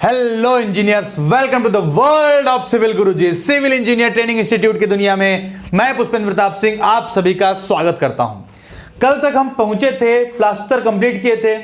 Hello engineers, welcome to the world of civil Guruji. Civil engineer training institute की दुनिया में मैं पुष्पेंद्र प्रताप सिंह आप सभी का स्वागत करता हूं। कल तक हम पहुंचे थे, प्लास्टर कंप्लीट किए थे।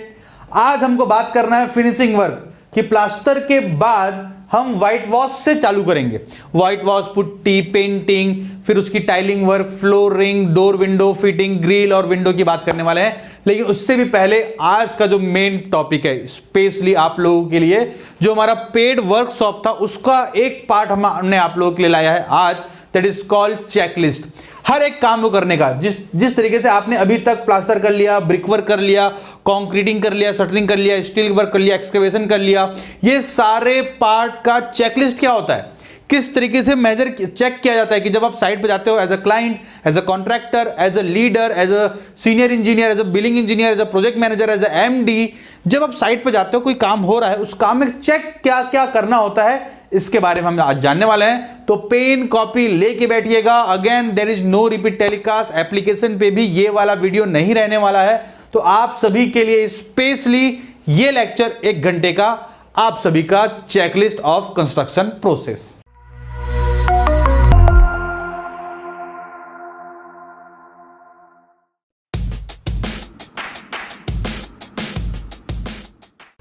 आज हमको बात करना है फिनिशिंग वर्क कि प्लास्टर के बाद हम व्हाइट वॉश से चालू करेंगे। व्हाइट वॉश, पुट्टी, पेंटिंग, फिर उसकी tiling work, flooring, door window fitting, grill और विंडो की बात करने वाले हैं। लेकिन उससे भी पहले आज का जो मेन टॉपिक है स्पेशली आप लोगों के लिए, जो हमारा पेड वर्कशॉप था उसका एक पार्ट हमने आप लोगों के लिए लाया है आज, दैट इज कॉल्ड चेकलिस्ट। हर एक काम को करने का, जिस तरीके से आपने अभी तक प्लास्टर कर लिया, ब्रिक वर्क कर लिया, कंक्रीटिंग कर लिया, शटरिंग कर लिया, स्टील वर्क कर लिया, एक्सकेवेशन कर लिया, ये सारे पार्ट का चेकलिस्ट क्या होता है, किस तरीके से मेजर चेक किया जाता है कि जब आप साइट पे जाते हो as a client, as a contractor, as a leader, as a senior engineer, as a billing engineer, as a project manager, as a MD, जब आप साइट पे जाते हो कोई काम हो रहा है उस काम में चेक क्या क्या करना होता है, इसके बारे में हम आज जानने वाले हैं। तो पेन कॉपी लेके बैठिएगा। Again there is no repeat telecast, application पे भी ये वाला वीडियो नहीं रहने वाला है। तो आप सभी के लिए स्पेशली ये लेक्चर 1 घंटे का, आप सभी का checklist of construction process.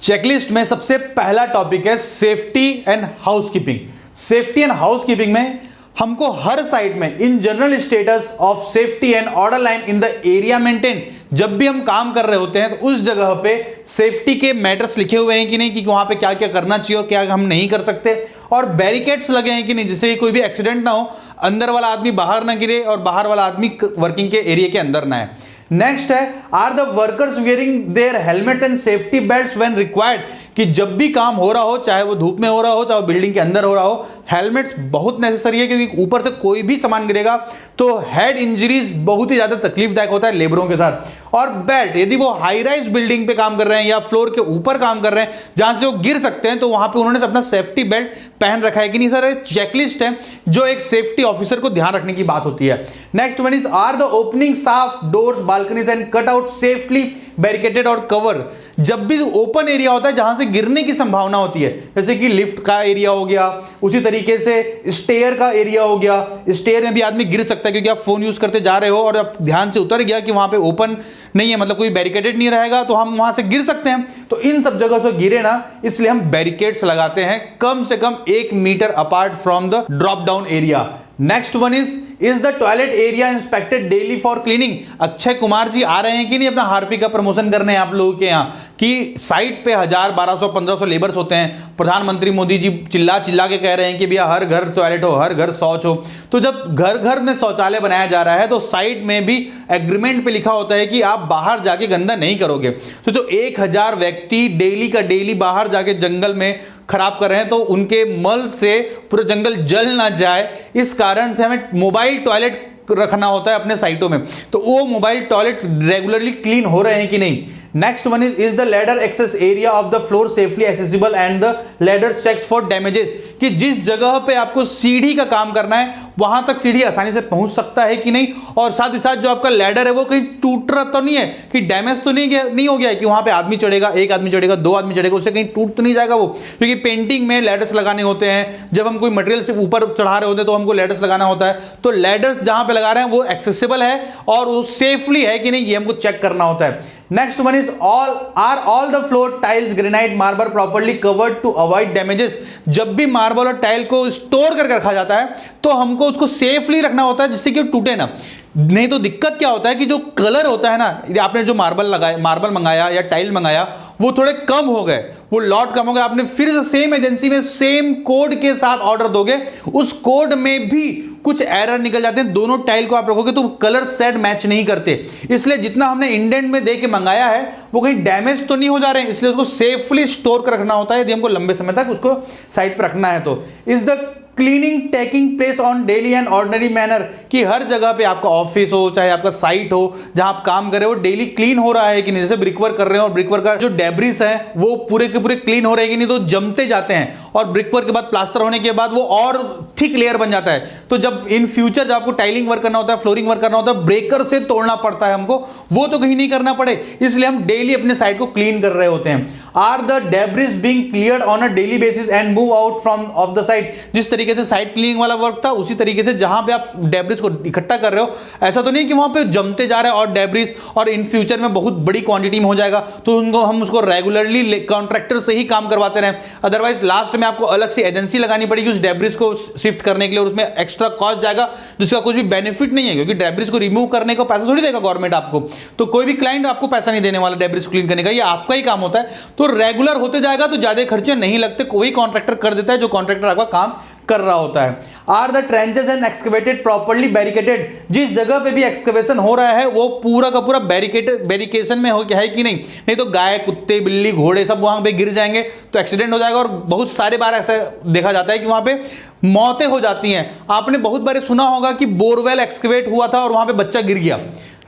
Checklist में सबसे पहला टॉपिक है safety and housekeeping. Safety and housekeeping में हमको हर साइट में in general status of safety and order line in the area maintain, जब भी हम काम कर रहे होते हैं तो उस जगह पे सेफ्टी के मैटर्स लिखे हुए हैं कि नहीं, कि वहां पे क्या क्या करना चाहिए और क्या हम नहीं कर सकते, और बैरिकेड्स लगे हैं कि नहीं, जिससे कोई भी एक्सीडेंट ना हो, अंदर वाला आदमी बाहर ना गिरे और बाहर वाला आदमी वर्किंग के एरिया के अंदर ना है। नेक्स्ट है, are the workers wearing their helmets and safety belts when required, कि जब भी काम हो रहा हो, चाहे वो धूप में हो रहा हो, चाहे वो बिल्डिंग के अंदर हो रहा हो, हेलमेट्स बहुत नेसेसरी है, क्योंकि ऊपर से कोई भी सामान गिरेगा तो हेड इंजरीज बहुत ही ज्यादा तकलीफदायक होता है लेबरों के साथ। और बेल्ट, यदि वो हाई राइज बिल्डिंग पे काम कर रहे हैं या फ्लोर के ऊपर काम कर रहे हैं जहां से वो गिर सकते हैं, तो वहां पे उन्होंने अपना सेफ्टी बेल्ट पहन रखा है कि नहीं। सर चेकलिस्ट है जो एक सेफ्टी ऑफिसर को ध्यान रखने की बात होती है। Next one is, are the opening shaft, doors, balconies and cut out safely barricaded और कवर। जब भी ओपन एरिया होता है जहां से गिरने की संभावना होती है, जैसे कि लिफ्ट का एरिया हो गया, उसी तरीके से स्टेयर का एरिया हो गया, स्टेयर में भी आदमी गिर सकता है क्योंकि आप फोन यूज करते जा रहे हो और आप ध्यान से उतर गया कि वहां पे ओपन नहीं है, मतलब कोई बैरिकेडेड नहीं रहेगा, तो हम वहां से गिर सकते हैं। तो इन सब जगह से गिरे ना, इसलिए हम बैरिकेड्स लगाते हैं कम से कम 1 metre apart from the drop down area. Next one is the toilet area inspected daily for cleaning. Akshay Kumar ji आ रहे हैं कि नहीं अपना हार्पिक का प्रमोशन करने आप लोगों के यहाँ, कि साइट पे 1000, 1200, 1500 लेबर्स होते हैं। प्रधानमंत्री मोदी जी चिल्ला चिल्ला के कह रहे हैं कि भैया हर घर टॉयलेट हो, हर घर शौच हो। तो जब घर घर में शौचालय बनाया जा रहा है तो साइट में भी एग्रीमेंट पे लिखा होता है कि आप बाहर जाके गंदा नहीं करोगे। तो जो 1000 व्यक्ति डेली का डेली बाहर जाके जंगल में खराब कर रहे हैं, तो उनके मल से पूरा जंगल जल ना जाए, इस कारण से हमें मोबाइल टॉयलेट रखना होता है अपने साइटों में। तो वो मोबाइल टॉयलेट रेगुलरली क्लीन हो रहे हैं कि नहीं। Next one is the ladder access area of the floor safely accessible and the ladder checks for damages, कि जिस जगह पे आपको सीढ़ी का काम करना है वहां तक सीढ़ी आसानी से पहुंच सकता है कि नहीं, और साथ ही साथ जो आपका लैडर है वो कहीं टूट रहा तो नहीं है, कि डैमेज तो नहीं हो गया है, कि वहां पे आदमी चढ़ेगा, 1 आदमी चढ़ेगा, 2 आदमी चढ़ेगा, उससे कहीं टूट तो नहीं जाएगा वो। क्योंकि पेंटिंग में लैडर्स लगाने होते हैं, जब हम कोई मटेरियल से ऊपर चढ़ा रहे होते हैं तो हमको लैडर्स लगाना होता है। तो लैडर्स जहां पे लगा रहे हैं वो एक्सेसिबल है और वो सेफली है कि नहीं, ये हमको चेक करना होता है। Next one is, all the floor tiles, granite, marble properly covered to avoid damages. जब भी मार्बल और टाइल को स्टोर करके रखा जाता है तो हमको उसको सेफली रखना होता है जिससे कि टूटे ना। नहीं तो दिक्कत क्या होता है कि जो कलर होता है ना, आपने जो मार्बल मंगाया या टाइल मंगाया वो थोड़े कम हो गए, वो लॉट कम हो गए, आपने फिर से सेम एजेंसी में सेम कोड के साथ ऑर्डर दोगे, उस कोड में भी कुछ एरर निकल जाते हैं। दोनों टाइल को आप रखोगे तो कलर सेट मैच नहीं करते, इसलिए जितना हमने इंडेंट में दे के मंगाया है वो कहीं डैमेज तो नहीं हो जा रहे हैं, इसलिए उसको सेफली स्टोर कर रखना होता है यदि हमको लंबे समय तक उसको साइट पर रखना है। तो is the cleaning taking place on daily and ordinary manner, कि हर जगह पे आपका ऑफिस हो चाहे आपका साइट हो जहां आप काम कर रहे हो डेली क्लीन हो रहा है कि नहीं। जैसे ब्रिकवर्क कर रहे हो और ब्रिकवर्क का जो डेब्रिस है वो पूरे के पूरे क्लीन हो रहे हैं कि नहीं, तो जमते जाते हैं और ब्रिकवर्क के बाद प्लास्टर होने के बाद वो और थिक लेयर बन जाता है। तो जब इन फ्यूचर जब आपको टाइलिंग वर्क करना होता है, फ्लोरिंग वर्क करना होता है, ब्रेकर से तोड़ना पड़ता है हमको, वो तो कहीं नहीं करना पड़े, इसलिए हम डेली अपने साइट को क्लीन कर रहे होते हैं। Are the debris being cleared on a daily basis and move out from of the site. जिस तरीके से साइट क्लीनिंग वाला वर्क था, उसी तरीके से जहां पे आप डेब्रिस को इकट्ठा कर रहे हो, ऐसा तो नहीं कि वहां पे जमते जा रहा है और डेब्रिस और इन फ्यूचर में बहुत बड़ी क्वांटिटी में हो जाएगा, तो उनको हम उसको रेगुलरली कॉन्ट्रैक्टर से ही काम करवाते रहे। अदरवाइज लास्ट में आपको अलग से एजेंसी लगानी पड़ेगी उस डेब्रिस को शिफ्ट करने के लिए, और उसमें एक्स्ट्रा कॉस्ट जाएगा जिसका कुछ भी बेनिफिट नहीं है, क्योंकि डेब्रिस को रिमूव करने का पैसा थोड़ी देगा गवर्नमेंट आपको। तो कोई भी क्लाइंट आपको पैसा नहीं देने वाला डेब्रिस क्लीन करने का, ये आपका ही काम होता है। तो रेगुलर होते जाएगा तो ज्यादा खर्चे नहीं लगते, कोई कॉन्ट्रैक्टर कर देता है जो कॉन्ट्रैक्टर आपका काम कर रहा होता है। Are the trenches and excavated properly barricaded. जिस जगह पे भी एक्सकवेशन हो रहा है वो पूरा का पूरा बैरिकेशन में है कि नहीं तो गाय, कुत्ते, बिल्ली, घोड़े सब वहां पे गिर जाएंगे तो एक्सीडेंट हो जाएगा। और बहुत सारे बार ऐसा देखा जाता है कि वहां पे मौतें हो जाती हैं। आपने बहुत बार सुना होगा कि बोरवेल एक्सकवेट हुआ था और वहां पे बच्चा गिर गया।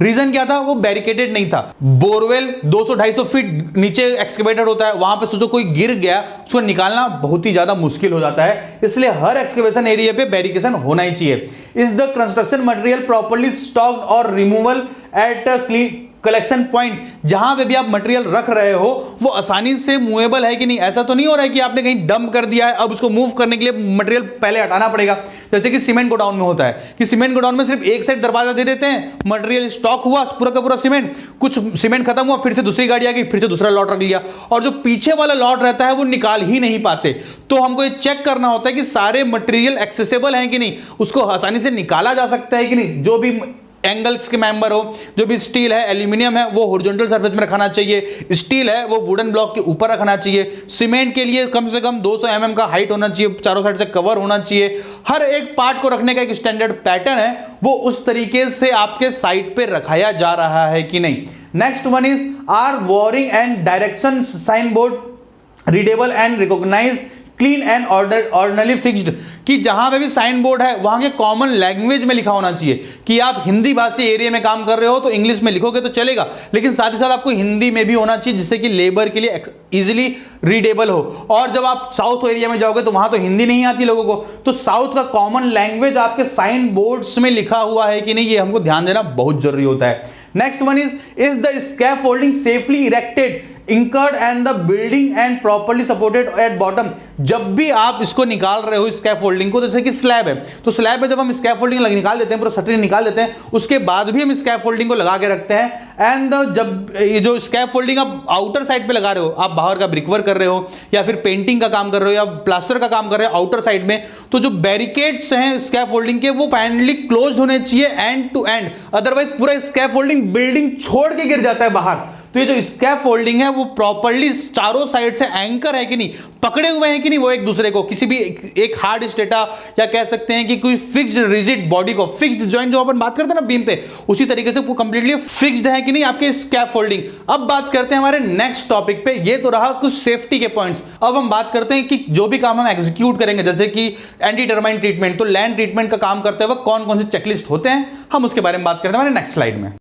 रीजन क्या था? वो बैरिकेटेड नहीं था। बोरवेल 200-250 फीट नीचे एक्सकवेटेड होता है, वहां पे सोचो कोई गिर गया, उसको निकालना बहुत ही ज्यादा मुश्किल हो जाता है। इसलिए हर एक्सकवेशन एरिया पे बैरिकेशन होना ही चाहिए। Is the construction material properly stocked और removal at clean collection point. जहां पे भी आप मटेरियल रख रहे हो वो आसानी से मूवेबल है कि नहीं। ऐसा तो नहीं हो रहा है कि आपने कहीं डंप कर दिया है, अब उसको मूव करने के लिए मटेरियल पहले हटाना पड़ेगा। जैसे कि सीमेंट गोडाउन में होता है कि सीमेंट गोडाउन में सिर्फ एक साइड दरवाजा दे देते हैं, मटेरियल स्टॉक हुआ पूरा का पूरा सीमेंट, कुछ सीमेंट खत्म हुआ, फिर से दूसरी गाड़ी आ गई, फिर से दूसरा लॉट रख लिया, और जो पीछे वाला लॉट रहता है वो निकाल ही नहीं पाते। तो हमको ये चेक करना होता है कि सारे मटेरियल एक्सेसिबल हैं कि नहीं, उसको आसानी से निकाला जा सकता है कि नहीं। जो भी एंगल्स के मेंबर हो, जो भी स्टील है, एल्यूमिनियम है, वो हॉरिजॉन्टल सरफेस में रखना चाहिए, स्टील है वो वुडन ब्लॉक के ऊपर रखना चाहिए, सीमेंट के लिए कम से कम 200 mm का हाइट होना चाहिए, चारों साइड से कवर होना चाहिए। हर एक पार्ट को रखने का एक स्टैंडर्ड पैटर्न है, वो उस तरीके से आपके साइट पे रखाया जा रहा है कि नहीं। Next one is are warring and direction sign board readable and recognise clean and orderly fixed. कि जहां पे भी साइन बोर्ड है वहां के कॉमन लैंग्वेज में लिखा होना चाहिए। कि आप हिंदी भाषी एरिया में काम कर रहे हो तो इंग्लिश में लिखोगे तो चलेगा, लेकिन साथ ही साथ आपको हिंदी में भी होना चाहिए जिससे कि लेबर के लिए इजीली रीडेबल हो। और जब आप साउथ एरिया में जाओगे तो वहां तो हिंदी नहीं आती लोगों को, तो साउथ का कॉमन लैंग्वेज आपके साइन बोर्ड्स में लिखा हुआ है कि नहीं, ये हमको ध्यान देना बहुत जरूरी होता है। Next one is the scaffolding safely erected incurred and the building and properly supported at bottom. जब भी आप इसको निकाल रहे हो स्कैफोल्डिंग को, जैसे कि स्लैब है तो स्लैब में जब हम स्कैफोल्डिंग निकाल देते हैं, पूरा शटरिंग निकाल देते हैं, उसके बाद भी हम स्कैफोल्डिंग को लगा के रखते हैं। एंड जब ये जो स्कैफोल्डिंग आप आउटर साइड पे लगा रहे हो, आप बाहर का ब्रिकवर्क कर रहे हो या फिर पेंटिंग का काम कर रहे हो या प्लास्टर का काम कर रहे हो आउटर साइड में, तो जो बैरिकेड्स हैं स्कैफोल्डिंग के वो फाइनली क्लोज होने चाहिए एंड टू एंड, अदरवाइज पूरा स्कैफोल्डिंग बिल्डिंग छोड़ के गिर जाता है बाहर। तो ये जो स्कैफोल्डिंग है वो प्रॉपर्ली चारों साइड से एंकर है कि नहीं, पकड़े हुए हैं कि नहीं वो एक दूसरे को, किसी भी एक हार्ड स्टेटा या कह सकते हैं कि कोई फिक्स्ड रिजिड बॉडी को, फिक्स्ड जॉइंट जो अपन बात करते हैं ना बीम पे, उसी तरीके से वो कंप्लीटली फिक्स्ड है कि नहीं आपके स्कैफोल्डिंग। अब बात करते हैं हमारे नेक्स्ट टॉपिक पे। ये तो रहा कुछ सेफ्टी के पॉइंट्स। अब हम बात करते हैं कि जो भी काम हम एग्जीक्यूट करेंगे, जैसे कि एंटी टर्माइट ट्रीटमेंट, तो लैंड ट्रीटमेंट का काम करते हुए कौन कौन से चेकलिस्ट होते हैं, हम उसके बारे में बात करते हैं हमारे नेक्स्ट स्लाइड में।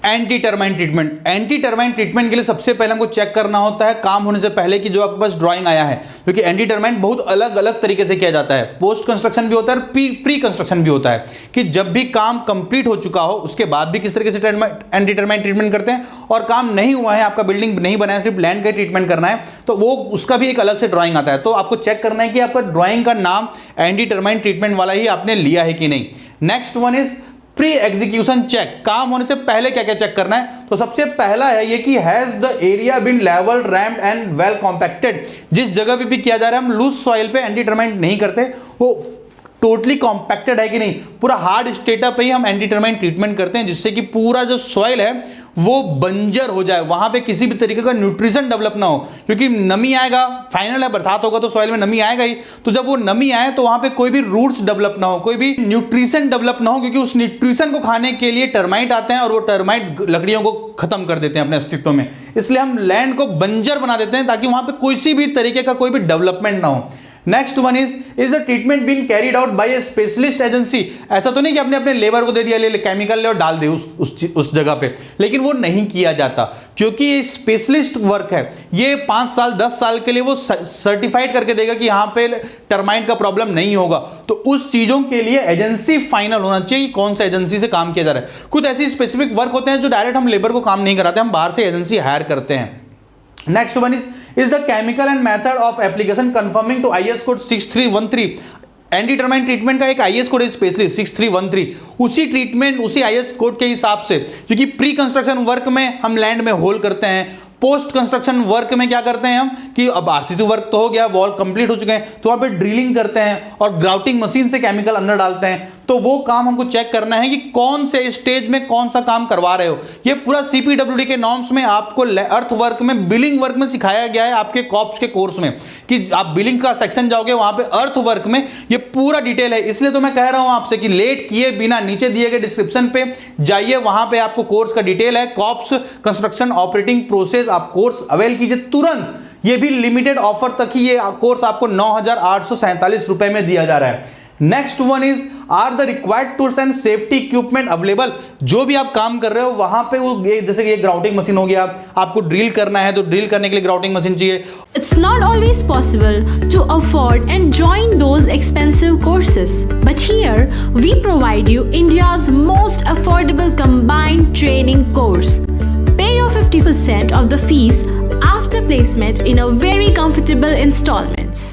Anti termite treatment. Anti termite treatment के लिए सबसे पहले हमको चेक करना होता है काम होने से पहले कि जो आपके पास ड्राइंग आया है, क्योंकि एंटी टर्माइट बहुत अलग अलग तरीके से किया जाता है। पोस्ट कंस्ट्रक्शन भी होता है और प्री कंस्ट्रक्शन भी होता है, कि जब भी काम कंप्लीट हो चुका हो उसके बाद भी किस तरीके से एंटी टर्माइट ट्रीटमेंट करते हैं, और काम नहीं हुआ है, आपका बिल्डिंग नहीं बना है, सिर्फ लैंड का ट्रीटमेंट करना है, तो वो उसका भी एक अलग से ड्राइंग आता है। तो आपको चेक करना है कि आपका ड्राइंग का नाम एंटी टर्माइट ट्रीटमेंट वाला ही आपने लिया है कि नहीं। Next one is pre execution check. काम होने से पहले क्या क्या चेक करना है, तो सबसे पहला है ये कि has the area been level rammed and well compacted. जिस जगह पे भी किया जा रहा है, हम लूज सॉइल पे एंटी टर्माइट नहीं करते, वो टोटली कॉम्पैक्टेड है कि नहीं, पूरा हार्ड स्टेटा पे ही हम एंटी टर्माइट ट्रीटमेंट करते हैं, जिससे कि पूरा जो सॉइल है वो बंजर हो जाए, वहां पे किसी भी तरीके का न्यूट्रिशन डेवलप ना हो, क्योंकि नमी आएगा, फाइनल है बरसात होगा तो सॉइल में नमी आएगा ही, तो जब वो नमी आए तो वहां पे कोई भी रूट्स डेवलप ना हो, कोई भी न्यूट्रिशन डेवलप ना हो, क्योंकि उस न्यूट्रिशन को खाने के लिए टर्माइट आते हैं और वो टर्माइट लकड़ियों को खत्म कर देते हैं अपने अस्तित्व में। इसलिए हम लैंड को बंजर बना देते हैं ताकि वहां पे कोई भी तरीके का कोई भी डेवलपमेंट ना हो। Next one is the treatment being carried out bye A specialist agency. ऐसा तो नहीं कि आपने अपने लेबर को दे दिया, ले केमिकल ले और डाल दे उस जगह पे, लेकिन वो नहीं किया जाता क्योंकि ये स्पेशलिस्ट वर्क है। ये 5 साल 10 साल के लिए वो सर्टिफाइड करके देगा कि यहां पे टर्माइट का प्रॉब्लम नहीं होगा। तो उस चीजों के लिए एजेंसी फाइनल होना चाहिए कि कौन सा एजेंसी से काम किया जा रहा है। कुछ ऐसी स्पेसिफिक वर्क होते हैं जो डायरेक्ट हम लेबर को काम नहीं कराते, हम बाहर से एजेंसी हायर करते हैं। Next one is the chemical and method of application conforming to IS code 6313। Anti termite treatment का एक IS कोड है स्पेशली 6313, उसी ट्रीटमेंट उसी IS कोड के हिसाब से, क्योंकि प्री कंस्ट्रक्शन वर्क में हम लैंड में होल करते हैं, पोस्ट कंस्ट्रक्शन वर्क में क्या करते हैं हम कि अब RCC वर्क तो हो गया, वॉल कंप्लीट हो चुके हैं, तो वहां पे ड्रिलिंग करते हैं और ग्राउटिंग मशीन से केमिकल अंदर डालते हैं। तो वो काम हमको चेक करना है कि कौन से स्टेज में कौन सा काम करवा रहे हो। ये पूरा CPWD के नॉर्म्स में आपको अर्थ वर्क में, बिलिंग वर्क में सिखाया गया है आपके कॉप्स के कोर्स में, कि आप बिलिंग का सेक्शन जाओगे वहां पे अर्थ वर्क में ये पूरा डिटेल है। इसलिए तो मैं कह रहा हूं आपसे कि लेट किए बिना नीचे दिए गए डिस्क्रिप्शन पे जाइए, वहां पे आपको कोर्स का डिटेल है, कॉप्स कंस्ट्रक्शन ऑपरेटिंग प्रोसेस, आप कोर्स अवेल कीजिए तुरंत। ये भी लिमिटेड ऑफर तक ही ये कोर्स आपको 9,847 रुपए में दिया जा रहा है। Next one is are the required tools and safety equipment available. जो भी आप काम कर रहे हो वहां पे वो जैसे कि ये ग्राउटिंग मशीन हो गया, आपको ड्रिल करना है तो ड्रिल करने के लिए ग्राउटिंग मशीन चाहिए। It's not always possible to afford and join those expensive courses, but here we provide you India's most affordable combined training course. Pay your 50% of the fees after placement in a very comfortable installments.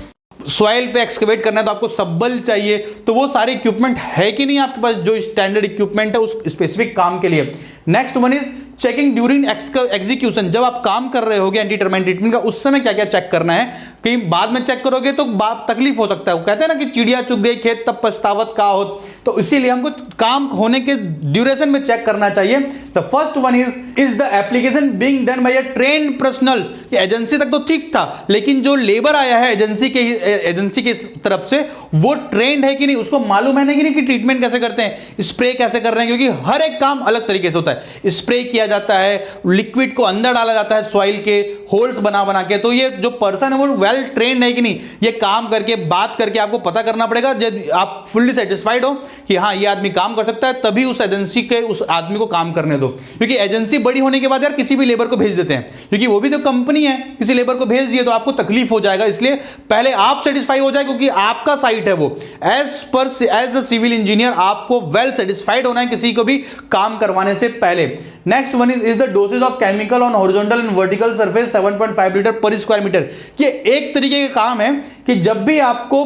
Soil पे excavate करना है तो आपको सब्बल चाहिए, तो वो सारे equipment है कि नहीं आपके पास, जो स्टैंडर्ड इक्विपमेंट है उस स्पेसिफिक काम के लिए। Next one is checking during execution. जब आप काम कर रहे होगे एंटी टर्माइट ट्रीटमेंट का, उस समय क्या क्या चेक करना है, कहीं बाद में चेक करोगे तो तकलीफ हो सकता है। वो कहते हैं ना कि चिड़िया चुग गई खेत तब पछतावत का हो, तो इसीलिए हमको काम होने के ड्यूरेशन में चेक करना चाहिए। The first one is the application being done by a trained personal. Agency तक तो ठीक था, लेकिन जो लेबर आया है एजेंसी के तरफ से, वो ट्रेंड है कि नहीं, उसको मालूम है नहीं कि ट्रीटमेंट कैसे करते हैं, स्प्रे कैसे कर रहे हैं, क्योंकि हर एक काम अलग तरीके से होता है। स्प्रे किया जाता है, लिक्विड को अंदर डाला जाता है सॉइल के, होल्स बना के। तो ये जो पर्सन है वो वेल ट्रेंड है कि नहीं, ये काम करके बात करके आपको पता करना पड़ेगा। जब आप फुल्ली सेटिस्फाइड हो कि हाँ ये आदमी काम कर सकता है, तभी उस एजेंसी के उस आदमी को काम करने दो। क्योंकि एजेंसी बड़ी होने के बाद यार किसी भी लेबर को भेज देते हैं, क्योंकि वो भी तो कंपनी है, किसी लेबर को भेज दिए तो आपको तकलीफ हो जाएगा। इसलिए पहले आप सेटिस्फाई हो जाए, क्योंकि आपका साइट है वो। एज अ सिविल इंजीनियर आपको वेल सेटिस्फाइड होना है किसी को भी काम करवाने से पहले। Next one is the dosage of chemical on horizontal and vertical surface 7.5 litre पर स्क्वायर मीटर। ये एक तरीके का काम है कि जब भी आपको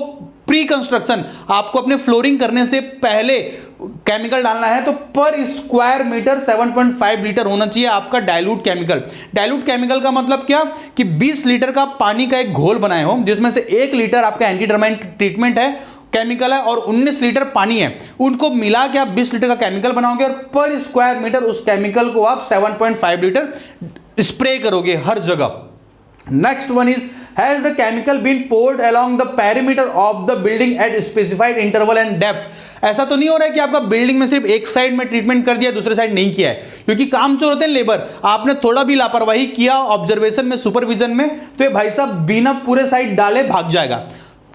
प्री कंस्ट्रक्शन, आपको अपने फ्लोरिंग करने से पहले केमिकल डालना है, तो पर स्क्वायर मीटर 7.5 लीटर होना चाहिए आपका डाइल्यूट केमिकल। डाइल्यूट केमिकल का मतलब क्या कि 20 लीटर का पानी का एक घोल बनाए हो, जिसमें से 1 लीटर आपका एंटी टर्माइट ट्रीटमेंट है, केमिकल है, और 19 लीटर पानी है। उनको मिला के आप 20 लीटर का केमिकल बनाओगे और पर स्क्वायर मीटर उस केमिकल को आप 7.5 लीटर स्प्रे करोगे हर जगह। Next one is has the chemical been poured along the perimeter of the building at specified interval and depth. ऐसा तो नहीं हो रहा है कि आपका बिल्डिंग में सिर्फ एक साइड में ट्रीटमेंट कर दिया, दूसरे साइड नहीं किया है, क्योंकि काम चोर होते हैं लेबर। आपने थोड़ा भी लापरवाही किया ऑब्जर्वेशन में, सुपरविजन में, तो ये भाई साहब बिना पूरे साइड डाले भाग जाएगा।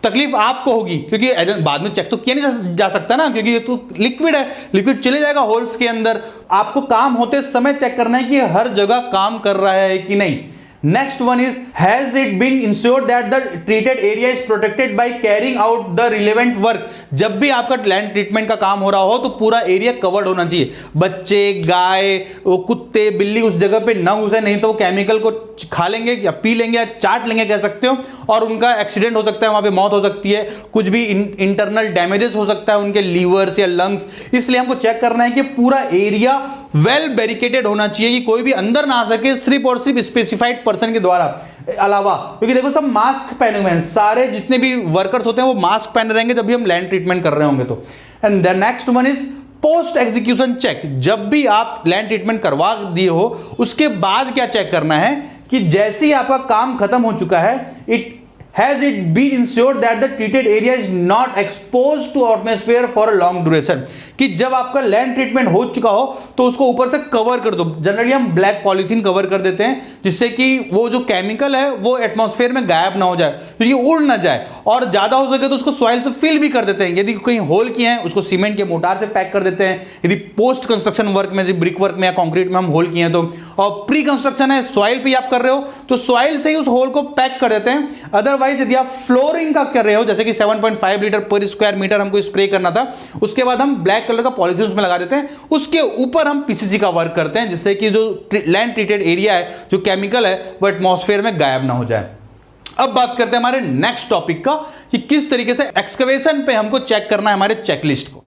तकलीफ आपको होगी, क्योंकि बाद में चेक तो किया नहीं जा सकता ना, क्योंकि ये तो लिक्विड है, लिक्विड चले जाएगा होल्स के अंदर। आपको काम होते समय चेक करना है कि हर जगह काम कर रहा है कि नहीं। Next one is has it been ensured that the treated area is protected by carrying out the relevant work. जब भी आपका लैंड ट्रीटमेंट का काम हो रहा हो तो पूरा एरिया कवर्ड होना चाहिए, बच्चे, गाय, कुत्ते, बिल्ली उस जगह पे ना घुसे, नहीं तो वो केमिकल को खा लेंगे या पी लेंगे या चाट लेंगे कह सकते हो, और उनका एक्सीडेंट हो सकता है, वहां पे मौत हो सकती है, कुछ भी इंटरनल डैमेजेस हो सकता है उनके लीवर्स या लंग्स। इसलिए हमको चेक करना है कि पूरा एरिया वेल बैरिकेडेड होना चाहिए, कि कोई भी अंदर ना आ सके सिर्फ और सिर्फ स्पेसिफाइड पर्सन के द्वारा अलावा। क्योंकि देखो सब मास्क पहने हुए हैं, सारे जितने भी वर्कर्स होते हैं वो मास्क पहने रहेंगे जब भी हम लैंड ट्रीटमेंट कर रहे होंगे तो। And the next one is post execution check. जब भी आप लैंड ट्रीटमेंट करवा दिए हो उसके बाद क्या चेक करना है कि जैसे ही आपका काम खत्म हो चुका है, has it been ensured that the treated area is not exposed to atmosphere for a long duration। कि जब आपका लैंड ट्रीटमेंट हो चुका हो तो उसको ऊपर से कवर कर दो। जनरली हम ब्लैक पॉलीथीन कवर कर देते हैं जिससे कि वो जो केमिकल है वो एटमॉस्फेयर में गायब ना हो जाए, तो ये उड़ ना जाए, और ज्यादा हो सके तो उसको सॉइल से फिल भी कर देते हैं। यदि कहीं होल किए हैं उसको सीमेंट के मोटार से पैक कर देते हैं, यदि पोस्ट कंस्ट्रक्शन वर्क में, ब्रिक वर्क में या कंक्रीट में हम होल किए हैं तो, और प्री कंस्ट्रक्शन है सॉइल पे आप कर रहे हो तो सॉइल से ही उस होल को पैक कर देते हैं। अदरवाइज यदि आप फ्लोरिंग का कर रहे हो, जैसे कि 7.5 लीटर पर स्क्वायर मीटर हमको स्प्रे करना था, उसके बाद हम ब्लैक कलर का पॉलीथीन उसमें लगा देते हैं, उसके ऊपर हम पीसीसी का वर्क करते हैं जिससे कि जो लैंड ट्रीटेड एरिया है, जो केमिकल है, वो एटमॉस्फेयर में गायब ना हो जाए। अब बात करते हैं हमारे नेक्स्ट टॉपिक का कि किस तरीके से एक्सकवेशन पे हमको चेक करना है हमारे चेकलिस्ट को।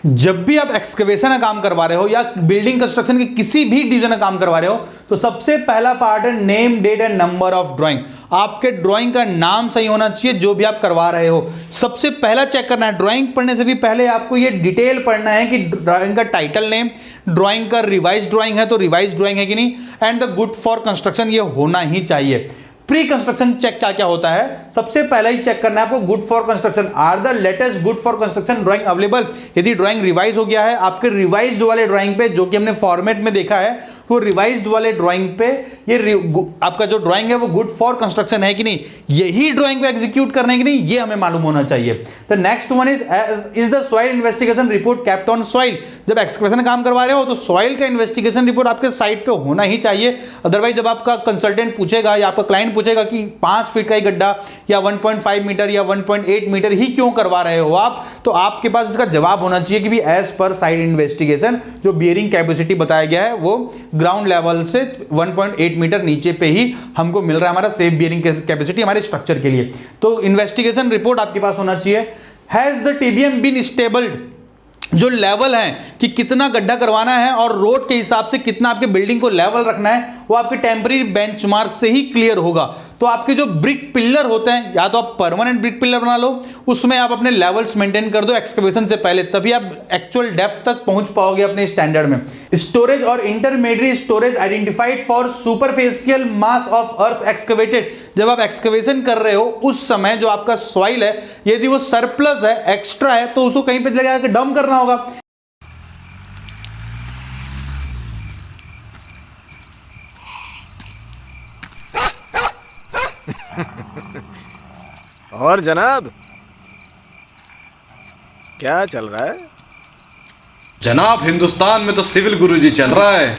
जब भी आप एक्सकवेशन का काम करवा रहे हो या बिल्डिंग कंस्ट्रक्शन के किसी भी डिवीजन का काम करवा रहे हो तो सबसे पहला पार्ट है name, date and number of drawing. आपके ड्राइंग का नाम सही होना चाहिए जो भी आप करवा रहे हो। सबसे पहला चेक करना है, ड्राइंग पढ़ने से भी पहले आपको ये डिटेल पढ़ना है कि ड्राइंग का टाइटल नेम, ड्राइंग का रिवाइज ड्राइंग है तो रिवाइज ड्राइंग है कि नहीं, and the good for construction ये होना ही चाहिए। प्री कंस्ट्रक्शन चेक क्या क्या होता है, सबसे पहले ही चेक करना है आपको good for construction, are the latest good for construction drawing available. यदि ड्राइंग रिवाइज हो गया है, आपके रिवाइज्ड वाले ड्राइंग पे जो कि हमने फॉर्मेट में देखा है, वो रिवाइज्ड वाले ड्राइंग पे ये आपका जो ड्राइंग है वो गुड फॉर कंस्ट्रक्शन है कि नहीं, यही ड्राइंग पे एग्जीक्यूट करना है कि नहीं, ये हमें मालूम होना चाहिए। The next one is the soil investigation report kept on soil. जब एक्सकवेशन काम करवा रहे हो तो सॉइल का इन्वेस्टिगेशन रिपोर्ट आपके साइट पे होना ही चाहिए। अदरवाइज जब आपका कंसल्टेंट पूछेगा या आपका क्लाइंट पूछेगा कि 5 फीट का ही गड्ढा या 1.5 मीटर या 1.8 मीटर ही क्यों करवा रहे हो आप, तो आपके पास इसका जवाब होना चाहिए कि भी एज पर साइट इन्वेस्टिगेशन जो बियरिंग कैपेसिटी बताया गया है वो ग्राउंड लेवल से 1.8 मीटर नीचे पे ही हमको मिल रहा है हमारा सेफ बियरिंग कैपेसिटी हमारे स्ट्रक्चर के लिए। तो इन्वेस्टिगेशन रिपोर्ट आपके पास होना चाहिए। Has the TBM been stabled, जो लेवल है कि कितना गड्ढा करवाना है और रोड के हिसाब से कितना आपके बिल्डिंग को लेवल रखना है वो आपके टेम्परेरी बेंचमार्क से ही क्लियर होगा। तो आपके जो ब्रिक पिलर होते हैं या तो आप परमानेंट ब्रिक पिलर बना लो, उसमें आप अपने लेवल्स मेंटेन कर दो एक्सकवेशन से पहले, तभी आप एक्चुअल डेप्थ तक पहुंच पाओगे अपने स्टैंडर्ड में। स्टोरेज और intermediate storage identified for superficial mass of earth excavated. जब आप एक्सकवेशन कर रहे हो उस समय जो आपका सॉइल है यदि वो सरप्लस है, एक्स्ट्रा है, तो उसको कहीं पे लगा के डंप करना होगा। और जनाब क्या चल रहा है? जनाब हिंदुस्तान में तो सिविल गुरुजी चल रहा है।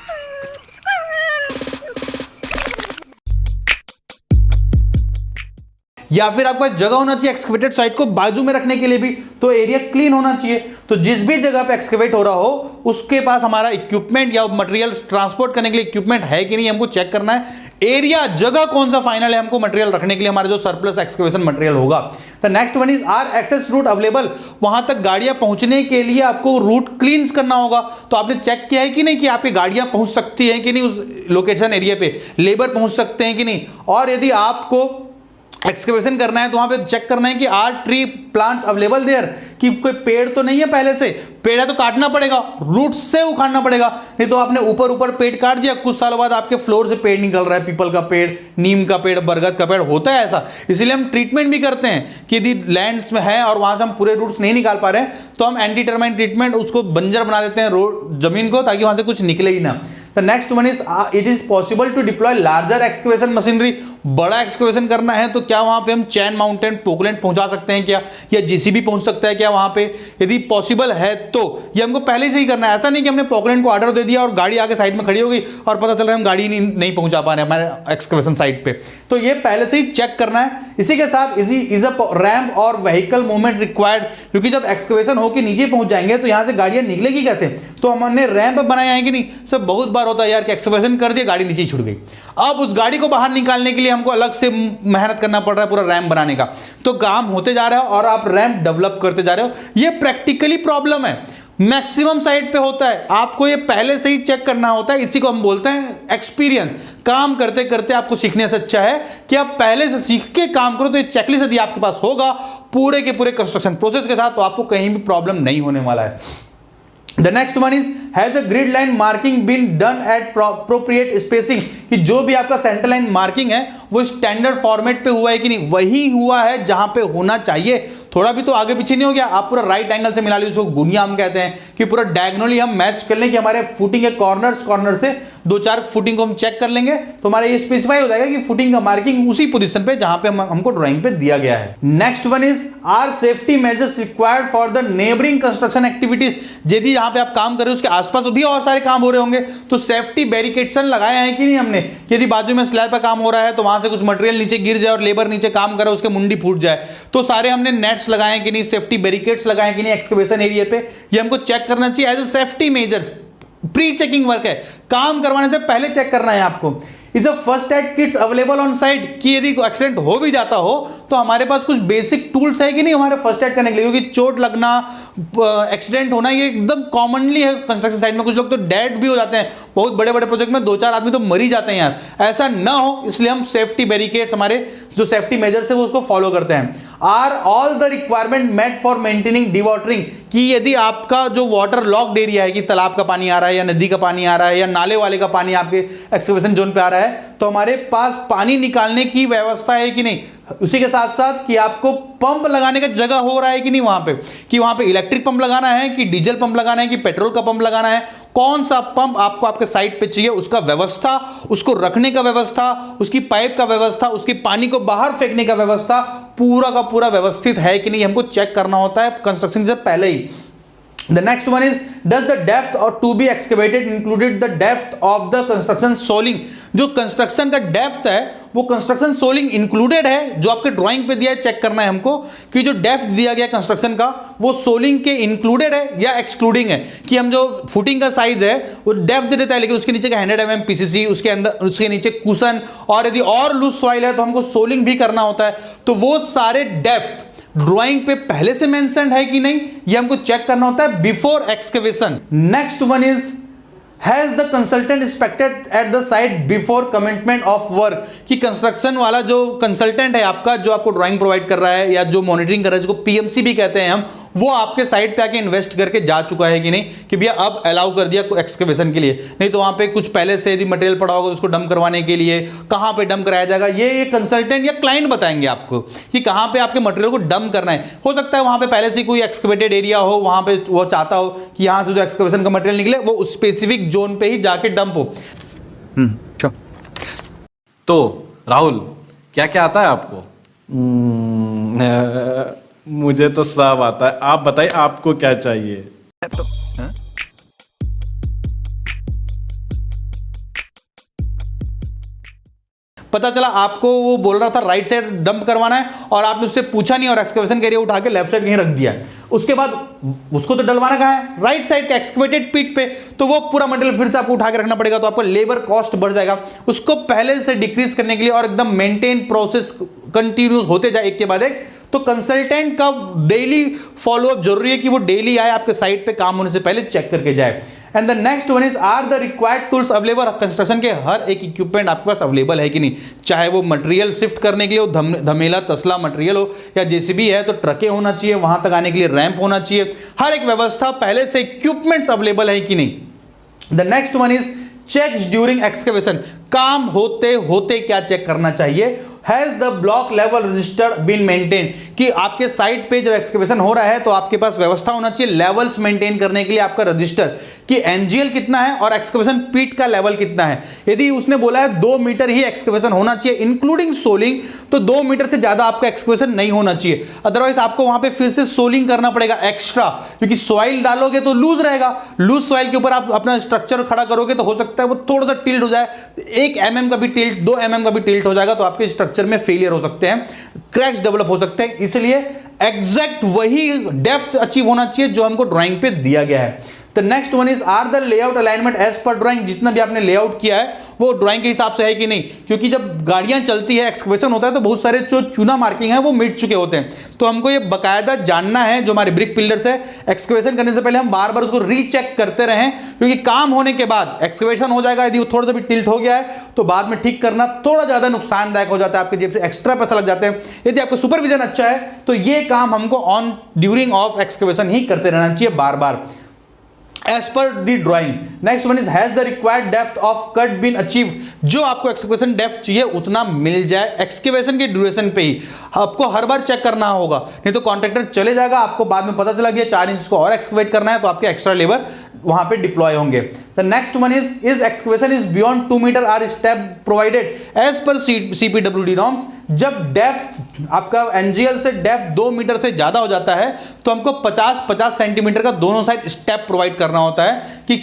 या फिर आपके पास जगह होना चाहिए एक्सकवेटेड साइट को बाजू में रखने के लिए भी, तो एरिया क्लीन होना चाहिए। तो जिस भी जगह पे एक्सकवेट हो रहा हो उसके पास हमारा इक्विपमेंट या मटेरियल ट्रांसपोर्ट करने के लिए इक्विपमेंट है कि नहीं, हमको चेक करना है। एरिया, जगह कौन सा फाइनल है हमको मटेरियल रखने के लिए, हमारा जो सरप्लस एक्सकवेशन मटेरियल होगा। The next one is are access route available, वहां तक गाड़ियां पहुंचने के लिए आपको रूट क्लीन करना होगा। तो आपने चेक किया है कि नहीं कि आपकी गाड़ियां पहुंच सकती हैं कि नहीं उस लोकेशन एरिया पे, लेबर पहुंच सकते हैं कि नहीं। और यदि आपको एक्सकवेशन करना है तो वहां पे चेक करना है कि are tree plants available there, कि कोई पेड़ तो नहीं है पहले से, पेड़ है तो काटना पड़ेगा, रूट से उखाड़ना पड़ेगा, नहीं तो आपने ऊपर ऊपर पेड़ काट दिया, कुछ साल बाद आपके फ्लोर से पेड़ निकल रहा है, पीपल का पेड़, नीम का पेड़, बरगद का पेड़, होता है ऐसा। इसीलिए हम ट्रीटमेंट भी करते हैं कि यदि लैंड्स में है और वहां से हम पूरे रूट्स नहीं निकाल पा रहे हैं तो हम एंटी टर्माइट ट्रीटमेंट उसको बंजर बना देते हैं रोड जमीन को, ताकि वहां से कुछ निकले ही ना। The next one is it is possible to deploy larger excavation machinery। बड़ा एक्सकवेशन करना है तो क्या वहां पे हम चैन माउंटेन पोकलैंड पहुंचा सकते हैं क्या, या जीसीबी पहुंच सकता है क्या वहां पे? यदि पॉसिबल है तो ये हमको पहले से ही करना है। ऐसा नहीं कि हमने पोकलैंड को ऑर्डर दे दिया और गाड़ी आगे साइड में खड़ी हो गई और पता चल रहा है हम गाड़ी नहीं पहुंचा पा रहे हैं हमारे एक्सकवेशन साइट पे। तो ये पहले से ही चेक करना है। इसी के साथ इज अ रैम्प और व्हीकल मूवमेंट रिक्वायर्ड, क्योंकि जब एक्सकवेशन होकर नीचे पहुंच जाएंगे तो यहां से गाड़ियां निकलेगी कैसे, तो हमने रैंप बनाया है कि नहीं। सब बहुत बार होता है यार कि एक्सकवेशन कर दिया गाड़ी नीचे ही छूट गई, अब उस गाड़ी को बाहर निकालने के लिए हमको अलग से मेहनत करना पड़ रहा है पूरा रैंप बनाने का। तो काम होते जा रहा है और आप रैंप डेवलप करते जा रहे हो, ये प्रैक्टिकली प्रॉब्लम है, मैक्सिमम साइट पे होता है। आपको ये पहले से ही चेक करना होता है, इसी को हम बोलते हैं एक्सपीरियंस। काम करते करते आपको सीखने से अच्छा है कि आप पहले से सीख के काम करो। तो ये चेकलिस्ट यदि आपके पास होगा पूरे के पूरे कंस्ट्रक्शन प्रोसेस के साथ, तो आपको कहीं भी प्रॉब्लम नहीं होने वाला है। The next one is has a grid line marking been done at appropriate spacing, कि जो भी आपका सेंटर लाइन मार्किंग है वो स्टैंडर्ड फॉर्मेट पे हुआ है कि नहीं, वही हुआ है जहां पे होना चाहिए। थोड़ा भी तो आगे पीछे नहीं हो गया। आप पूरा राइट एंगल से मिला लीजिए, उसको गुनिया हम कहते हैं, कि पूरा डायगोनली हम मैच कर लें कि हमारे फुटिंग के कॉर्नर से 2-4 फुटिंग को हम चेक कर लेंगे, तो हमारा ये स्पेसिफाई हो जाएगा कि फुटिंग का मार्किंग उसी पोजीशन पे जहां पे हमको ड्राइंग पे दिया गया है। Next one is are safety measures required for the neighbouring construction activities. यदि यहां पे आप काम कर रहे हो उसके आसपास भी और सारे काम हो रहे होंगे, तो सेफ्टी बैरिकेड्सन लगाए हैं कि नहीं हमने, कि यदि बाजू में स्लैब पे काम हो रहा है तो वहां से कुछ मटेरियल नीचे गिर जाए और लेबर नीचे काम करे उसके मुंडी फूट जाए, तो सारे हमने नेट्स लगाए हैं कि नहीं, सेफ्टी बैरिकेड्स लगाए कि नहीं एक्सकवेशन एरिया पे, ये हमको चेक करना चाहिए as a safety measures. Pre checking work है, काम करवाने से पहले चेक करना है आपको। Is a first aid kits available on site, कि यदि एक्सीडेंट हो भी जाता हो तो हमारे पास कुछ बेसिक टूल्स है कि नहीं हमारे फर्स्ट एड करने के लिए, क्योंकि चोट लगना, एक्सीडेंट होना ये एकदम कॉमनली है कंस्ट्रक्शन साइट में। कुछ लोग तो डेड भी हो जाते हैं, बहुत बड़े बड़े प्रोजेक्ट में 2-4 आदमी तो मर ही जाते हैं यार। ऐसा ना हो इसलिए हम सेफ्टी बैरिकेड्स, हमारे जो सेफ्टी मेजर्स है वो उसको फॉलो करते हैं। Are all the requirement met for maintaining dewatering, कि यदि आपका जो वाटर लॉक्ड एरिया है, कि तालाब का पानी आ रहा है या नदी का पानी आ रहा है या नाले वाले का पानी आपके एक्सकवेशन जोन पे आ रहा है, तो हमारे पास पानी निकालने की व्यवस्था है कि नहीं। उसी के साथ साथ कि आपको पंप लगाने का जगह हो रहा है कि नहीं वहां पे, कि वहां पे इलेक्ट्रिक पंप लगाना है कि डीजल पंप लगाना है कि पेट्रोल का पंप लगाना है, कौन सा पंप आपको आपके साइट पे चाहिए, उसका व्यवस्था, उसको रखने का व्यवस्था, उसकी पाइप का व्यवस्था, उसकी पानी को बाहर फेंकने का व्यवस्था, पूरा का पूरा व्यवस्थित है कि नहीं, हमको चेक करना होता है कंस्ट्रक्शन से पहले ही। The next one is, does the depth or to be excavated included the depth of the construction soiling? जो कंस्ट्रक्शन का डेप्थ है वो कंस्ट्रक्शन सोलिंग इंक्लूडेड है, जो आपके ड्राइंग पे दिया है, चेक करना है हमको कि जो डेप्थ दिया गया कंस्ट्रक्शन का वो सोलिंग के इंक्लूडेड है या एक्सक्लूडिंग है। कि हम जो फुटिंग का साइज है वो डेप्थ दे देता है, लेकिन उसके नीचे का 100 mm पीसीसी, उसके अंदर उसके नीचे कुशन, और यदि और लूज सॉइल है तो हमको सोलिंग भी करना होता है। तो वो सारे डेप्थ ड्राइंग पे पहले से मेंशन्ड है कि नहीं, ये हमको चेक करना होता है before excavation. Next one is, has the consultant inspected at the site before commitment of work, कि कंस्ट्रक्शन वाला जो कंसल्टेंट है आपका, जो आपको ड्राइंग प्रोवाइड कर रहा है या जो मॉनिटरिंग कर रहा है, जिसको पीएमसी भी कहते हैं हम, वो आपके साइट पे आके इन्वेस्ट करके जा चुका है कि नहीं, कि भैया अब अलाउ कर दिया एक्सकवेशन के लिए। नहीं तो वहां पे कुछ पहले से यदि मटेरियल पड़ा होगा तो उसको डंप करवाने के लिए कहां पे डंप कराया जाएगा, ये कंसल्टेंट या क्लाइंट बताएंगे आपको कि कहां पे आपके मटेरियल को डंप करना है। हो सकता है वहां पे पहले से कोई एक्सकवेटेड एरिया हो, वहां पे वो चाहता हो कि यहां से जो एक्सकवेशन का मटेरियल निकले वो उस स्पेसिफिक जोन पे ही जाके डंप हो। तो राहुल, क्या क्या आता है आपको? मुझे तो सब आता है, आप बताइए आपको क्या चाहिए? पता चला आपको वो बोल रहा था राइट साइड डंप करवाना है और आपने उससे पूछा नहीं और एक्सकवेशन एरिया उठा के लेफ्ट साइड कहीं रख दिया। उसके बाद उसको तो डलवाना कहाँ है, राइट साइड के एक्सकवेटेड पीट पे, तो वो पूरा मटेरियल फिर से आपको उठा के रखना पड़ेगा, तो आपको लेबर कॉस्ट बढ़ जाएगा। उसको पहले से डिक्रीज करने के लिए और एकदम मेंटेन प्रोसेस कंटिन्यूस होते जाए एक के बाद एक, तो कंसल्टेंट का डेली फॉलोअप जरूरी है कि वो डेली आए आपके साइट पे काम होने से पहले चेक करके जाए। And the next one is, are the required tools available, construction के हर एक इक्विपमेंट आपके पास अवेलेबल है कि नहीं, चाहे वो मटेरियल शिफ्ट करने के लिए हो, धमेला तसला मटेरियल हो, या जेसीबी है तो ट्रकें होना चाहिए, वहां तक आने के लिए रैंप होना चाहिए, हर एक व्यवस्था पहले से इक्विपमेंट्स अवेलेबल है कि नहीं। The next one is, checks during excavation, काम होते होते क्या चेक करना चाहिए, has the block level register been maintain, कि आपके साइट पे जब एक्सकवेशन हो रहा है तो आपके पास व्यवस्था होना चाहिए लेवल्स मेंटेन करने के लिए, आपका रजिस्टर कि एनजीएल कितना है और एक्सकवेशन पीट का लेवल कितना है। यदि उसने बोला है 2 मीटर ही एक्सकवेशन होना चाहिए इंक्लूडिंग सोलिंग, तो 2 मीटर से ज्यादा आपका एक्सकवेशन नहीं होना चाहिए, अदरवाइज आपको वहां पे फिर से सोलिंग करना पड़ेगा एक्स्ट्रा, क्योंकि सॉइल डालोगे तो लूज रहेगा, लूज सॉइल के ऊपर आप अपना स्ट्रक्चर खड़ा करोगे तो हो सकता है वो थोड़ा सा टिल्ट हो जाए, 1 mm का भी टिल्ट, 2 mm का भी टिल्ट हो जाएगा, तो आपके स्ट्रक्चर में फेलियर हो सकते हैं, क्रैक्स डेवलप हो सकते हैं। इसलिए एग्जैक्ट वही डेप्थ अचीव होना चाहिए जो हमको ड्राइंग पे दिया गया है। The next one is, are the layout alignment as per drawing, जितना भी आपने लेआउट किया है वो ड्राइंग के हिसाब से है कि नहीं, क्योंकि जब गाड़ियां चलती है एक्सकवेशन होता है तो बहुत सारे जो चूना मार्किंग है वो मिट चुके होते हैं, तो हमको ये बकायदा जानना है। जो हमारे ब्रिक पिलर्स है, एक्सकवेशन करने से पहले हम बार बार उसको रीचेक करते रहें, क्योंकि काम होने के बाद एक्सकवेशन हो जाएगा, यदि वो थोड़ा सा भी टिल्ट हो गया है तो बाद में ठीक करना थोड़ा ज्यादा नुकसानदायक हो जाता है, आपके जेब से एक्स्ट्रा पैसा लग जाते हैं। यदि आपका सुपरविजन अच्छा है तो ये काम हमको ऑन ड्यूरिंग ऑफ एक्सकवेशन ही करते रहना चाहिए बार बार। As per the drawing. Next one is has the required depth of cut been achieve, जो आपको एक्सकेवेशन डेप्थ चाहिए उतना मिल जाए एक्सकेवेशन के ड्यूरेशन पे ही। आपको हर बार चेक करना होगा, नहीं तो कॉन्ट्रैक्टर चले जाएगा, आपको बाद में पता चला गया 4 इंच को और एक्सकेवेट करना है, तो आपके एक्स्ट्रा लेबर वहां पे डिप्लॉय होंगे। The next one is excavation is beyond 2 metre are step provided as per CPWD norms. जब डेप्थ आपका एनजीएल से डेप्थ 2 मीटर से ज्यादा हो जाता है तो हमको 50-50 सेंटीमीटर का दोनों साइड स्टेप प्रोवाइड करना होता है कि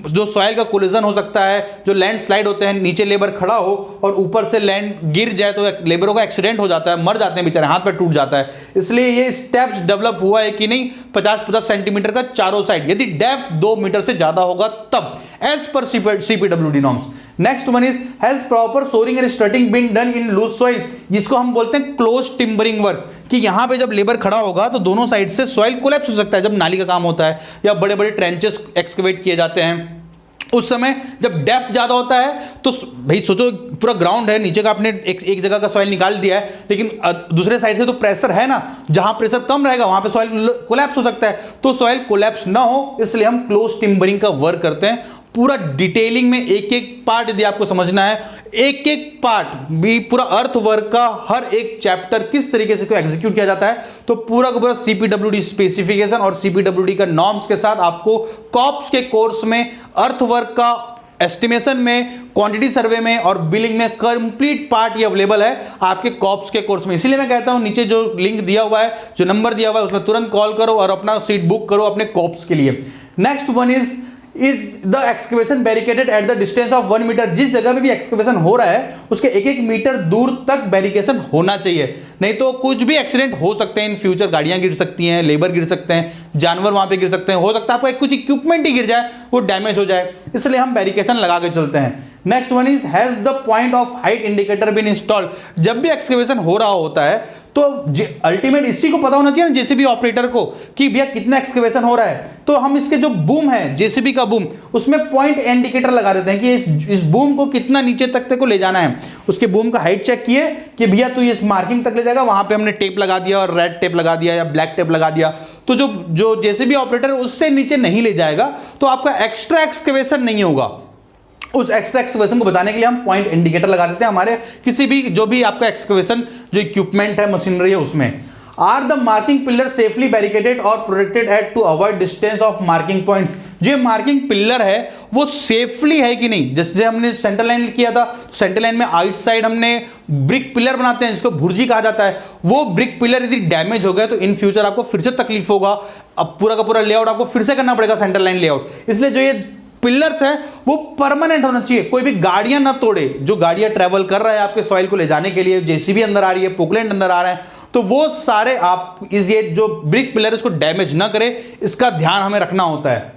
जो सॉइल का कोलिजन हो सकता है, जो लैंड स्लाइड होते हैं, नीचे लेबर खड़ा हो और ऊपर से लैंड गिर जाए तो लेबरों का एक्सीडेंट हो जाता है, मर जाते हैं बेचारे, हाथ पैर टूट जाता है। इसलिए ये स्टेप्स डेवलप हुआ है कि नहीं 50-50 सेंटीमीटर का चारों साइड, यदि डेप्थ 2 मीटर से ज्यादा होगा तब as per CPWD norms. Next one is has proper shoring and strutting been done in loose soil, जिसको हम बोलते हैं क्लोज टिम्बरिंग वर्क, कि यहां पे जब लेबर खड़ा होगा तो दोनों साइड से सॉइल कोलैप्स हो सकता है जब नाली का काम होता है या बड़े बड़े ट्रेंचेस एक्सकेवेट किए जाते हैं। उस समय जब डेप्थ ज्यादा होता है तो भाई सोचो पूरा ग्राउंड है, नीचे का आपने एक जगह का सॉइल निकाल दिया है, लेकिन दूसरे साइड से तो प्रेशर है ना, जहां प्रेशर कम रहेगा वहां पे सॉइल कोलैप्स हो सकता है। तो सॉइल कोलैप्स ना हो इसलिए हम क्लोज टिम्बरिंग का वर्क करते हैं। पूरा डिटेलिंग में एक एक पार्ट यदि आपको समझना है, एक एक पार्ट भी पूरा अर्थ वर्क का हर एक चैप्टर किस तरीके से एग्जीक्यूट किया जाता है, तो पूरा का पूरा CPWD स्पेसिफिकेशन और CPWD का नॉर्म्स के साथ आपको कॉप्स के कोर्स में अर्थ वर्क का एस्टिमेशन में, क्वांटिटी सर्वे में और बिलिंग में कंप्लीट पार्ट ये अवेलेबल है आपके कॉप्स के कोर्स में। इसीलिए मैं कहता हूं नीचे जो लिंक दिया हुआ है, जो नंबर दिया हुआ है, उसमें तुरंत कॉल करो और अपना सीट बुक करो अपने कॉप्स के लिए। Next one is the excavation barricaded at the distance of 1 metre. जिस जगह पे भी एक्सकेवेशन हो रहा है उसके 1-1 मीटर दूर तक बैरिकेशन होना चाहिए, नहीं तो कुछ भी एक्सीडेंट हो सकते हैं इन फ्यूचर। गाड़ियां गिर सकती हैं, लेबर गिर सकते हैं, जानवर वहां पे गिर सकते हैं, हो सकता है आपका कुछ इक्विपमेंट ही गिर जाए, वो डैमेज हो जाए, इसलिए हम बैरिकेशन लगा के चलते हैं। Next one is has the point of height indicator been installed. जब भी एक्सकेवेशन हो रहा होता है तो अल्टीमेट इसी को पता होना चाहिए ना जेसीबी ऑपरेटर को कि भैया कितना एक्सकेवेशन हो रहा है, तो हम इसके जो बूम है जेसीबी का बूम, उसमें पॉइंट इंडिकेटर लगा देते हैं कि इस बूम को कितना नीचे तक को ले जाना है। उसके बूम का हाइट चेक किए कि भैया तू इस मार्किंग तक ले जाएगा, वहां पे हमने टेप लगा दिया और रेड टेप लगा दिया या ब्लैक टेप लगा दिया, तो जो जेसीबी ऑपरेटर उससे नीचे नहीं ले जाएगा तो आपका एक्स्ट्रा एक्सकेवेशन नहीं होगा। उस एक्स्ट्रा एक्सकेवेशन को बताने के लिए हम पॉइंट इंडिकेटर लगा देते हैं हमारे किसी भी जो भी आपका एक्सकेवेशन जो इक्विपमेंट है, मशीनरी है उसमें। Are the marking pillar safely barricaded और protected at to avoid distance of marking points. जो मार्किंग पिलर है वो सेफली है कि नहीं, जैसे हमने सेंटर लाइन किया था, सेंटर लाइन में आउट साइड हमने ब्रिक पिलर बनाते हैं जिसको भुर्जी कहा जाता है। वो ब्रिक पिलर यदि डैमेज हो गया तो इन फ्यूचर आपको फिर से तकलीफ होगा, अब पूरा का पूरा लेआउट आपको फिर से करना पड़ेगा सेंटर लाइन लेआउट। इसलिए जो ये पिलर्स है वो परमानेंट होना चाहिए, कोई भी गाड़ियां ना तोड़े। जो गाड़ियां ट्रेवल कर रहा है आपके सॉइल को ले जाने के लिए, जेसीबी अंदर आ रही है, पोकलैंड अंदर आ रहा है, तो वो सारे आप ये जो ब्रिक पिलर इसको डैमेज ना करे, इसका ध्यान हमें रखना होता है।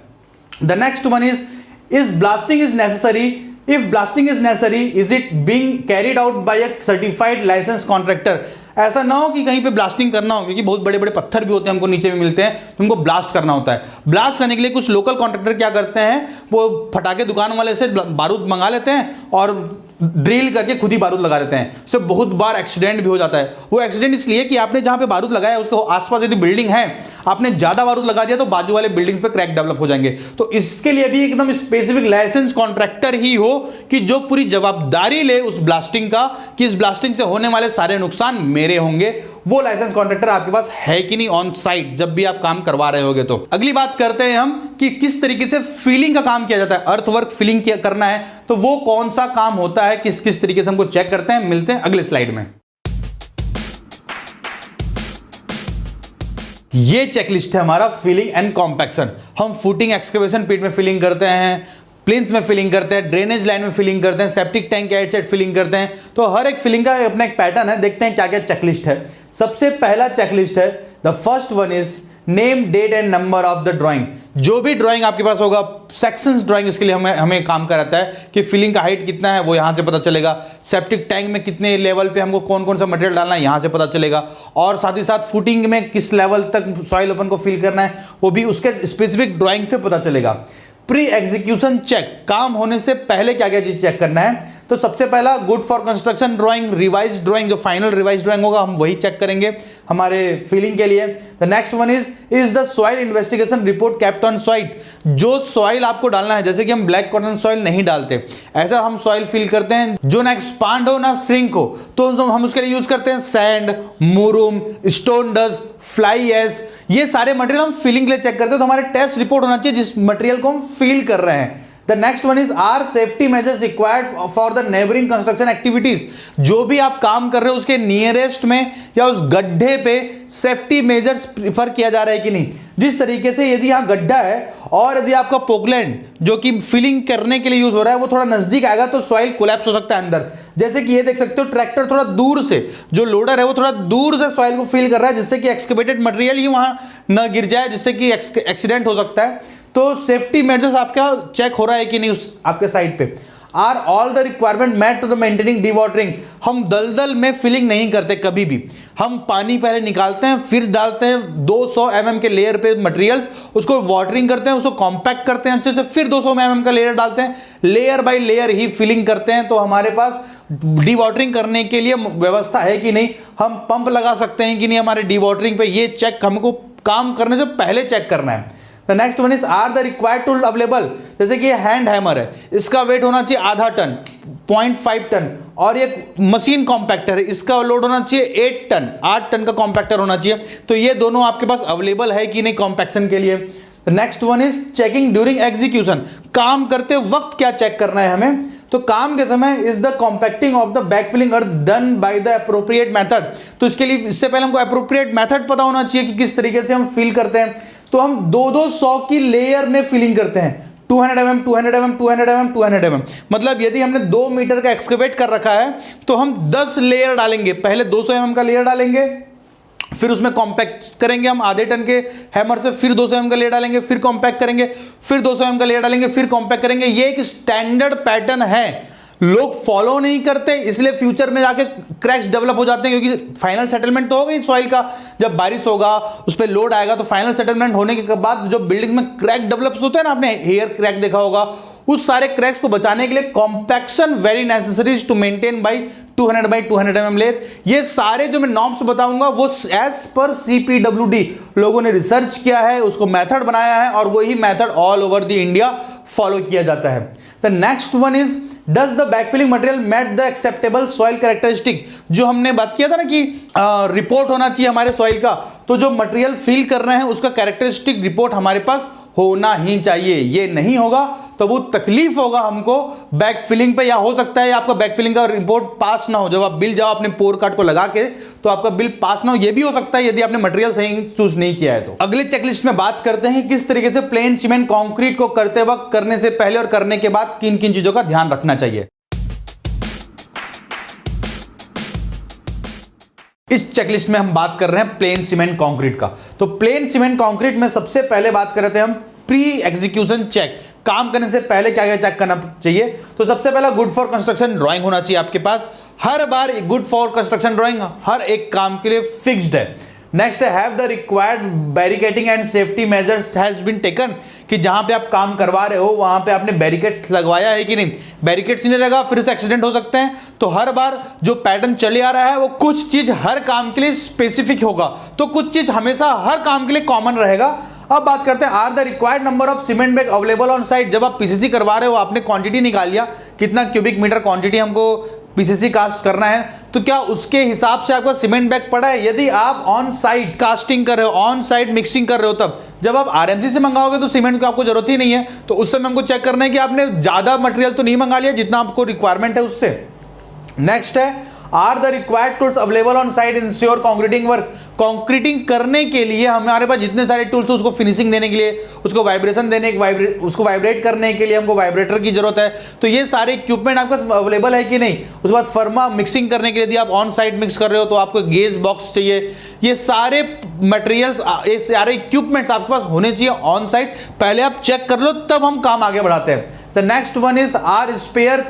The next one is blasting is necessary. If blasting is necessary is it being carried out by a certified licence contractor. ऐसा ना हो कि कहीं पे ब्लास्टिंग करना हो, क्योंकि बहुत बड़े बड़े पत्थर भी होते हैं हमको नीचे में मिलते हैं, तो हमको ब्लास्ट करना होता है। ब्लास्ट करने के लिए कुछ लोकल कॉन्ट्रैक्टर क्या करते हैं, वो फटाके दुकान वाले से बारूद मंगा लेते हैं और ड्रिल करके खुद ही बारूद लगा देते हैं। इससे बहुत बार एक्सीडेंट भी हो जाता है। वो एक्सीडेंट इसलिए कि आपने जहां पे बारूद लगाया उसके आसपास यदि बिल्डिंग है, आपने ज्यादा बारूद लगा दिया तो बाजू वाले बिल्डिंग पे क्रैक डेवलप हो जाएंगे। तो इसके लिए भी एकदम स्पेसिफिक लाइसेंस कॉन्ट्रैक्टर ही हो कि जो पूरी जवाबदारी ले उस ब्लास्टिंग का, कि इस ब्लास्टिंग से होने वाले सारे नुकसान मेरे होंगे। वो लाइसेंस कॉन्ट्रैक्टर आपके पास है कि नहीं ऑन साइट जब भी आप काम करवा रहे होगे। तो अगली बात करते हैं हम कि किस तरीके से फीलिंग का काम किया जाता है। अर्थवर्क फीलिंग करना है तो वो कौन सा काम होता है, किस किस तरीके से हमको चेक करते हैं। मिलते हैं अगले स्लाइड में। ये चेकलिस्ट है हमारा फिलिंग एंड कॉम्पैक्शन। हम फुटिंग एक्सकेवेशन पिट में फिलिंग करते हैं, प्लिंथ में फिलिंग करते हैं, ड्रेनेज लाइन में फिलिंग करते हैं, सेप्टिक टैंक के साइड फिलिंग करते हैं। तो हर एक फिलिंग का अपना एक पैटर्न है। देखते हैं क्या क्या चेकलिस्ट है। सबसे पहला चेकलिस्ट है, the first one is name date and number of the drawing. जो भी ड्राइंग आपके पास होगा, सेक्शंस ड्राइंग, इसके लिए हमें काम कराता है कि फिलिंग का हाइट कितना है वो यहां से पता चलेगा। सेप्टिक टैंक में कितने लेवल पे हमको कौन कौन सा मटेरियल डालना है यहां से पता चलेगा। और साथ ही साथ फुटिंग में किस लेवल तक सॉइल अपन को फिल करना है वो भी उसके स्पेसिफिक ड्राइंग से पता चलेगा। प्री एग्जीक्यूशन चेक, काम होने से पहले क्या क्या चीज चेक करना है। तो सबसे पहला good for construction drawing, revise drawing, जो फाइनल रिवाइज ड्राइंग होगा हम वही चेक करेंगे हमारे फीलिंग के लिए। The next one is the soil investigation report kept on site. जो सॉइल आपको डालना है, जैसे कि हम ब्लैक कॉटन सॉइल नहीं डालते, ऐसा हम सॉइल फिल करते हैं जो ना एक्सपांड हो ना श्रिंक हो, तो हम उसके लिए यूज करते हैं सैंड, मुरुम, स्टोन डस्ट, फ्लाई एश, ये सारे मटेरियल हम फिलिंग के लिए चेक करते हैं। तो हमारे टेस्ट रिपोर्ट होना चाहिए जिस मटेरियल को हम फील कर रहे हैं। The next one is are safety measures required for the neighbouring construction activities. जो भी आप काम कर रहे हो उसके नियरेस्ट में या उस गड्ढे पे सेफ्टी मेजर्स प्रिफर किया जा रहा है कि नहीं। जिस तरीके से यदि यहाँ गड्ढा है और यदि आपका पोकलैंड जो कि फिलिंग करने के लिए यूज हो रहा है वो थोड़ा नजदीक आएगा तो सॉइल कोलैप्स हो सकता है अंदर। जैसे कि ये देख सकते हो ट्रैक्टर थोड़ा दूर से, जो लोडर है वो थोड़ा दूर से सॉइल को फिल कर रहा है जिससे कि एक्सकेवेटेड मटेरियल ही वहां न गिर जाए, जिससे कि एक्सीडेंट हो सकता है। तो सेफ्टी मेजर्स आपका चेक हो रहा है कि नहीं उस आपके साइड पे। Are all the requirement met to the maintaining dewatering. हम दलदल में फिलिंग नहीं करते कभी भी, हम पानी पहले निकालते हैं फिर डालते हैं 200 mm के लेयर पे मटेरियल्स, उसको वाटरिंग करते हैं, उसको कॉम्पैक्ट करते हैं अच्छे से, फिर 200 mm का लेयर डालते हैं, लेयर बाय लेयर ही फिलिंग करते हैं। तो हमारे पास डिवाटरिंग करने के लिए व्यवस्था है कि नहीं, हम पंप लगा सकते हैं कि नहीं हमारे डिवाटरिंग पे, ये चेक हमको काम करने से पहले चेक करना है। The next one is are the required tool available. जैसे कि ये हैंड हैमर है, इसका वेट होना चाहिए आधा टन, 0.5 टन, और एक मशीन कॉम्पैक्टर है, इसका लोड होना चाहिए 8 टन का कॉम्पैक्टर होना चाहिए। तो ये दोनों आपके पास अवेलेबल है कि नहीं कॉम्पैक्शन के लिए। Next one is checking during execution. काम करते वक्त क्या चेक करना है हमें, तो काम के समय is the compacting of the backfilling earth done by the appropriate method. तो इसके लिए इससे पहले हमको अप्रोप्रिएट मेथड पता होना चाहिए कि किस तरीके से हम फिल करते हैं। तो हम 200 की लेयर में फिलिंग करते हैं, 200 mm, 200 mm, 200 mm, 200 mm। मतलब यदि हमने 2 मीटर का एक्सकेवेट कर रखा है तो हम 10 लेयर डालेंगे, पहले 200 mm का लेयर डालेंगे, फिर उसमें कॉम्पैक्ट करेंगे हम आधे टन के हैमर से, फिर 200 mm का लेयर डालेंगे, फिर कॉम्पैक्ट करेंगे, फिर 200 mm का लेयर डालेंगे, फिर कॉम्पैक्ट करेंगे। ये एक स्टैंडर्ड पैटर्न है, लोग फॉलो नहीं करते, इसलिए फ्यूचर में जाके क्रैक्स डेवलप हो जाते हैं। क्योंकि फाइनल सेटलमेंट तो होगा सॉइल का, जब बारिश होगा उस पर लोड आएगा तो फाइनल सेटलमेंट होने के बाद जो बिल्डिंग में क्रैक डेवलप होते हैं ना, आपने हेयर क्रैक देखा होगा, उस सारे क्रैक्स को बचाने के लिए compaction very necessary to maintain by 200 by 200 mm layer. ये सारे जो मैं नॉर्म्स बताऊंगा वो एज पर CPWD लोगों ने रिसर्च किया है, उसको मेथड बनाया है और वही method all over the India follow किया जाता है। The next one is does the backfilling material met the acceptable soil characteristic. जो हमने बात किया था ना कि रिपोर्ट होना चाहिए हमारे सॉइल का, तो जो मटेरियल फिल कर रहे हैं उसका कैरेक्टरिस्टिक रिपोर्ट हमारे पास होना ही चाहिए। ये नहीं होगा तो वो तकलीफ होगा हमको बैक फिलिंग पे, या हो सकता है आपका बैक फिलिंग का रिपोर्ट पास ना हो। जब आप बिल जाओ अपने पोर कार्ड को लगा के तो आपका बिल पास ना हो, ये भी हो सकता है यदि आपने मटेरियल सही चूज नहीं किया है। तो अगले चेकलिस्ट में बात करते हैं किस तरीके से प्लेन सीमेंट कंक्रीट को करते वक्त, करने से पहले और करने के बाद किन किन चीजों का ध्यान रखना चाहिए। इस चेकलिस्ट में हम बात कर रहे हैं प्लेन सीमेंट कंक्रीट का। तो प्लेन सीमेंट कंक्रीट में सबसे पहले बात कर रहे थे हम प्री एग्जीक्यूशन चेक, काम करने से पहले क्या क्या चेक करना चाहिए। तो सबसे पहला गुड फॉर कंस्ट्रक्शन ड्राइंग होना चाहिए आपके पास। हर बार गुड फॉर कंस्ट्रक्शन ड्राइंग हर एक काम के लिए फिक्स्ड है। नेक्स्ट है have the required barricading and safety measures has been taken, कि जहां पे आप काम करवा रहे हो वहां पे आपने बैरिकेड्स लगवाया है कि नहीं। बैरिकेड्स नहीं लगा फिर से एक्सीडेंट हो सकते हैं। तो हर बार जो पैटर्न चले आ रहा है वो कुछ चीज हर काम के लिए स्पेसिफिक होगा, तो कुछ चीज हमेशा हर काम के लिए कॉमन रहेगा। अब बात करते हैं are the required number of cement bag available on site. जब आप पीसीसी करवा रहे हो आपने क्वांटिटी निकाल लिया, कितना क्यूबिक मीटर क्वांटिटी हमको पीसीसी कास्ट करना है, तो क्या उसके हिसाब से आपका सीमेंट बैग पड़ा है। यदि आप ऑन साइट कास्टिंग कर रहे हो, ऑन साइट मिक्सिंग कर रहे हो, तब जब आप आरएमसी से मंगाओगे तो सीमेंट की आपको जरूरत ही नहीं है। तो उस समय हमको चेक करना है कि आपने ज्यादा मटेरियल तो नहीं मंगा लिया जितना आपको रिक्वायरमेंट है उससे। नेक्स्ट है are the required tools available on site ensure concreting work. Concreting करने के लिए हमारे पास जितने सारे टूल्स उसको फिनिशिंग देने के लिए, उसको वाइब्रेशन देने उसको वाइब्रेट करने के लिए हमको वाइब्रेटर की जरूरत है। तो ये सारे इक्विपमेंट आपके पास अवेलेबल है कि नहीं। उसके बाद फर्मा मिक्सिंग करने के लिए यदि आप ऑन साइट मिक्स कर रहे हो तो आपको गेज बॉक्स चाहिए। ये सारे मटेरियल्स, ये सारे इक्विपमेंट्स आपके पास होने चाहिए ऑन साइट। पहले आप चेक कर लो तब हम काम आगे बढ़ाते हैं। The next one is are spare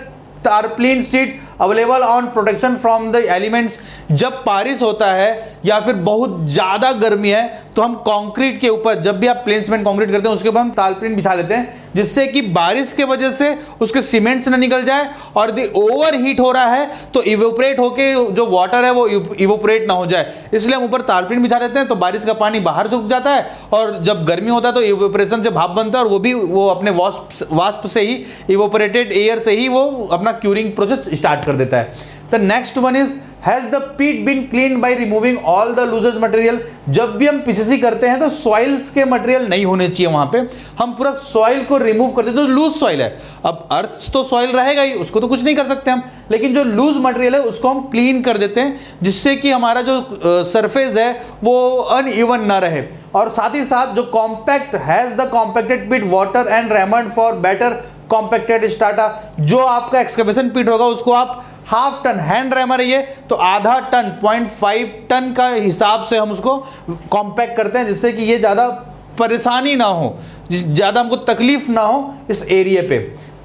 tarpaulin sheet available on protection from the elements. जब बारिश होता है या फिर बहुत ज्यादा गर्मी है तो हम कंक्रीट के ऊपर, जब भी आप प्लेन सीमेंट कंक्रीट करते हैं उसके ऊपर हम टारप्लिन बिछा लेते हैं जिससे कि बारिश के वजह से उसके सीमेंट से ना निकल जाए और यदि ओवर हीट हो रहा है तो इवेपोरेट होके जो वाटर है वो इवेपोरेट ना हो जाए, इसलिए हम ऊपर तारपीन बिछा देते हैं तो बारिश का पानी बाहर सूख जाता है और जब गर्मी होता है तो इवेपोरेशन से भाप बनता है और वो अपने वाष्प से ही, इवेपोरेटेड एयर से ही वो अपना क्यूरिंग प्रोसेस स्टार्ट कर देता है। The next one is Has the pit been cleaned by removing all the loose material? जब भी हम पीसीसी करते हैं तो सॉइल्स के मटेरियल नहीं होने चाहिए, वहां पे हम पूरा सॉइल को रिमूव करते हैं। तो लूज सॉइल है, अब अर्थ तो सॉइल रहेगा ही, उसको तो कुछ नहीं कर सकते हम, लेकिन जो लूज मटेरियल है उसको हम क्लीन कर देते हैं जिससे कि हमारा जो सरफेस है वो अनइवन ना रहे। और साथ ही साथ जो compact has the compacted pit water and removed for better compacted strata, जो आपका एक्सकवेशन पिट होगा उसको आप हाफ टन, हैंड रैमर है ये तो आधा टन, 0.5 टन का हिसाब से हम उसको कॉम्पैक्ट करते हैं जिससे कि ये ज़्यादा परेशानी ना हो, ज़्यादा हमको तकलीफ ना हो इस एरिया पे।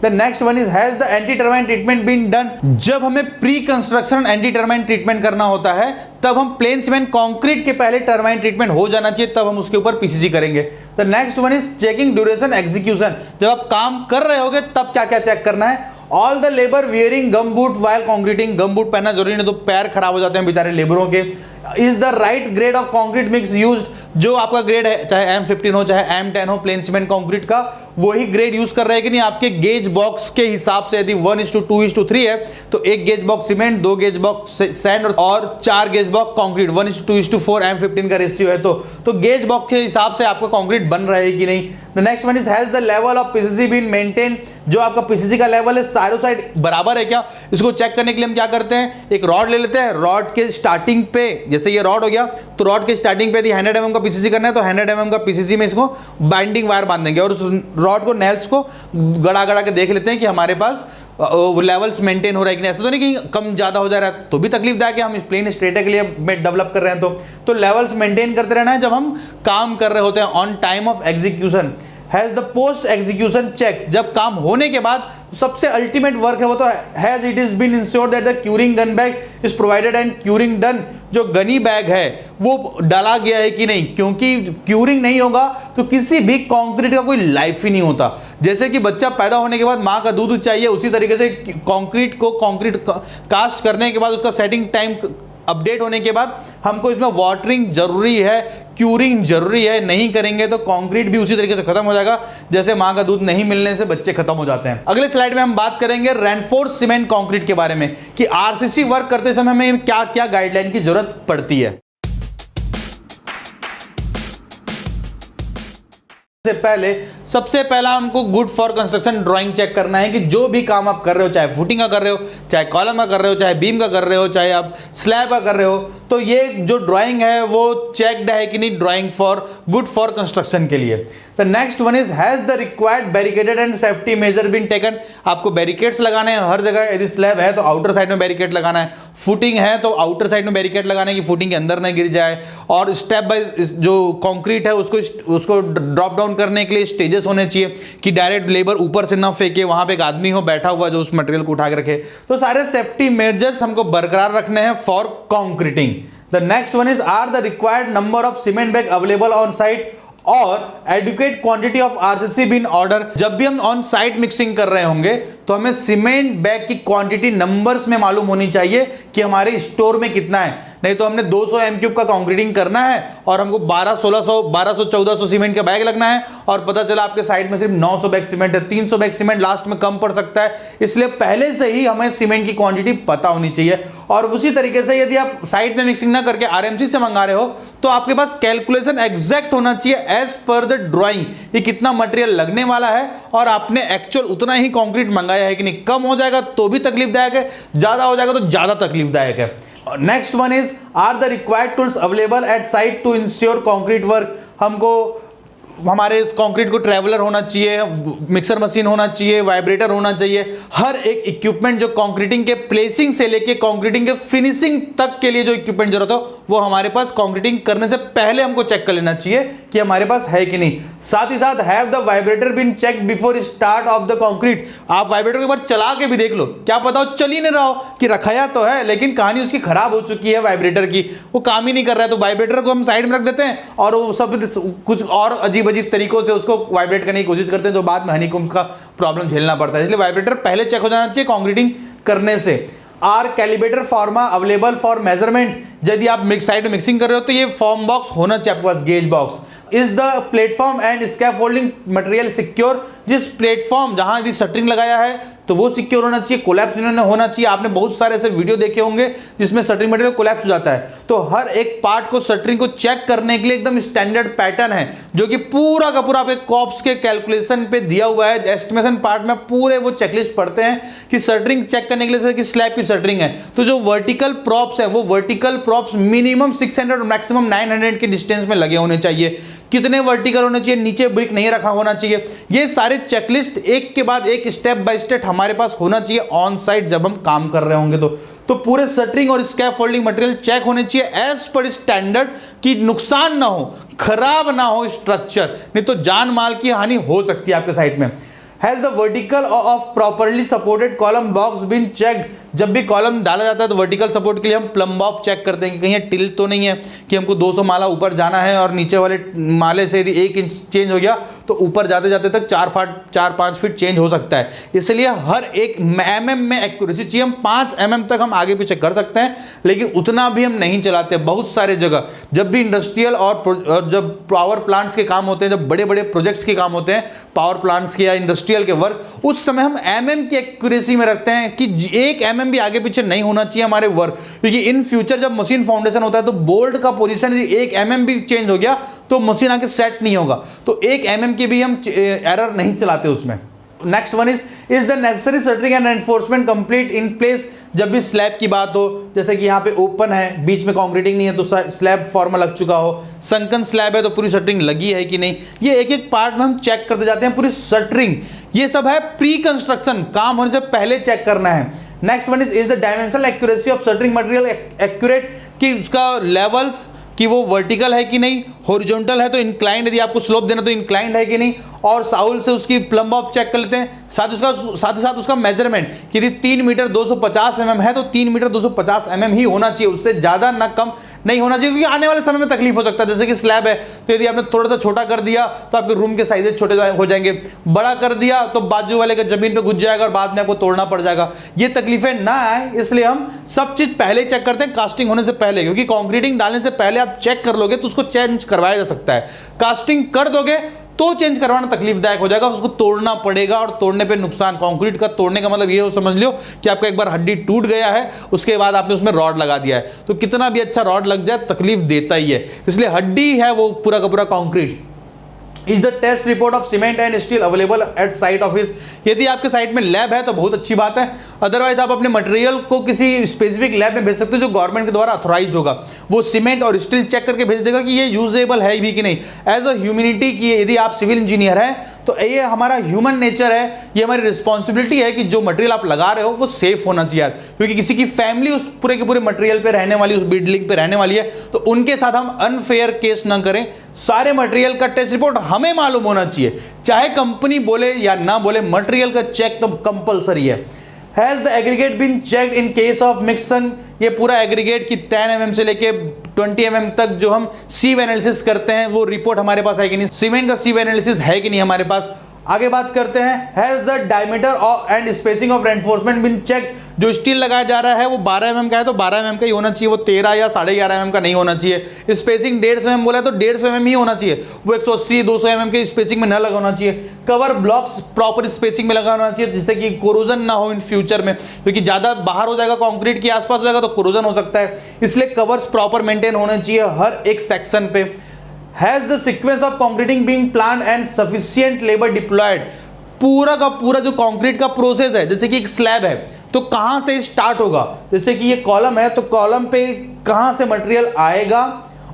The next one is has the anti termite treatment been done? जब हमें pre construction anti termite treatment करना होता है तब हम प्लेन सीमेंट कंक्रीट के पहले टर्माइन ट्रीटमेंट हो जाना चाहिए, तब हम उसके ऊपर पीसीसी करेंगे। The next one is checking duration execution, जब आप काम कर रहे होगे तब क्या क्या चेक करना है। All the labour wearing gum boot while concreting, gum boot पहनना जरूरी नहीं तो पैर खराब हो जाते हैं बेचारे लेबरों के। Is the right grade of concrete mix used, जो आपका ग्रेड है चाहे M15 हो चाहे M10 हो प्लेन सीमेंट कॉन्क्रीट का, वही ग्रेड यूज कर रहे हैं कि नहीं। आपके गेज बॉक्स के हिसाब से यदि 1:2:3 है तो 1 gauge box cement, 2 gauge box sand और 4 गेज बॉक्स कॉन्क्रीट, 1:2:4 M15 का रेशियो है तो गेज बॉक्स के हिसाब से आपका कॉन्क्रीट बन रहा है कि नहीं। The next one is has the level of PCC been maintain, जो आपका पीसीसी का लेवल है चारों साइड बराबर है क्या, इसको चेक करने के लिए हम क्या करते हैं, एक रॉड ले लेते हैं, रॉड के स्टार्टिंग पे, जैसे ये रॉड हो गया तो रॉड के स्टार्टिंग पे यदि 100 mm का पीसीसी करना है तो 100 mm का पीसीसी में इसको बाइंडिंग वायर बांध देंगे और उस रॉड को नेल्स को गड़ा गड़ा के देख लेते हैं कि हमारे पास लेवल्स मेंटेन हो रहा है कि नहीं। ऐसा तो नहीं कि कम ज्यादा हो जा रहा है तो भी तकलीफदायक है, हम इस प्लेन स्ट्रेटा के लिए डेवलप कर रहे हैं तो लेवल्स मेंटेन करते रहना है जब हम काम कर रहे होते हैं। On time of execution has the post execution check, जब काम होने के बाद सबसे अल्टीमेट वर्क है वो तो has it is been ensured that the curing gun bag is provided and curing done, जो गनी बैग है वो डाला गया है कि नहीं, क्योंकि क्यूरिंग नहीं होगा तो किसी भी कंक्रीट का कोई लाइफ ही नहीं होता। जैसे कि बच्चा पैदा होने के बाद माँ का दूध चाहिए, उसी तरीके से कंक्रीट कास्ट करने के बाद उसका सेटिंग टाइम अपडेट होने के बाद हमको इसमें वाटरिंग जरूरी है, क्यूरिंग जरूरी है। नहीं करेंगे तो कंक्रीट भी उसी तरीके से खत्म हो जाएगा जैसे मां का दूध नहीं मिलने से बच्चे खत्म हो जाते हैं। अगले स्लाइड में हम बात करेंगे रेनफोर्स सीमेंट कंक्रीट के बारे में कि आरसीसी वर्क करते समय हमें क्या क्या गाइडलाइन की जरूरत पड़ती है। सबसे पहला हमको good for construction drawing check करना है कि जो भी काम आप कर रहे हो, चाहे फुटिंग का कर रहे हो, चाहे कॉलम का कर रहे हो, चाहे बीम का कर रहे हो, चाहे आप स्लैब का कर रहे हो, तो ये जो ड्राइंग है वो चेक्ड है कि नहीं drawing for good for construction के लिए। The next one is has the required barricaded and safety measure been taken, आपको बैरिकेड्स लगाने हैं हर जगह, यदि स्लैब है तो आउटर साइड में बैरिकेड लगाना है, फुटिंग है तो आउटर साइड में बैरिकेड लगाना है कि फुटिंग के अंदर न गिर जाए, और स्टेप बाय जो कंक्रीट है उसको ड्रॉप डाउन करने के लिए स्टेजेस होने चाहिए कि डायरेक्ट लेबर ऊपर से ना फेंके, वहां पे एक आदमी हो बैठा हुआ जो उस मटेरियल को उठा के रखे। तो सारे सेफ्टी मेजर्स हमको बरकरार रखने हैं for concreting. The next one is are the required number of cement bag available on site और adequate quantity of RCC been order. जब भी हम ऑन साइट मिक्सिंग कर रहे होंगे तो हमें सीमेंट बैग की क्वांटिटी नंबर्स में मालूम होनी चाहिए कि हमारे स्टोर में कितना है, नहीं तो हमने 200 m³ का कंक्रीटिंग करना है और हमको 1200-1400 सीमेंट का बैग लगना है और पता चला आपके साइड में सिर्फ 900 बैग सीमेंट है, 300 बैग सीमेंट लास्ट में कम पड़ सकता है। इसलिए पहले से ही हमें सीमेंट की क्वांटिटी पता होनी चाहिए। और उसी तरीके से यदि आप साइट में मिक्सिंग ना करके आरएमसी से मंगा रहे हो तो आपके पास कैलकुलेशन एग्जैक्ट होना चाहिए एज पर द ड्राइंग, ये कितना मटेरियल लगने वाला है और आपने एक्चुअल उतना ही कंक्रीट मंगाया है कि नहीं। कम हो जाएगा तो भी तकलीफदायक है, ज्यादा हो जाएगा तो ज्यादा तकलीफदायक है। Next one is are the required tools available at site to ensure concrete work, हमको हमारे इस कंक्रीट को ट्रैवलर होना चाहिए, मिक्सर मशीन होना चाहिए, वाइब्रेटर होना चाहिए, हर एक इक्विपमेंट जो कंक्रीटिंग के प्लेसिंग से लेके कंक्रीटिंग के फिनिशिंग तक के लिए जो इक्विपमेंट जरूरत हो वो हमारे पास कंक्रीटिंग करने से पहले हमको चेक कर लेना चाहिए कि हमारे पास है कि नहीं। साथ ही साथ have the vibrator been check before start of the concrete, आप वाइब्रेटर के बाद चला के भी देख लो, क्या पता हो चल ही नहीं रहा हो कि रखाया तो है लेकिन कहानी उसकी खराब हो चुकी है वाइब्रेटर की, वो काम ही नहीं कर रहा है, तो वाइब्रेटर को हम साइड में रख देते हैं और वो सब कुछ और अजीब अजीब तरीकों से उसको वाइब्रेट करने की कोशिश करते हैं, जो बाद में हनीकॉम्ब का प्रॉब्लम झेलना पड़ता है। इसलिए वाइब्रेटर पहले चेक हो जाना चाहिए कंक्रीटिंग करने से। आर कैलिब्रेटर फॉर्मा अवेलेबल फॉर मेजरमेंट, यदि आप साइड में मिक्सिंग कर रहे हो तो ये फॉर्म बॉक्स होना चाहिए आपके पास, gauge box. Is the platform and scaffolding material secure, जिस प्लेटफॉर्म जहां यदि शटरिंग लगाया है तो वो सिक्योर होना चाहिए, कोलैप्स इन्होंने होना चाहिए। आपने बहुत सारे ऐसे वीडियो देखे होंगे जिसमें शटरिंग मटेरियल कोलैप्स हो जाता है। तो हर एक पार्ट को शटरिंग को चेक करने के लिए एकदम स्टैंडर्ड पैटर्न है, जो कि पूरा का पूरा आपके कॉप्स के कैलकुलेशन पे दिया हुआ है। एस्टिमेशन पार्ट में पूरे वो चेकलिस्ट पढ़ते हैं कि शटरिंग चेक करने के लिए कि स्लैब की शटरिंग है तो जो वर्टिकल प्रॉप्स है वो वर्टिकल प्रॉप्स मिनिमम 600 मैक्सिमम 900 के डिस्टेंस में लगे होने चाहिए। कितने वर्टिकल होने चाहिए, नीचे ब्रिक नहीं रखा होना चाहिए। ये सारे चेकलिस्ट एक के बाद एक स्टेप बाय स्टेप हमारे पास होना चाहिए ऑन साइट जब हम काम कर रहे होंगे। तो पूरे शटरिंग और स्कैफोल्डिंग मटेरियल चेक होने चाहिए एज पर स्टैंडर्ड, कि नुकसान ना हो, खराब ना हो स्ट्रक्चर, नहीं तो जान माल की हानि हो सकती है आपके साइट में। Has the vertical of properly supported column box been checked, जब भी कॉलम डाला जाता है तो वर्टिकल सपोर्ट के लिए हम प्लम बॉक्स चेक करते हैं कि कहीं टिल्ट तो नहीं है, कि हमको 200 माला ऊपर जाना है और नीचे वाले माले से यदि 1 इंच चेंज हो गया तो ऊपर जाते जाते तक 4-5 फीट चेंज हो सकता है। इसलिए हर एक mm में एक्यूरेसी चाहिए। हम 5 mm तक हम आगे पीछे कर सकते हैं, लेकिन उतना भी हम नहीं चलाते। बहुत सारे जगह जब भी इंडस्ट्रियल और जब पावर प्लांट्स के काम होते हैं, जब बड़े बड़े प्रोजेक्ट्स के काम होते हैं पावर प्लांट्स के या इंडस्ट्रियल के वर्क, उस समय हम mm की एक्यूरेसी में रखते हैं कि 1 mm भी आगे पीछे नहीं होना चाहिए हमारे वर्क, क्योंकि इन फ्यूचर जब मशीन फाउंडेशन होता है तो बोल्ट का पोजीशन यदि 1 mm भी चेंज हो गया तो मशीन आके सेट नहीं होगा। तो 1 mm की भी हम एरर नहीं चलाते उसमें। Next one is the necessary shuttering and enforcement complete in place, जब भी स्लैब की बात हो, जैसे कि यहाँ पे ओपन है, बीच में कंक्रीटिंग नहीं है तो स्लैब फॉर्मा लग चुका हो, संकन स्लैब है तो पूरी शटरिंग लगी है कि नहीं, ये एक एक पार्ट में हम चेक करते जाते हैं। पूरी शटरिंग ये सब है प्री कंस्ट्रक्शन, काम होने से पहले चेक करना है। Next one is the dimensional accuracy of shuttering material accurate, कि उसका लेवल्स कि वो वर्टिकल है कि नहीं, हॉरिजॉन्टल है तो इंक्लाइंड, यदि आपको स्लोप देना तो इंक्लाइंड है कि नहीं, और साउल से उसकी प्लम्ब ऑफ चेक कर लेते हैं। साथ ही साथ उसका मेजरमेंट कि यदि 3 मीटर 250 mm है तो 3 मीटर 250 mm ही होना चाहिए, उससे ज़्यादा ना कम नहीं होना चाहिए, क्योंकि आने वाले समय में तकलीफ हो सकता है। जैसे कि स्लैब है तो यदि आपने थोड़ा सा छोटा कर दिया तो आपके रूम के साइजेस छोटे हो जाएंगे, बड़ा कर दिया तो बाजू वाले का जमीन पे घुस जाएगा और बाद में आपको तोड़ना पड़ जाएगा। ये तकलीफें ना आए इसलिए हम सब चीज़ पहले चेक करते हैं कास्टिंग होने से पहले, क्योंकि कंक्रीटिंग डालने से पहले आप चेक कर लोगे तो उसको चेंज करवाया जा सकता है। कास्टिंग कर दोगे तो चेंज करवाना तकलीफदायक हो जाएगा, उसको तोड़ना पड़ेगा और तोड़ने पे नुकसान। कंक्रीट का तोड़ने का मतलब ये हो, समझ लो कि आपका एक बार हड्डी टूट गया है, उसके बाद आपने उसमें रॉड लगा दिया है, तो कितना भी अच्छा रॉड लग जाए तकलीफ देता ही है। इसलिए हड्डी है वो पूरा का पूरा concrete. Is the test report of cement and steel available at site office, यदि आपके साइट में लैब है तो बहुत अच्छी बात है, अदरवाइज आप अपने मटेरियल को किसी स्पेसिफिक लैब में भेज सकते हो जो गवर्नमेंट के द्वारा अथोराइज्ड होगा। वो सीमेंट और स्टील चेक करके भेज देगा कि ये यूजेबल है भी कि नहीं। एज अ ह्यूमैनिटी की, यदि आप सिविल इंजीनियर हैं तो ये हमारा ह्यूमन नेचर है, ये हमारी रिस्पॉन्सिबिलिटी है कि जो मटेरियल आप लगा रहे हो वो सेफ होना चाहिए यार, क्योंकि किसी की फैमिली उस पूरे के पूरे मटेरियल पे रहने वाली, उस बिल्डिंग पे रहने वाली है, तो उनके साथ हम अनफेयर केस ना करें। सारे मटेरियल का टेस्ट रिपोर्ट हमें मालूम होना चाहिए, चाहे कंपनी बोले या ना बोले, मटेरियल का चेक तो कंपलसरी है। Has the aggregate been checked in case of mixing, ये पूरा एग्रीगेट की 10 mm से लेके 20 mm तक जो हम सीव एनालिसिस करते हैं वो रिपोर्ट हमारे पास है कि नहीं, सीमेंट का सीव एनालिसिस है कि नहीं हमारे पास। आगे बात करते हैं, has the diameter and spacing of reinforcement been check, जो स्टील लगाया जा रहा है वो 12 mm का है तो 12 mm का ही होना चाहिए, वो 13 या 11.5 mm का नहीं होना चाहिए। स्पेसिंग 150 mm बोला तो 150 mm ही होना चाहिए, वो 180-200 mm के स्पेसिंग में न लगा होना चाहिए। कवर ब्लॉक्स प्रॉपर स्पेसिंग में लगा होना चाहिए जिससे कि कोरोजन ना हो इन फ्यूचर में, क्योंकि ज़्यादा बाहर हो जाएगा, कंक्रीट के आसपास हो जाएगा तो कोरोजन हो सकता है, इसलिए कवर्स प्रॉपर मेंटेन होने चाहिए हर एक सेक्शन पे। Has the sequence of concreting being planned and sufficient labour deployed, पूरा का पूरा जो कंक्रीट का प्रोसेस है, जैसे कि एक स्लैब है तो कहां से स्टार्ट होगा, जैसे कि ये कॉलम है तो कॉलम पे कहां से मटेरियल आएगा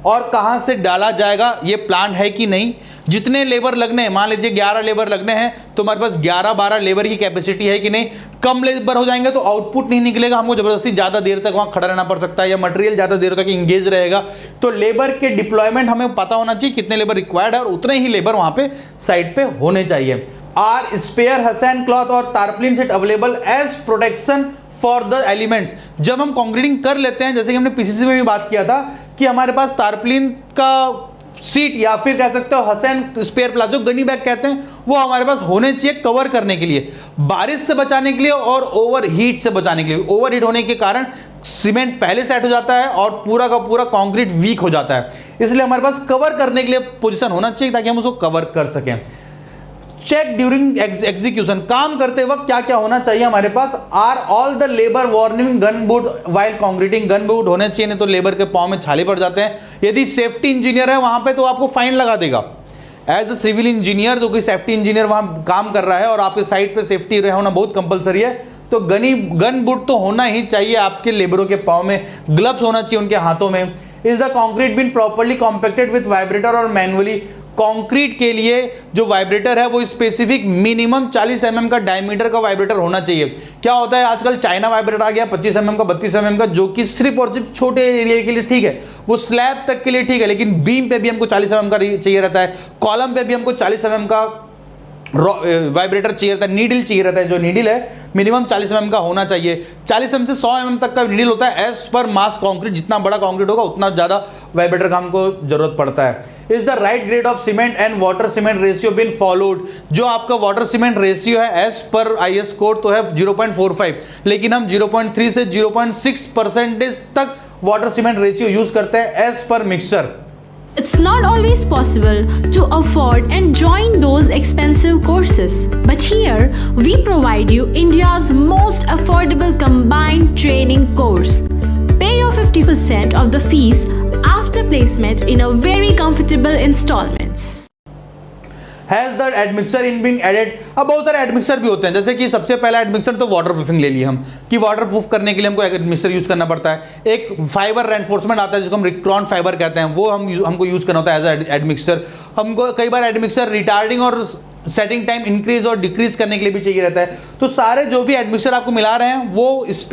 और कहां से डाला जाएगा, ये प्लान है कि नहीं। जितने लेबर लगने हैं, मान लीजिए 11 लेबर लगने हैं तो हमारे पास 11-12 लेबर की कैपेसिटी है कि नहीं। कम लेबर हो जाएंगे तो आउटपुट नहीं निकलेगा, हमको जबरदस्ती ज़्यादा देर तक वहाँ खड़ा रहना पड़ सकता है या मटेरियल ज़्यादा देर तक इंगेज रहेगा। तो लेबर के डिप्लॉयमेंट हमें पता होना चाहिए कितने लेबर रिक्वायर्ड है और उतने ही लेबर वहाँ पे साइट पे होने चाहिए। आर स्पेयर हसन क्लॉथ और tarpaulin set available as protection for the elements, जब हम कंक्रीटिंग कर लेते हैं, जैसे कि हमने पीसीसी में भी बात किया था कि हमारे पास तारप्लिन का सीट या फिर कह सकते हो हसन स्पेयर प्लास जो गनी बैग कहते हैं, वो हमारे पास होने चाहिए कवर करने के लिए, बारिश से बचाने के लिए और ओवर हीट से बचाने के लिए। ओवर हीट होने के कारण सीमेंट पहले सेट हो जाता है और पूरा का पूरा कंक्रीट वीक हो जाता है, इसलिए हमारे पास कवर करने के लिए पोजीशन होना चाहिए ताकि हम उसको कवर कर सकें। चेक ड्यूरिंग एग्जीक्यूशन, काम करते वक्त क्या क्या होना चाहिए हमारे पास। Are all the labour wearing gum boot while concreting, gum boot होने चाहिए, नहीं तो लेबर के पाँव में छाले पड़ जाते हैं। यदि सेफ्टी इंजीनियर है वहां पे तो आपको फाइन लगा देगा। एज अ सिविल इंजीनियर, जो कोई सेफ्टी इंजीनियर वहां काम कर रहा है और आपके साइट पे सेफ्टी होना बहुत कंपलसरी है, तो गन बूट तो होना ही चाहिए आपके लेबरों के पाँव में, ग्लव्स होना चाहिए उनके हाथों में। Is the concrete been properly compacted with vibrator और मैनुअली, कंक्रीट के लिए जो वाइब्रेटर है वो स्पेसिफिक मिनिमम 40 mm का डायमीटर का वाइब्रेटर होना चाहिए। क्या होता है आजकल चाइना वाइब्रेटर आ गया 25 mm का 32 mm का, जो कि सिर्फ और सिर्फ छोटे एरिया के लिए ठीक है, वो स्लैब तक के लिए ठीक है, लेकिन बीम पे भी हमको 40 mm का चाहिए रहता है, कॉलम पे भी हमको 40 mm का वाइब्रेटर चाहिए रहता है, नीडल चाहिए रहता है। जो नीडल है मिनिमम 40 mm का होना चाहिए। 40 mm से 100 mm तक का नीडल होता है एज पर मास कंक्रीट, जितना बड़ा कंक्रीट होगा उतना ज्यादा वाइब्रेटर का हमको जरूरत पड़ता है। Is the right grade of cement and water cement ratio been followed, जो आपका वाटर सीमेंट रेशियो है एज पर IS कोड तो है 0.45, लेकिन हम 0.3 से 0.6% तक वाटर सीमेंट रेशियो यूज करते हैं as per mixture. It's not always possible to afford and join those expensive courses. But here, we provide you India's most affordable combined training course. Pay your 50% of the fees after placement in a very comfortable installments. Has the admixer in being added, अब बहुत सारे admixture भी होते हैं, जैसे कि सबसे पहला एडमिक्सर तो वाटर प्रूफिंग ले लिए हम, कि वाटर प्रूफ करने के लिए हमको एडमिक्सर यूज करना पड़ता है। एक फाइबर रेनफोर्समेंट आता है जिसको हम रिक्रॉन फाइबर कहते हैं, वो हमको यूज करना होता है एज एडमिक्सर। हमको कई बार एडमिक्सर रिटार्डिंग और सेटिंग टाइम इंक्रीज और डिक्रीज करने के लिए भी चाहिए रहता है। तो सारे जो भी एडमिक्सर आपको मिला रहे हैं वो एज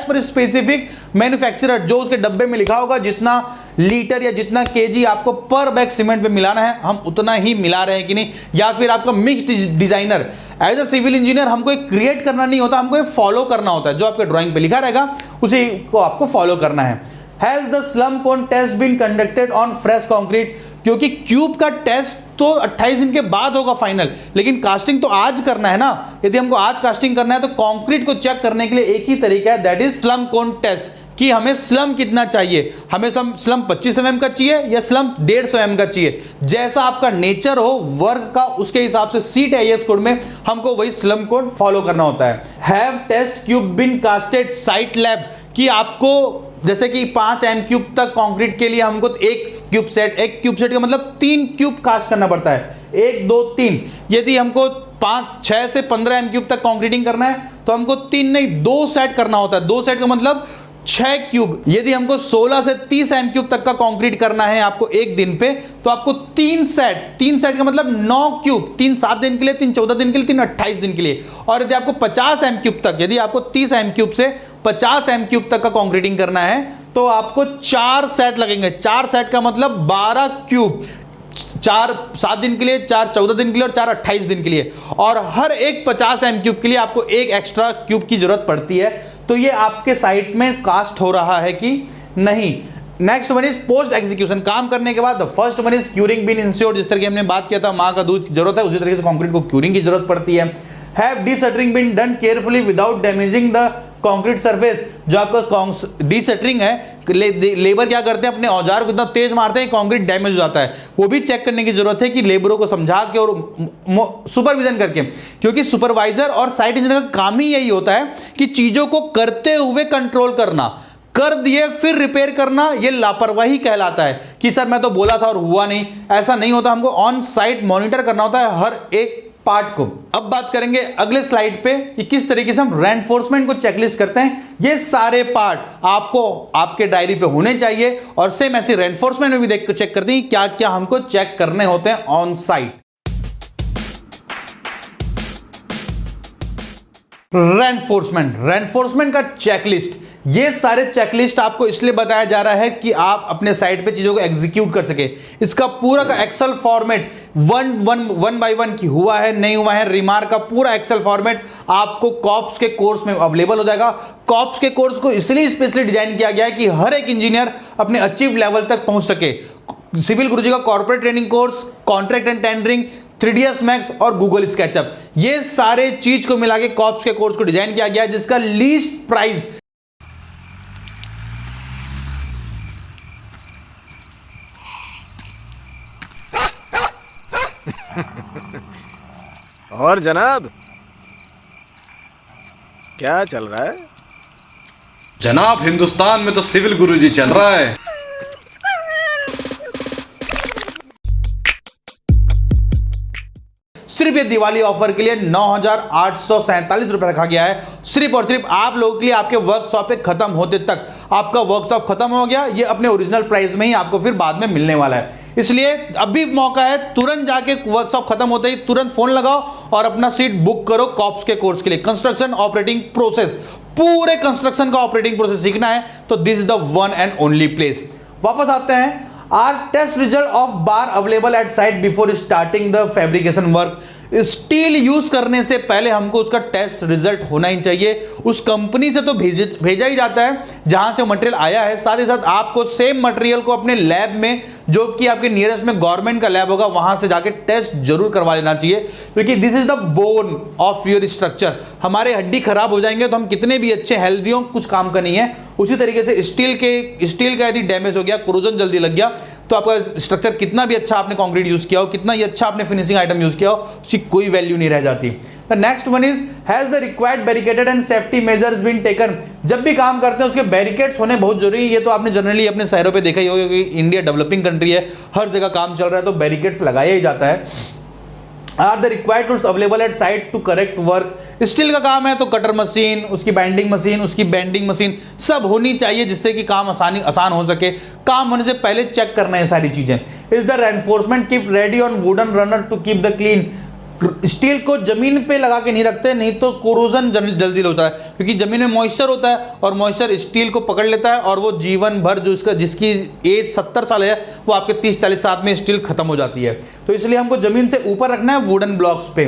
पर स्पेसिफिक मैन्युफैक्चरर, जो उसके डब्बे में लिखा होगा जितना लीटर या जितना केजी आपको पर बैग सीमेंट पे मिलाना है, हम उतना ही मिला रहे हैं कि नहीं, या फिर आपका mix designer. As a civil engineer हमको एक क्रिएट करना नहीं होता, हमको एक फॉलो करना होता है, जो आपके ड्राइंग पे लिखा रहेगा उसी को आपको फॉलो करना है। Has the slump cone test been conducted on fresh concrete, क्योंकि क्यूब का टेस्ट तो 28 दिन के बाद होगा फाइनल, लेकिन कास्टिंग तो आज करना है ना। यदि हमको आज कास्टिंग करना है तो कंक्रीट को चेक करने के लिए एक ही तरीका है, that is slump cone test, कि हमें स्लम कितना चाहिए, हमें स्लम 25 mm का चाहिए या स्लम 150 mm का चाहिए। जैसा आपका नेचर हो वर्क का, उसके हिसाब से सीट IS कोड में हमको वही स्लम कोड फॉलो करना होता है। Have test cube been casted site lab, कि आपको जैसे कि 5 M क्यूब तक कंक्रीट के लिए हमको एक क्यूब सेट का मतलब 3 क्यूब कास्ट करना पड़ता है, 1 2 3। यदि हमको 6 से 15 M क्यूब तक कंक्रीटिंग करना है तो हमको 3 नहीं 2 सेट करना होता है। 2 सेट का मतलब 6 क्यूब। यदि हमको 16 से 30 M क्यूब तक का कंक्रीट करना है आपको एक दिन पे, तो आपको 3 सेट का मतलब 9 क्यूब, 3 7 दिन के लिए, 3 14 दिन के लिए, 3 28 दिन के लिए। और यदि आपको 50 M क्यूब तक, यदि आपको 30 M क्यूब से 50 M क्यूब तक का कंक्रीटिंग करना है तो आपको 4 सेट लगेंगे। 4 सेट का मतलब 12 क्यूब, 4 7 दिन के लिए, 4 14 दिन के लिए और 4 28 दिन के लिए। और हर एक 50 M क्यूब के लिए आपको एक एक्स्ट्रा क्यूब की जरूरत पड़ती है। तो ये आपके साइट में कास्ट हो रहा है कि नहीं। Next one is post execution, काम करने के बाद first one is curing been ensured, जिस तरह की हमने बात किया था माँ का दूध की जरूरत है, उसी तरीके से कंक्रीट को क्यूरिंग की जरूरत पड़ती है। Have deshuttering been done carefully without damaging the concrete surface, जो आपका डीशटरिंग है, लेबर क्या करते हैं अपने औजार को इतना तेज मारते हैं कंक्रीट डैमेज हो जाता है, वो भी चेक करने की जरूरत है कि लेबरों को समझा के और सुपरविजन करके, क्योंकि सुपरवाइजर और साइट इंजीनियर का काम ही यही होता है कि चीजों को करते हुए कंट्रोल करना, कर दिए फिर रिपेयर करना, ये लापरवाही कहलाता है कि सर मैं तो बोला था और हुआ नहीं। ऐसा नहीं होता, हमको ऑन साइट मॉनिटर करना होता है हर एक पार्ट को। अब बात करेंगे अगले स्लाइड पे कि किस तरीके से हम रेनफोर्समेंट को चेकलिस्ट करते हैं। ये सारे पार्ट आपको आपके डायरी पे होने चाहिए और सेम ऐसे रेनफोर्समेंट में भी देख कर चेक करते हैं क्या क्या हमको चेक करने होते हैं ऑन साइट। रेनफोर्समेंट का चेकलिस्ट, ये सारे चेकलिस्ट आपको इसलिए बताया जा रहा है कि आप अपने साइट पे चीजों को एग्जीक्यूट कर सके। इसका पूरा का excel format one by one की हुआ है नहीं हुआ है, रिमार्क का पूरा एक्सेल फॉर्मेट आपको कॉप्स के कोर्स में अवेलेबल हो जाएगा। कॉप्स के कोर्स को इसलिए स्पेशली डिजाइन किया गया है कि हर एक इंजीनियर अपने अचीव लेवल तक पहुंच सके। सिविल गुरुजी का corporate training course, contract and tendering, 3ds max और गूगल स्केचअप, ये सारे चीज को मिला के कॉप्स के कोर्स को डिजाइन किया गया है, जिसका लीस्ट प्राइस और जनाब क्या चल रहा है? जनाब हिंदुस्तान में तो सिविल गुरुजी चल रहा है। सिर्फ ये दिवाली ऑफर के लिए 9,847 रुपए रखा गया है, सिर्फ और सिर्फ आप लोगों के लिए। आपके वर्कशॉप पे खत्म होते तक आपका वर्कशॉप खत्म हो गया, ये अपने ओरिजिनल प्राइस में ही आपको फिर बाद में मिलने वाला है। इसलिए अभी मौका है, तुरंत जाके वर्कशॉप खत्म होते ही तुरंत फोन लगाओ और अपना सीट बुक करो कॉप्स के कोर्स के लिए। कंस्ट्रक्शन ऑपरेटिंग प्रोसेस, पूरे कंस्ट्रक्शन का ऑपरेटिंग प्रोसेस सीखना है तो this is the one and only place. वापस आते हैं। Are test result of bar available at site before starting the fabrication work. Steel use करने से पहले हमको उसका टेस्ट रिजल्ट होना ही चाहिए। उस कंपनी से तो भेजा ही जाता है जहां से मटेरियल आया है, साथ ही साथ आपको सेम मटेरियल को अपने लैब में, जो कि आपके नियरेस्ट में गवर्नमेंट का लैब होगा, वहां से जाके टेस्ट जरूर करवा लेना चाहिए, क्योंकि this is the bone of your structure. हमारे हड्डी खराब हो जाएंगे तो हम कितने भी अच्छे हेल्दी हो, कुछ काम का नहीं है। उसी तरीके से स्टील का यदि डैमेज हो गया, कोरोजन जल्दी लग गया, तो आपका स्ट्रक्चर कितना भी अच्छा आपने कंक्रीट यूज किया हो, कितना ही अच्छा आपने फिनिशिंग आइटम यूज किया हो, उसकी कोई वैल्यू नहीं रह जाती। The next one is has the required barricaded and safety measures been taken. जब भी काम करते हैं उसके बैरिकेड्स होने बहुत जरूरी है। ये तो आपने जनरली अपने शहरों पे देखा ही होगा कि इंडिया डेवलपिंग कंट्री है, हर जगह काम चल रहा है तो बैरिकेड्स लगाया ही जाता है। Are the required tools available at site to correct work. Steel का काम है तो कटर मशीन, उसकी बाइंडिंग मशीन, उसकी बेंडिंग मशीन सब होनी चाहिए, जिससे कि काम आसान हो सके। काम होने से पहले चेक करना है सारी चीजें। Is the reinforcement keep ready on wooden runner to keep the clean. Steel को जमीन पे लगा के नहीं रखते, नहीं तो कोरोजन जल्दी होता है, क्योंकि जमीन में मॉइस्चर होता है और मॉइस्चर स्टील को पकड़ लेता है और वो जीवन भर जो जिसकी एज 70 साल है वो आपके 30-40 साल में स्टील खत्म हो जाती है। तो इसलिए हमको जमीन से ऊपर रखना है वुडन ब्लॉक्स पे।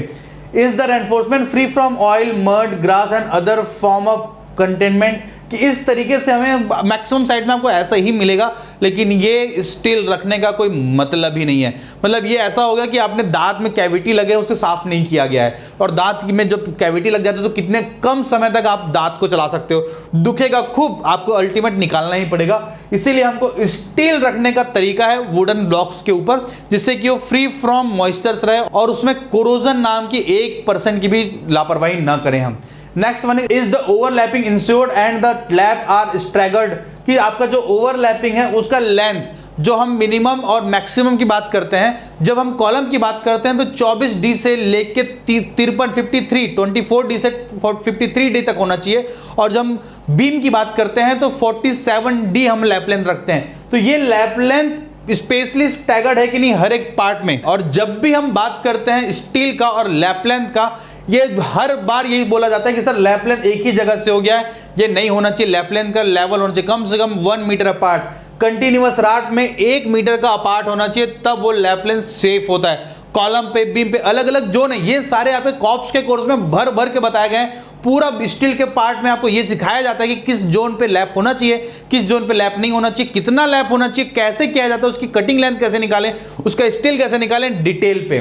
Is the reinforcement free from oil, mud, grass and other form of containment. कि इस तरीके से हमें मैक्सिमम साइड में आपको ऐसा ही मिलेगा, लेकिन ये स्टील रखने का कोई मतलब ही नहीं है। मतलब ये ऐसा होगा कि आपने दांत में कैविटी लगे, उसे साफ नहीं किया गया है, और दांत में जब कैविटी लग जाती है तो कितने कम समय तक आप दांत को चला सकते हो, दुखेगा खूब, आपको अल्टीमेट निकालना ही पड़ेगा। इसीलिए हमको स्टील रखने का तरीका है वुडन ब्लॉक्स के ऊपर, जिससे कि वो फ्री फ्रॉम मॉइस्चर्स रहे और उसमें कोरोजन नाम की 1% की भी लापरवाही ना करें हम। Next one is the overlapping ensured and the lap are staggered. कि आपका जो ओवरलैपिंग है उसका लेंथ, जो हम मिनिमम और मैक्सिमम की बात करते हैं, जब हम कॉलम की बात करते हैं तो 24D से लेके 24D से 53D तक होना चाहिए, और जब हम बीम की बात करते हैं तो 47D हम लैप लेंथ रखते हैं। तो ये लैप लेंथ स्पेशली स्टैगर्ड है कि नहीं हर एक पार्ट में। और जब भी हम बात करते हैं स्टील का और लैप लेंथ का, ये हर बार यही बोला जाता है कि सर लैप लेंथ एक ही जगह से हो गया है, ये नहीं होना चाहिए। लैप लेंथ का लेवल होना चाहिए कम से कम 1 मीटर अपार्ट, कंटिन्यूअस राट में 1 मीटर का अपार्ट होना चाहिए, तब वो लैप लेंथ सेफ होता है। कॉलम पे, बीम पे अलग अलग जोन है, ये सारे आपके कॉप्स के कोर्स में भर भर के बताए गए हैं। पूरा स्टील के पार्ट में आपको ये सिखाया जाता है कि किस जोन पे लैप होना चाहिए, किस जोन पे लैप नहीं होना चाहिए, कितना लैप होना चाहिए, कैसे किया जाता है, उसकी कटिंग लेंथ कैसे निकालें, उसका स्टील कैसे निकालें, डिटेल पे।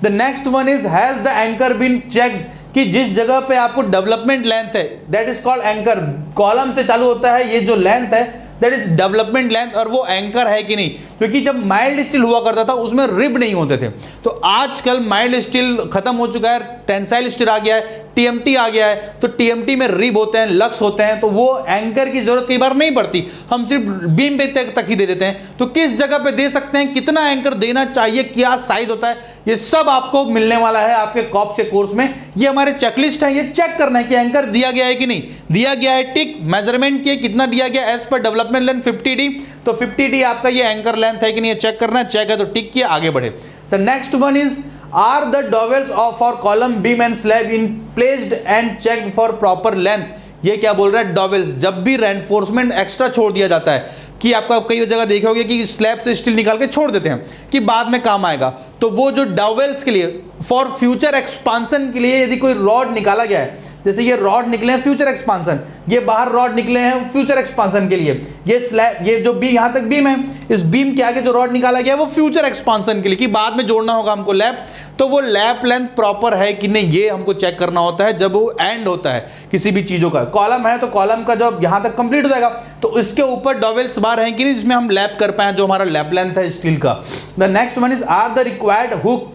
The next one is has the anchor been checked. कि जिस जगह पे आपको डेवलपमेंट लेंथ है, that is called anchor. Column से चालू होता है ये जो लेंथ है, दैट इज डेवलपमेंट लेंथ, और वो एंकर है कि नहीं। क्योंकि जब माइल्ड स्टील हुआ करता था उसमें रिब नहीं होते थे, तो आजकल माइल्ड स्टील खत्म हो चुका है, टेंसाइल स्टील आ गया है, टीएमटी आ गया है, तो टीएमटी में रिब होते हैं, लक्स होते हैं, तो वो एंकर की जरूरत कई बार नहीं पड़ती, हम सिर्फ बीम पे तक ही दे देते हैं। तो किस जगह पे दे सकते हैं, कितना एंकर देना चाहिए, क्या साइज होता है, ये सब आपको मिलने वाला है आपके कॉप्स के कोर्स में। ये हमारे चेकलिस्ट है, ये चेक करना है कि एंकर दिया गया है कि नहीं दिया गया है, टिक। मेजरमेंट किए कितना दिया गया as per development length 50D, तो 50D आपका ये एंकर लेंथ है कि नहीं, चेक करना है, चेक है तो टिक किया, आगे बढ़े। The next one is are the dowels of और column, beam and slab in placed and checked for proper length. ये क्या बोल रहा है, डॉवेल्स। जब भी रेनफोर्समेंट एक्स्ट्रा छोड़ दिया जाता है, कि आपका कई जगह देखे होगे कि स्लैब से स्टील निकाल के छोड़ देते हैं कि बाद में काम आएगा, तो वो जो डॉवेल्स के लिए फॉर फ्यूचर एक्सपांसन के लिए यदि कोई रॉड निकाला गया है, जैसे ये रॉड निकले हैं फ्यूचर एक्सपांसन, ये बाहर रॉड निकले हैं फ्यूचर एक्सपांसन के लिए, ये स्लैब, ये जो बीम, यहां तक बीम है, इस बीम के आगे जो रॉड निकाला गया है वो फ्यूचर एक्सपांसन के लिए, कि बाद में जोड़ना होगा हमको लैप, तो वो लैप लेंथ प्रॉपर है कि नहीं, ये हमको चेक करना होता है जब वो एंड होता है किसी भी चीजों का। कॉलम है तो कॉलम का जब यहां तक कंप्लीट हो जाएगा तो इसके ऊपर डॉवेल्स बार है कि नहीं, जिसमें हम लैप कर पाए, जो हमारा लैप लेंथ है स्टील का। The next one is are the required hook.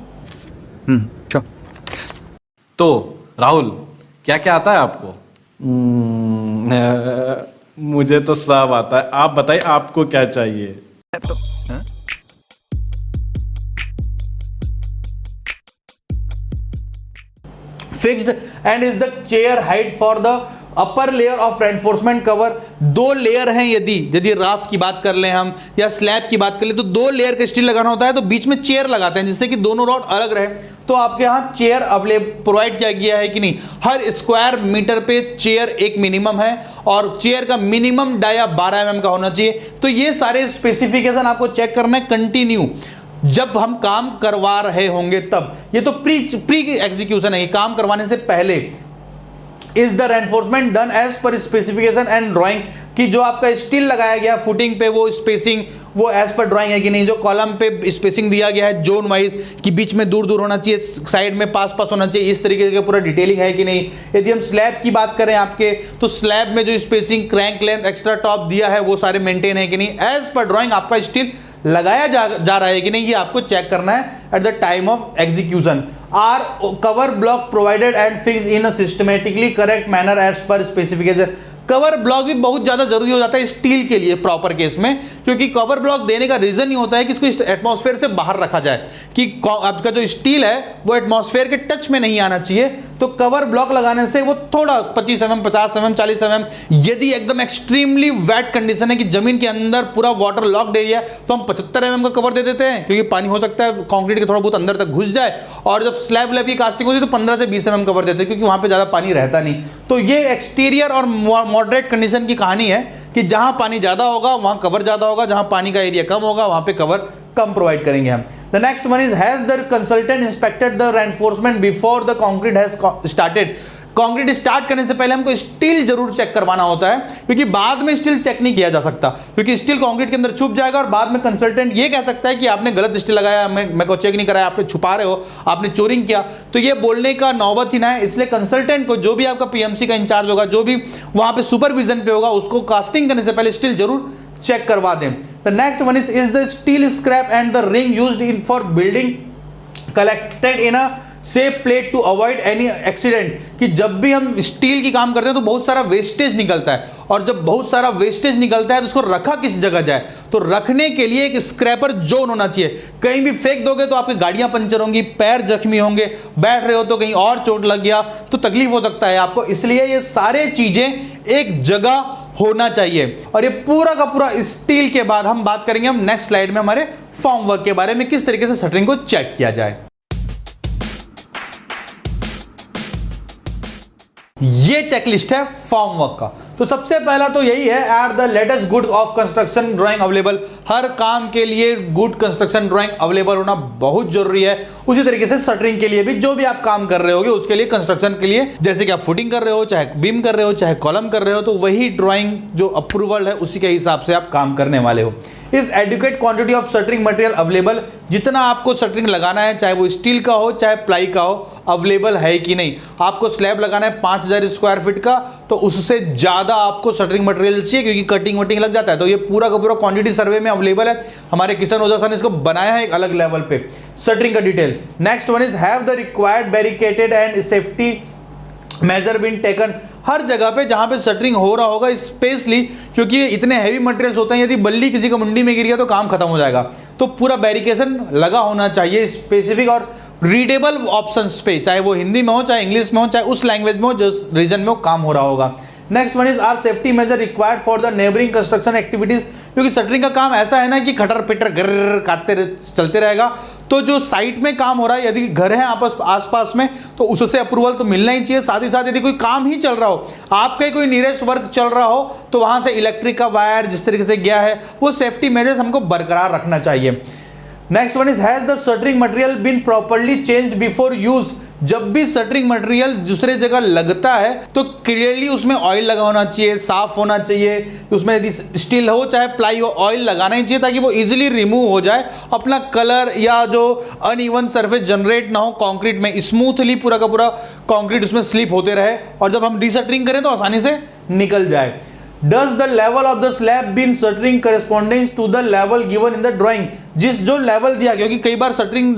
तो राहुल क्या क्या आता है आपको? मुझे तो सब आता है, आप बताइए आपको क्या चाहिए? Fixed and is the chair height for the upper layer of reinforcement cover. दो लेयर हैं, यदि राफ की बात कर लें हम या स्लैब की बात कर लें तो दो लेयर का स्टील लगाना होता है, तो बीच में चेयर लगाते हैं जिससे कि दोनों रॉड अलग रहे। तो आपके यहाँ चेयर अवेलेबल प्रोवाइड किया गया है कि नहीं, हर स्क्वायर मीटर पे चेयर एक मिनिमम है और चेयर का मिनिमम डाया 12 mm का होना चाहिए। तो ये सारे स्पेसिफिकेशन आपको चेक करना है कंटिन्यू जब हम काम करवा रहे होंगे तब। ये तो प्री एग्जीक्यूशन है, काम करवाने से पहले। Is the reinforcement done as per specification and drawing, कि जो आपका स्टील लगाया गया फुटिंग पे वो स्पेसिंग वो एज पर ड्राइंग है कि नहीं, जो कॉलम पे स्पेसिंग दिया गया है जोन वाइज कि बीच में दूर दूर होना चाहिए, साइड में पास पास होना चाहिए, इस तरीके का पूरा डिटेलिंग है कि नहीं। यदि हम स्लैब की बात करें आपके, तो स्लैब में जो spacing, crank length, extra top दिया है वो सारे मेंटेन है कि नहीं, एज पर ड्राइंग आपका स्टील लगाया जा रहा है कि नहीं, ये आपको चेक करना है at the time of execution. Are cover block provided and fixed in a systematically correct manner as per specification. Cover block भी बहुत ज़्यादा जरूरी हो जाता है स्टील के लिए प्रॉपर केस में, क्योंकि कवर ब्लॉक देने का रीजन ही होता है कि इसको एटमॉस्फेयर से बाहर रखा जाए, कि आपका जो स्टील है वो एटमॉस्फेयर के टच में नहीं आना चाहिए। तो कवर ब्लॉक लगाने से वो थोड़ा 25 mm, 50 mm, 40 mm, यदि एकदम एक्सट्रीमली वेट कंडीशन है कि जमीन के अंदर पूरा वाटर लॉक्ड एरिया है तो हम 75 mm का कवर दे देते हैं, क्योंकि पानी हो सकता है कंक्रीट के थोड़ा बहुत अंदर तक घुस जाए। और जब स्लैब की कास्टिंग होती है तो 15 से 20 mm कवर देते हैं, क्योंकि वहां पे ज्यादा पानी रहता नहीं। तो ये एक्सटीरियर और मॉडरेट कंडीशन की कहानी है कि जहां पानी ज्यादा होगा वहां कवर ज्यादा होगा, जहां पानी का एरिया कम होगा वहां पे कवर कम प्रोवाइड करेंगे हम। The next one is has the consultant inspected the reinforcement before the concrete has started. Concrete start करने से पहले हमको स्टील जरूर चेक करवाना होता है, क्योंकि बाद में स्टील चेक नहीं किया जा सकता, क्योंकि स्टील कंक्रीट के अंदर छुप जाएगा और बाद में कंसल्टेंट ये कह सकता है कि आपने गलत स्टील लगाया, मैं को चेक नहीं कराया, आपने छुपा रहे हो, आपने चोरिंग किया। तो ये बोलने का नौबत ही ना है, इसलिए कंसल्टेंट को, जो भी आपका पीएमसी का इंचार्ज होगा, जो भी वहां पे सुपरविजन पे होगा, उसको कास्टिंग करने से पहले स्टील जरूर चेक करवा दें। The next one is the steel scrap and the ring used in for building collected in a safe plate to avoid any accident. कि जब भी हम स्टील की काम करते हैं तो बहुत सारा वेस्टेज निकलता है, और जब बहुत सारा वेस्टेज निकलता है तो उसको रखा किस जगह जाए, तो रखने के लिए एक स्क्रैपर जोन होना चाहिए। कहीं भी फेंक दोगे तो आपकी गाड़ियां पंचर होंगी, पैर जख्मी होंगे, बैठ रहे हो तो कहीं और चोट लग गया तो तकलीफ हो सकता है आपको, इसलिए ये सारे चीजें एक जगह होना चाहिए। और ये पूरा का पूरा स्टील के बाद हम बात करेंगे हम नेक्स्ट स्लाइड में हमारे फॉर्म वर्क के बारे में, किस तरीके से शटरिंग को चेक किया जाए। ये चेकलिस्ट है फॉर्म वर्क का। तो सबसे पहला तो यही है, at the latest good of construction drawing available. हर काम के लिए गुड कंस्ट्रक्शन ड्राइंग अवेलेबल होना बहुत जरूरी है। उसी तरीके से शटरिंग के लिए भी, जो भी आप काम कर रहे होगे उसके लिए, कंस्ट्रक्शन के लिए, जैसे कि आप फुटिंग कर रहे हो, चाहे बीम कर रहे हो, चाहे कॉलम कर रहे हो, तो वही ड्राइंग जो अप्रूवल है उसी के हिसाब से आप काम करने वाले हो। Is adequate quantity of shuttering material available. जितना आपको शटरिंग लगाना है, चाहे वो स्टील का हो चाहे प्लाई का हो, अवेलेबल है कि नहीं। आपको स्लैब लगाना है 5000 स्क्वायर फीट का, तो उससे ज्यादा आपको शटरिंग मटेरियल चाहिए, क्योंकि कटिंग वटिंग लग जाता है। तो ये पूरा का पूरा क्वांटिटी सर्वे में अवेलेबल है। हमारे किशन ओझा सर ने इसको बनाया है एक अलग लेवल पे शटरिंग का detail. Next one is have the required barricaded and safety measure been taken. हर जगह पे जहां पे शटरिंग हो रहा होगा, स्पेशली क्योंकि ये इतने हैवी मटेरियल्स होते हैं, यदि बल्ली किसी का मुंडी में गिर गया तो काम खत्म हो जाएगा। तो पूरा बैरिकेशन लगा होना चाहिए स्पेसिफिक और रीडेबल ऑप्शंस पे, चाहे वो हिंदी में हो, चाहे इंग्लिश में हो, चाहे उस लैंग्वेज में हो जिस रीजन में वो काम हो रहा होगा। Next one is are safety measure required for the neighbouring construction activities. क्योंकि शटरिंग का काम ऐसा है ना कि खटर पिटर गर काटते चलते रहेगा, तो जो साइट में काम हो रहा है, यदि घर है आसपास में, तो उससे अप्रूवल तो मिलना ही चाहिए। साथ ही साथ यदि कोई काम ही चल रहा हो, आपका कोई नियरेस्ट वर्क चल रहा हो, तो वहां से इलेक्ट्रिक का वायर जिस तरीके से गया है, वो सेफ्टी मेजर्स हमको बरकरार रखना चाहिए। Next one is has the shuttering material been properly changed before use. जब भी शटरिंग मटेरियल दूसरे जगह लगता है तो क्लियरली उसमें ऑयल लगा होना चाहिए, साफ होना चाहिए, उसमें यदि स्टील हो चाहे प्लाई हो, ऑयल लगाना ही चाहिए ताकि वो इजीली रिमूव हो जाए, अपना कलर या जो अनइवन सरफेस जनरेट ना हो कंक्रीट में, स्मूथली पूरा का पूरा कंक्रीट उसमें स्लिप होते रहे और जब हम डीशटरिंग करें तो आसानी से निकल जाए। Does the level of the slab been shuttering corresponding to the level given in the drawing? जिस जो लेवल दिया, क्योंकि कई बार शटरिंग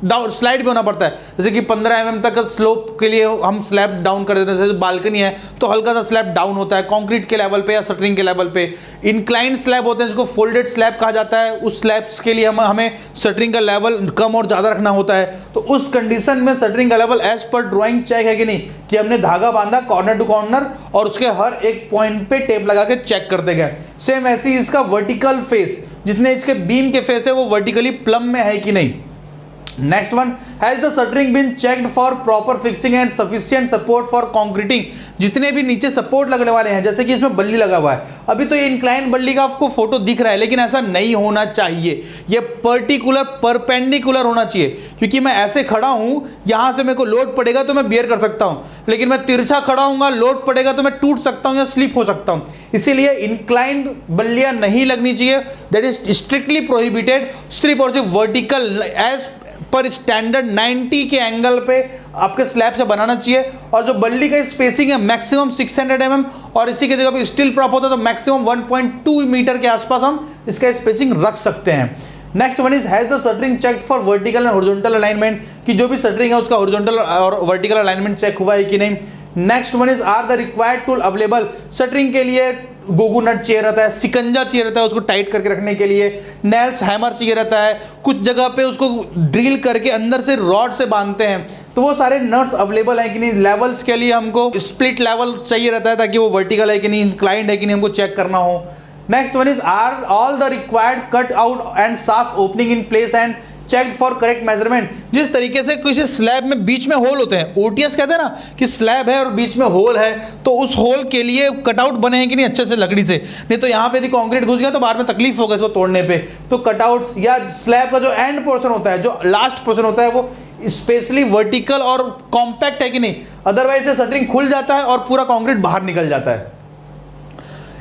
डाउन स्लाइड भी होना पड़ता है, जैसे कि 15 mm तक स्लोप के लिए हम स्लैब डाउन कर देते हैं, जैसे बालकनी है तो हल्का सा स्लैब डाउन होता है कंक्रीट के लेवल पे या शटरिंग के लेवल पे। इंक्लाइंड स्लैब होते हैं जिसको फोल्डेड स्लैब कहा जाता है, उस स्लैब्स के लिए हमें शटरिंग का लेवल कम और ज़्यादा रखना होता है। तो उस कंडीशन में शटरिंग का level as per drawing check है कि नहीं, कि हमने धागा बांधा कॉर्नर टू कॉर्नर और उसके हर एक पॉइंट पे टेप लगा के चेक करते गए। सेम ऐसे ही इसका वर्टिकल फेस, जितने इसके बीम के फेस है वो वर्टिकली प्लम में है कि नहीं। Next one, has the shuttering been checked for proper fixing and sufficient support for concreting. जितने भी नीचे सपोर्ट लगने वाले हैं, जैसे कि इसमें बल्ली लगा हुआ है, अभी तो ये इंक्लाइन बल्ली का आपको फोटो दिख रहा है, लेकिन ऐसा नहीं होना चाहिए, ये पर्टिकुलर परपेंडिकुलर होना चाहिए। क्योंकि मैं ऐसे खड़ा हूं, यहां से मेरे को लोड पड़ेगा तो मैं बियर कर सकता हूं, लेकिन मैं तिरछा खड़ा हूंगा, लोड पड़ेगा तो मैं टूट सकता हूं या स्लिप हो सकता हूं। इसीलिए इंक्लाइंड बल्लियां नहीं लगनी चाहिए, दैट इज स्ट्रिक्टली प्रोहिबिटेड। सिर्फ और सिर्फ वर्टिकल एज पर स्टैंडर्ड 90 के एंगल पे आपके स्लैब से बनाना चाहिए। और जो बल्ली का स्पेसिंग है मैक्सिमम 600 mm और इसी की जगह पे स्टील प्रॉप होता है तो मैक्सिमम 1.2 मीटर के आसपास हम इसका स्पेसिंग रख सकते हैं। Next one is has the shuttering checked for vertical and horizontal alignment, कि जो भी शटरिंग है उसका हॉरिजॉन्टल और वर्टिकल अलाइनमेंट चेक हुआ है कि नहीं। Next one is are the required tool available, shuttering के लिए गोगू नट चाहिए रहता है, सिकंजा चाहिए रहता है उसको टाइट करके रखने के लिए, नेल्स हैमर चाहिए रहता है, कुछ जगह पे उसको ड्रिल करके अंदर से रॉड से बांधते हैं, तो वो सारे नट्स अवेलेबल हैं कि नहीं। लेवल्स के लिए हमको स्प्लिट लेवल चाहिए रहता है ताकि वो वर्टिकल है कि नहीं, इंक्लाइंड है कि नहीं, हमको चेक करना हो। Next one is are all the required cut out and shaft opening in place and checked for correct measurement. जिस तरीके से किसी स्लैब में बीच में होल होते हैं, ओटीएस कहते हैं ना, कि स्लैब है और बीच में होल है, तो उस होल के लिए कटआउट बने हैं कि नहीं अच्छे से लकड़ी से, नहीं तो यहाँ पे यदि कंक्रीट घुस गया तो बाद में तकलीफ होगा इसको तोड़ने पे। तो कटआउट्स या स्लैब का जो एंड पोर्शन होता है, जो लास्ट पोर्शन होता है, वो स्पेशली वर्टिकल और कॉम्पैक्ट है कि नहीं, अदरवाइज से शटरिंग खुल जाता है और पूरा कंक्रीट बाहर निकल जाता है।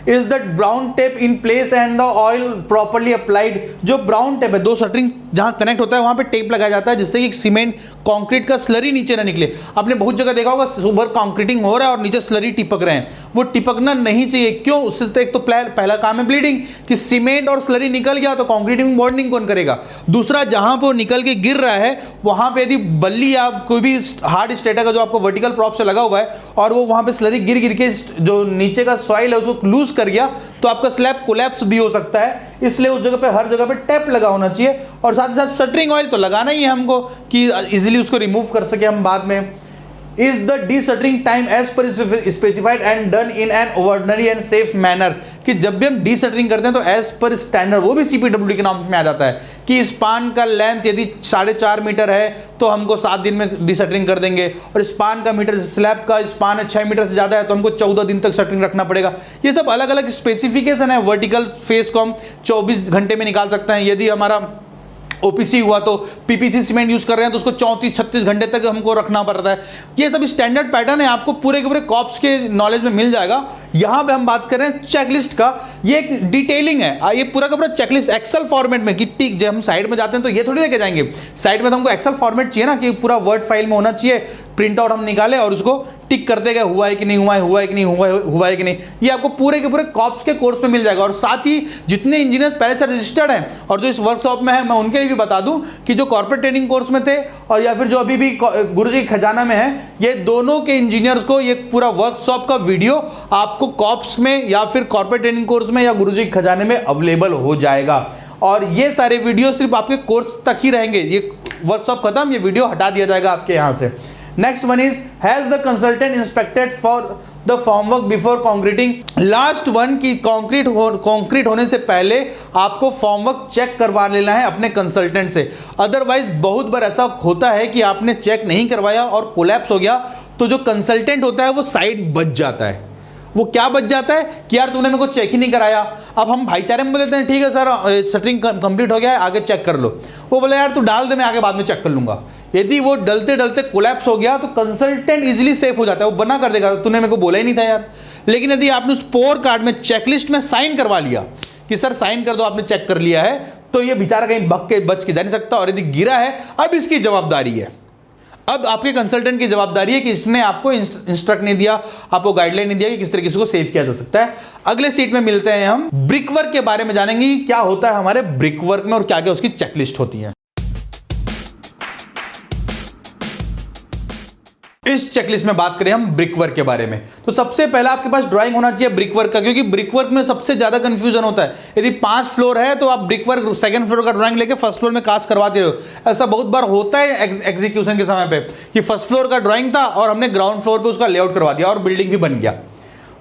Is that brown tape in place and the oil properly applied. जो ब्राउन टेप है, दो शटरिंग जहां कनेक्ट होता है वहां पे टेप लगाया जाता है जिससे कि सीमेंट कंक्रीट का स्लरी नीचे ना निकले। आपने बहुत जगह देखा होगा सुबह कंक्रीटिंग हो रहा है और नीचे स्लरी टिपक रहे हैं, वो टिपकना नहीं चाहिए। क्यों? उससे तो एक तो पहला काम है ब्लीडिंग, कि सीमेंट और स्लरी निकल गया तो कंक्रीटिंग बॉन्डिंग कौन करेगा। दूसरा, जहां पर वो निकल के गिर रहा है वहां पे यदि बल्ली या कोई भी हार्ड स्ट्रेटा का जो आपको वर्टिकल प्रॉप से लगा हुआ है और वो वहां पे स्लरी गिर गिर के जो नीचे का सॉइल है उसको लूज कर गया तो आपका स्लैब कोलैप्स भी हो सकता है। इसलिए उस जगह पे हर जगह पे टेप लगा होना चाहिए और साथ ही साथ शटरिंग ऑयल तो लगाना ही है हमको कि इजीली उसको रिमूव कर सके हम बाद में। Is the deshuttering time as per specified and done in an ordinary and safe manner, कि जब भी हम डीशटरिंग करते हैं तो एज पर स्टैंडर्ड, वो भी सीपीडब्ल्यूडी के नाम में आ जाता है कि स्पान का लेंथ यदि 4.5 मीटर है तो हमको 7 दिन में डीशटरिंग कर देंगे, और स्पान का मीटर, स्लैब का स्पान है 6 मीटर से ज़्यादा है तो हमको 14 दिन तक शटरिंग रखना पड़ेगा। ये सब अलग अलग स्पेसिफिकेशन है। वर्टिकल फेस को हम 24 घंटे में निकाल सकते हैं, यदि हमारा ओपीसी हुआ तो पीपीसी सीमेंट यूज कर रहे हैं तो उसको 34-36 घंटे तक हमको रखना पड़ता है। ये सब स्टैंडर्ड पैटर्न है, आपको पूरे के पूरे कॉप्स के नॉलेज में मिल जाएगा। यहाँ पे हम बात कर रहे हैं चेकलिस्ट का, ये एक डिटेलिंग है, ये पूरा का पूरा चेकलिस्ट एक्सेल फॉर्मेट में, कि टिक जब हम साइड में जाते हैं तो ये थोड़ी लेके जाएंगे, साइड में तो हमको एक्सेल फॉर्मेट चाहिए ना, कि पूरा वर्ड फाइल में होना चाहिए, प्रिंट आउट हम निकाले और उसको टिक करते गए, हुआ है कि नहीं हुआ है, हुआ है कि नहीं हुआ है कि नहीं। ये आपको पूरे के पूरे कॉप्स के कोर्स में मिल जाएगा। और साथ ही जितने इंजीनियर्स पहले से रजिस्टर्ड हैं और जो इस वर्कशॉप में है, मैं उनके लिए भी बता दूं कि जो कॉर्पोरेट ट्रेनिंग कोर्स में थे और या फिर जो अभी भी गुरुजी खजाना में है, ये दोनों के इंजीनियर्स को ये पूरा वर्कशॉप का वीडियो आपको कॉप्स में या फिर कॉर्पोरेट ट्रेनिंग कोर्स में या गुरुजी खजाने में अवेलेबल हो जाएगा। और ये सारे वीडियो सिर्फ आपके कोर्स तक ही रहेंगे, ये वर्कशॉप खत्म, ये वीडियो हटा दिया जाएगा आपके यहाँ से। Next one is has the consultant inspected for the formwork before concreting. Last one की कंक्रीट होने से पहले आपको फॉर्मवर्क चेक करवा लेना है अपने कंसल्टेंट से। अदरवाइज बहुत बार ऐसा होता है कि आपने चेक नहीं करवाया और कोलैप्स हो गया तो जो कंसल्टेंट होता है वो साइड बच जाता है। वो क्या बच जाता है कि यार तूने मेरे को चेक ही नहीं कराया। अब हम भाईचारे में बोल देते हैं ठीक है सर शटरिंग कंप्लीट हो गया है, आगे चेक कर लो। वो बोले यार तू डाल दे, मैं आगे बाद में चेक कर लूंगा। यदि वो डलते डलते कोलैप्स हो गया तो कंसल्टेंट इजीली सेफ हो जाता है, वो बना कर देगा, तूने मेरे को बोला ही नहीं था यार। लेकिन यदि आपने उस पोर कार्ड में चेकलिस्ट में साइन करवा लिया कि सर साइन कर दो, आपने चेक कर लिया है, तो ये बेचारा कहीं भग के बच के जा नहीं सकता। और यदि गिरा है, अब इसकी जवाबदारी है, अब आपके कंसल्टेंट की जवाबदारी है कि इसने आपको इंस्ट्रक्ट नहीं दिया, आपको गाइडलाइन नहीं दिया कि किस तरीके से सेव किया जा सकता है। अगले सीट में मिलते हैं, हम ब्रिक वर्क के बारे में जानेंगे कि क्या होता है हमारे ब्रिक वर्क में और क्या क्या उसकी चेकलिस्ट होती है। इस चेकलिस्ट में बात करें हम ब्रिक वर्क के बारे में, तो सबसे पहला आपके पास ड्राइंग होना चाहिए ब्रिक वर्क का, क्योंकि ब्रिक वर्क में सबसे ज्यादा कंफ्यूजन होता है। यदि 5 फ्लोर है तो आप ब्रिक वर्क सेकंड फ्लोर का ड्राइंग लेके फर्स्ट फ्लोर में कास्ट करवाते हो। ऐसा बहुत बार होता है एग्जीक्यूशन के समय पे कि फर्स्ट फ्लोर का ड्राइंग था और हमने ग्राउंड फ्लोर पे उसका लेआउट करवा दिया और बिल्डिंग भी बन गया।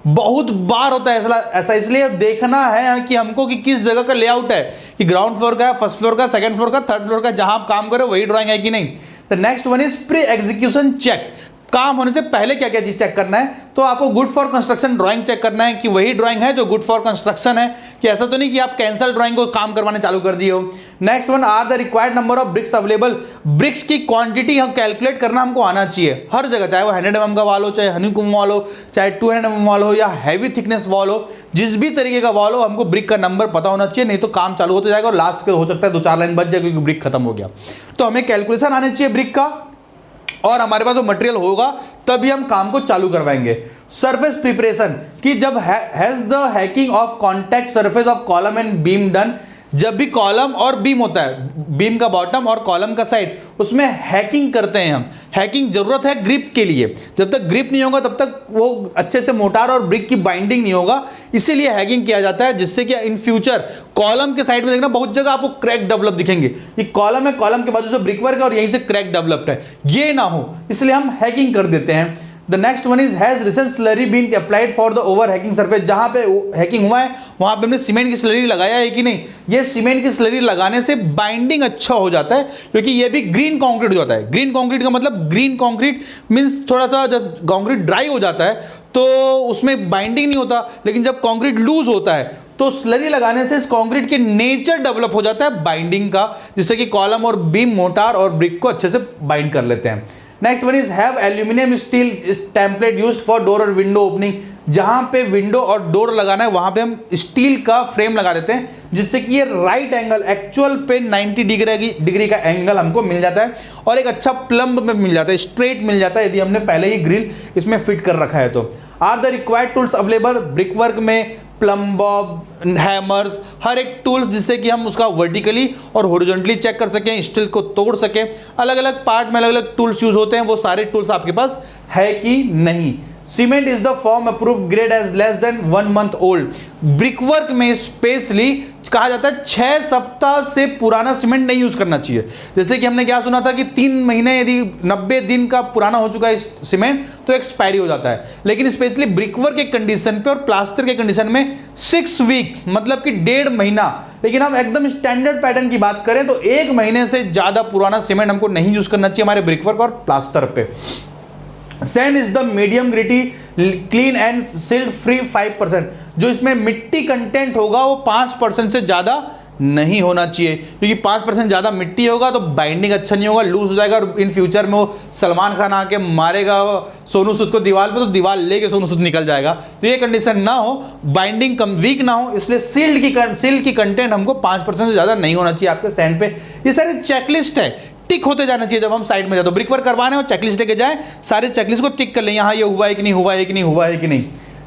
बहुत बार होता है ऐसा। इसलिए देखना है कि हमको कि किस जगह का लेआउट है, कि ग्राउंड फ्लोर का, फर्स्ट फ्लोर का, सेकंड फ्लोर का, थर्ड फ्लोर का, जहां आप काम करो वही ड्राइंग है कि नहीं। The next one is pre execution check. काम होने से पहले क्या क्या चीज चेक करना है, तो आपको good for construction drawing check करना है कि वही ड्राइंग है जो गुड फॉर कंस्ट्रक्शन है, कि ऐसा तो नहीं कि आप कैंसल ड्राइंग को काम करवाने चालू कर दिए हो। Next one, are the required number of bricks available. Bricks की क्वांटिटी हम कैलकुलेट करना हमको आना चाहिए हर जगह, चाहे वो 100 mm का वॉल हो, चाहे हनीकॉम्ब वॉल हो, चाहे 200 mm वॉल हो, या हैवी थिकनेस वॉल हो, जिस भी तरीके का वॉल हो, हमको ब्रिक का नंबर पता होना चाहिए, नहीं तो काम चालू होता जाएगा और लास्ट के हो सकता है 2-4 लाइन बच जाए क्योंकि ब्रिक खत्म हो गया। तो हमें कैलकुलेशन आने चाहिए ब्रिक का, और हमारे पास वो मटेरियल होगा तभी हम काम को चालू करवाएंगे। सरफेस प्रिपरेशन, कि जब has the hacking of contact surface of column and beam done. जब भी कॉलम और बीम होता है, बीम का बॉटम और कॉलम का साइड, उसमें हैकिंग करते हैं हम। हैकिंग जरूरत है ग्रिप के लिए, जब तक ग्रिप नहीं होगा तब तक वो अच्छे से मोटार और ब्रिक की बाइंडिंग नहीं होगा, इसीलिए हैकिंग किया जाता है, जिससे कि इन फ्यूचर कॉलम के साइड में देखना बहुत जगह आपको क्रैक डेवलप दिखेंगे। ये कॉलम है, कॉलम के बाजू से ब्रिक वर्क है और यहीं से क्रैक डेवलप्ड है, ये ना हो इसलिए हम हैकिंग कर देते हैं। The next one is has recent slurry been applied for the over hacking surface। जहां पे हैकिंग हुआ है वहां पे हमने सीमेंट की स्लरी लगाया है कि नहीं। ये सीमेंट की स्लरी लगाने से बाइंडिंग अच्छा हो जाता है, क्योंकि ये भी ग्रीन कंक्रीट हो जाता है। ग्रीन कंक्रीट का मतलब, ग्रीन कंक्रीट मींस थोड़ा सा जब कंक्रीट ड्राई हो जाता है तो उसमें बाइंडिंग नहीं होता, लेकिन जब कंक्रीट लूज होता है तो स्लरी लगाने से इस कंक्रीट के नेचर डेवलप हो जाता है बाइंडिंग का, जिससे कि कॉलम और बीम, मोटार और ब्रिक को अच्छे से बाइंड कर लेते हैं। Next one is have aluminium steel template used for door और विंडो ओपनिंग। जहां पे विंडो और डोर लगाना है वहां पे हम स्टील का फ्रेम लगा देते हैं, जिससे कि ये राइट एंगल एक्चुअल पे 90 डिग्री का एंगल हमको मिल जाता है और एक अच्छा प्लम्ब में मिल जाता है, स्ट्रेट मिल जाता है, यदि हमने पहले ही ग्रिल इसमें फिट कर रखा है तो। Are the required tools available. Brick work में प्लम बॉब, हैमर्स, हर एक टूल्स, जिससे कि हम उसका वर्टिकली और हॉरिजॉन्टली चेक कर सकें, स्टील को तोड़ सकें। अलग अलग पार्ट में अलग अलग टूल्स यूज होते हैं, वो सारे टूल्स आपके पास है कि नहीं। Cement is the form approved grade as less than 1 month old. Brick work में स्पेशली कहा जाता है 6 सप्ताह से पुराना सीमेंट नहीं यूज करना चाहिए। जैसे कि हमने क्या सुना था कि 3 महीने यदि 90 दिन का पुराना हो चुका है सीमेंट तो एक्सपायरी हो जाता है, लेकिन स्पेशली ब्रिक वर्क के कंडीशन पे और प्लास्टर के कंडीशन में 6 वीक मतलब कि 1.5 महीना। लेकिन हम एकदम स्टैंडर्ड पैटर्न की बात करें तो 1 महीने से ज्यादा पुराना सीमेंट हमको नहीं यूज करना चाहिए हमारे ब्रिक वर्क और प्लास्टर पे। Sand is the medium gritty clean and silt free 5%। जो इसमें मिट्टी कंटेंट होगा वो 5% से ज्यादा नहीं होना चाहिए, क्योंकि 5% ज्यादा मिट्टी होगा तो बाइंडिंग अच्छा नहीं होगा, लूज हो जाएगा और इन फ्यूचर में वो सलमान खान आके मारेगा सोनू सूद को दीवार पे तो दीवार लेके सोनू सूद निकल जाएगा। तो ये कंडीशन ना हो, बाइंडिंग कम वीक ना हो, इसलिए सिल्ट की कंटेंट हमको 5% से ज्यादा नहीं होना चाहिए आपके सैंड पे। ये सारी चेकलिस्ट है, टिक होते जाना चाहिए। जब हम साइड में जाते तो ब्रिक वर्क करवाने हो चेकलिस्ट लेके जाएं, सारे चेकलिस्ट को टिक कर लें, यहाँ ये हुआ है कि नहीं, हुआ है कि नहीं, हुआ है कि नहीं।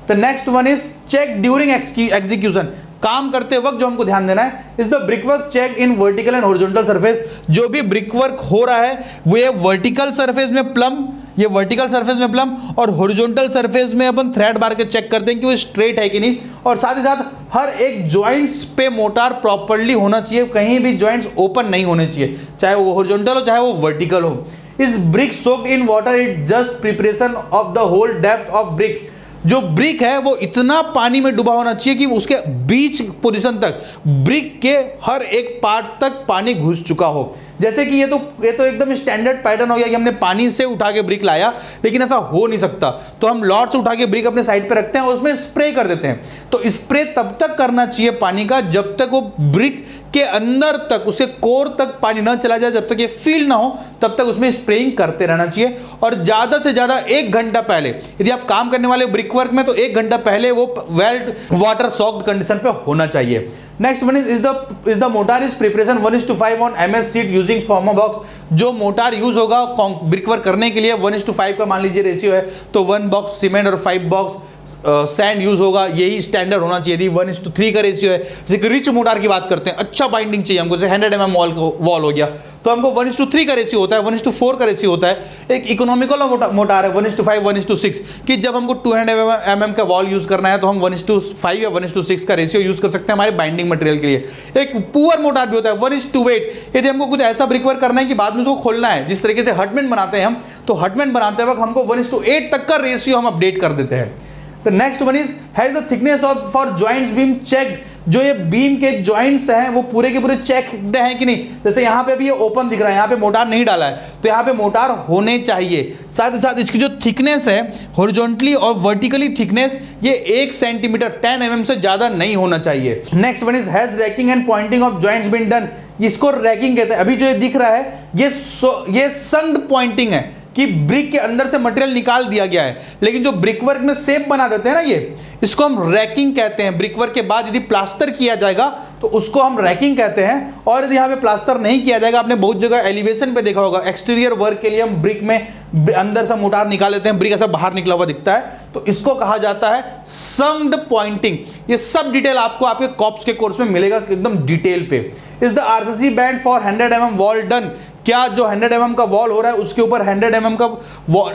तो next one is check during execution. काम करते वक्त जो हमको ध्यान देना है, is the brick work check in vertical and horizontal surface. जो भी ब्रिक वर्क हो रहा है वो ये वर्टिकल सरफेस में प्लम, ये वर्टिकल सरफेस में प्लम और हॉरिजॉन्टल सरफेस में अपन थ्रेड बार के चेक करते हैं कि वो स्ट्रेट है कि नहीं, और साथ ही साथ हर एक जॉइंट्स पे मोटार प्रॉपर्ली होना चाहिए, कहीं भी जॉइंट्स ओपन नहीं होने चाहिए, चाहे वो हॉरिजॉन्टल हो चाहे वो वर्टिकल हो। Is brick soaked in water it just preparation of the whole depth of brick. जो ब्रिक है वो इतना पानी में डूबा होना चाहिए कि उसके बीच पोजीशन तक ब्रिक के हर एक पार्ट तक पानी घुस चुका हो। जैसे कि ये तो एकदम स्टैंडर्ड पैटर्न हो गया कि हमने पानी से उठा के ब्रिक लाया, लेकिन ऐसा हो नहीं सकता। तो हम लॉट से उठा के ब्रिक अपने साइड पे रखते हैं और उसमें स्प्रे कर देते हैं। तो स्प्रे तब तक करना चाहिए पानी का जब तक वो ब्रिक के अंदर तक, उसके कोर तक पानी ना चला जाए, जब तक ये फील ना हो तब तक उसमें स्प्रेइंग करते रहना चाहिए। और ज्यादा से ज्यादा 1 घंटा पहले, यदि आप काम करने वाले ब्रिक वर्क में, तो 1 घंटा पहले वो वेल वाटर सॉक्ड कंडीशन पे होना चाहिए। Next one is the motor is preparation 1:5 on MS sheet using फॉर्मा बॉक्स। जो मोटार यूज होगा ब्रिक वर्क करने के लिए 1:5 का मान लीजिए रेशियो है, तो 1 बॉक्स सीमेंट और 5 बॉक्स सैंड यूज होगा। यही स्टैंडर्ड होना चाहिए। यदि 1:3 का रेशियो है, जैसे कि रिच मोटार की बात करते हैं, अच्छा बाइंडिंग चाहिए हमको, जैसे 100 mm वॉल हो गया, तो हमको 1:3 का रेशियो होता है, 1:4 का रेशियो होता है। एक इकोनॉमिकल मोटार है 1:5 1:6 कि जब हमको 200 mm का वॉल यूज करना है तो हम 1:5 या 1:6 का रेशियो यूज कर सकते हैं हमारे बाइंडिंग मटेरियल के लिए। एक पुअर मोटार भी होता है 1:8। यदि हमको कुछ ऐसा ब्रिक वर्क करना है कि बाद में उसको खोलना है, जिस तरीके से हटमेंट बनाते हैं हम, तो हटमेंट बनाते वक्त हमको 1:8 तक का रेशियो हम अपडेट कर देते हैं। The next one is has the thickness of for joints beam checked। जो ये बीम के जॉइंट्स हैं वो पूरे के पूरे चेक हैं कि नहीं। जैसे यहाँ पे अभी ये ओपन दिख रहा है, यहाँ पे मोटार नहीं डाला है, तो यहाँ पे मोटार होने चाहिए। साथ ही साथ इसकी जो थिकनेस है हॉरिजॉन्टली और वर्टिकली थिकनेस, ये 1 सेंटीमीटर 10 mm से ज्यादा नहीं होना चाहिए। Next one is has raking and pointing of joints been done. इसको रैकिंग कहते हैं। अभी जो ये दिख रहा है ये संग्ड पॉइंटिंग है कि ब्रिक के अंदर से मटेरियल निकाल दिया गया है, लेकिन जो ब्रिक वर्क में शेप बना देते हैं ना, ये इसको हम रैकिंग कहते हैं। ब्रिक वर्क के बाद यदि प्लास्टर किया जाएगा तो उसको हम रैकिंग कहते हैं। और यदि यहाँ पे प्लास्टर नहीं किया जाएगा, आपने बहुत जगह एलिवेशन पे देखा होगा, एक्सटीरियर वर्क के लिए हम ब्रिक में अंदर से मोटार निकाल लेते हैं, ब्रिक ऐसा बाहर निकला हुआ दिखता है, तो इसको कहा जाता है संग्ड पॉइंटिंग। ये सब डिटेल आपको आपके कॉप्स के कोर्स में मिलेगा एकदम डिटेल पे। Is the RCC band for 100 mm wall done. क्या जो 100 mm का वॉल हो रहा है उसके ऊपर 100 mm का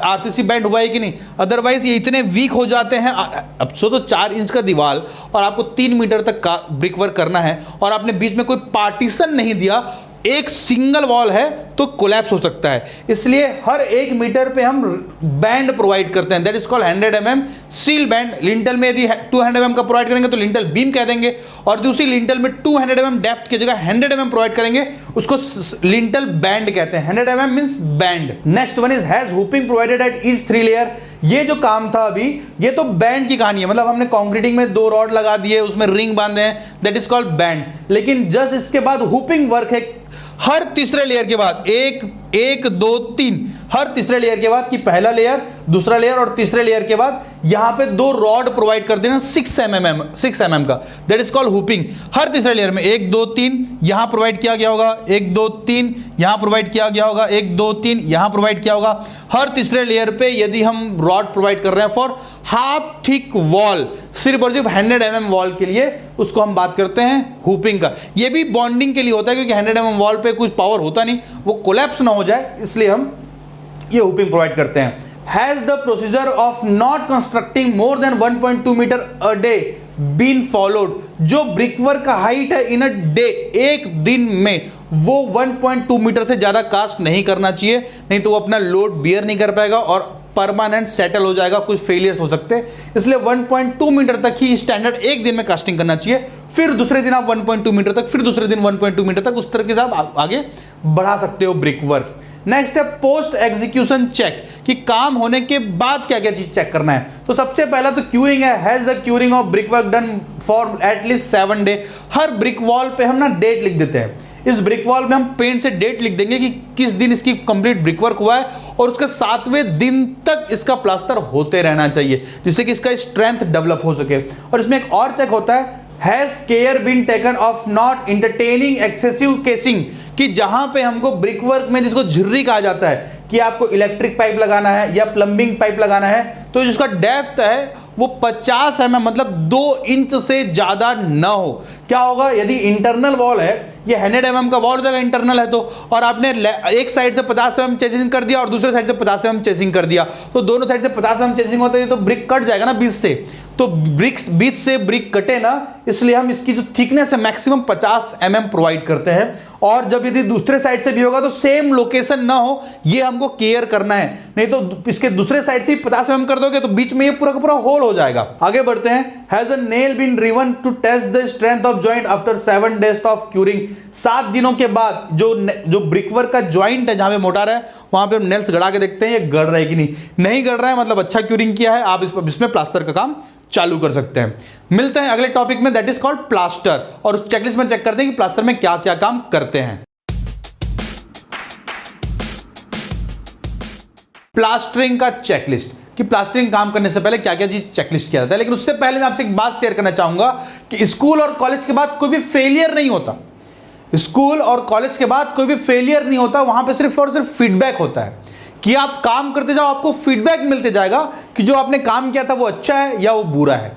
RCC बैंड हुआ है कि नहीं। अदरवाइज ये इतने वीक हो जाते हैं। अब सो तो 4 इंच का दीवार और आपको 3 मीटर तक का ब्रिक वर्क करना है और आपने बीच में कोई पार्टीशन नहीं दिया, एक सिंगल वॉल है तो कोलैप्स हो सकता है। इसलिए हर 1 मीटर पे हम बैंड प्रोवाइड करते हैं, that is called 100 mm seal band. Lintel में यदि 200 mm का प्रोवाइड करेंगे तो लिंटल बीम कह देंगे, और दूसरी लिंटल में 200 mm डेप्थ की जगह 100 mm प्रोवाइड करेंगे, उसको लिंटल बैंड कहते हैं। 100 mm means band. Next one is has whooping provided at each 3 layer. ये जो काम था अभी, ये तो बैंड की कहानी है, मतलब हमने कंक्रीटिंग में 2 रॉड लगा दिए, उसमें रिंग बांधे हैं, दैट इज कॉल्ड बैंड। लेकिन जस्ट इसके बाद हुपिंग वर्क है। हर तीसरे लेयर के बाद 1 2 3, हर तीसरे लेयर के बाद कि पहला लेयर, दूसरा लेयर और तीसरे लेयर के बाद यहां पे 2 रॉड प्रोवाइड कर देना 6 mm का, दैट इज कॉल्ड हुपिंग। हर तीसरे लेयर में 1 2 3 यहां प्रोवाइड किया गया होगा, 1 2 3 यहां प्रोवाइड किया गया होगा, 1 2 3 यहां प्रोवाइड किया होगा। हर तीसरे लेयर पे यदि हम रॉड प्रोवाइड कर रहे हैं फॉर हाफ थिक वॉल, सिर्फ और सिर्फ 100 mm वॉल के लिए, उसको हम बात करते हैं हुपिंग का। ये भी बॉन्डिंग के लिए होता है, क्योंकि 100 mm वॉल पे कुछ पावर होता नहीं, वो कोलैप्स ना हो जाए, इसलिए हम ये हुपिंग प्रोवाइड करते हैं। Has the procedure of not constructing more than 1.2 metre a day been followed. जो ब्रिक वर्क का हाइट है इन अ डे, एक दिन में, वो 1.2 मीटर से ज्यादा कास्ट नहीं करना चाहिए, नहीं तो वो अपना लोड बियर नहीं कर पाएगा और परमानेंट सेटल हो जाएगा, कुछ फेलियर्स हो सकते हैं। इसलिए 1.2 मीटर तक ही स्टैंडर्ड एक दिन में कास्टिंग करना चाहिए। फिर दूसरे दिन आप 1.2 मीटर तक, फिर दूसरे दिन 1.2 मीटर तक, उस तरह से आप आगे बढ़ा सकते हो ब्रिक वर्क। नेक्स्ट है पोस्ट एग्जीक्यूशन चेक, कि काम होने के बाद क्या क्या चीज चेक करना है। तो सबसे पहला तो क्यूरिंग है। Has the curing of brick work done for at least 7 day. Her brick wall पे हम ना डेट लिख देते हैं। इस ब्रिक वॉल में हम पेंट से डेट लिख देंगे कि किस दिन इसकी कंप्लीट ब्रिक वर्क हुआ है, और उसके 7वें दिन तक इसका प्लास्टर होते रहना चाहिए, जिससे कि इसका स्ट्रेंथ डेवलप हो सके। और इसमें एक और चेक होता है, has care been taken of not entertaining excessive casing, कि जहां पे हमको ब्रिक वर्क में, जिसको झिर्री कहा जाता है, कि आपको इलेक्ट्रिक पाइप लगाना है या प्लम्बिंग पाइप लगाना है, तो जिसका डेप्थ है वो 50 mm, मतलब 2 इंच से ज्यादा ना हो। क्या होगा यदि इंटरनल वॉल है, ये 100 mm का वॉल हो जाएगा इंटरनल है तो, और आपने एक साइड से 50 mm चेसिंग कर दिया और दूसरे साइड से 50 mm चेसिंग कर दिया, तो दोनों साइड से 50 mm चेसिंग होता है तो ब्रिक कट जाएगा ना बीच से। तो ब्रिक्स बीच से ब्रिक कटे ना, इसलिए हम इसकी जो थिकनेस है मैक्सिमम 50 mm प्रोवाइड करते हैं। और जब यदि दूसरे साइड से भी होगा तो सेम लोकेशन ना हो, ये हमको केयर करना है, नहीं तो इसके दूसरे साइड से 50 mm कर दोगे तो बीच में ये पूरा का पूरा होल हो जाएगा। आगे बढ़ते हैं। Has a nail been driven to test the strength of joint after 7 days of curing. 7 दिनों के बाद जो ब्रिकवर्क का जॉइंट है जहां पे मोटार है वहां पे हम नेल्स गड़ा के देखते हैं ये गड़ रहा है कि नहीं गड़ रहा है, मतलब अच्छा क्यूरिंग किया है, आप इसमें प्लास्टर का काम चालू कर सकते हैं। मिलते हैं अगले टॉपिक में, दैट इज कॉल्ड प्लास्टर, और उस चेकलिस्ट में चेक करते हैं कि प्लास्टर में क्या क्या काम करते हैं। प्लास्टरिंग का चेकलिस्ट, कि प्लास्टरिंग काम करने से पहले क्या क्या चीज चेकलिस्ट किया जाता है। लेकिन उससे पहले मैं आपसे एक बात शेयर करना चाहूंगा कि स्कूल और कॉलेज के बाद कोई भी फेलियर नहीं होता। स्कूल और कॉलेज के बाद कोई भी फेलियर नहीं होता, वहां पे सिर्फ और सिर्फ फीडबैक होता है कि आप काम करते जाओ, आपको फीडबैक मिलते जाएगा कि जो आपने काम किया था वो अच्छा है या वो बुरा है।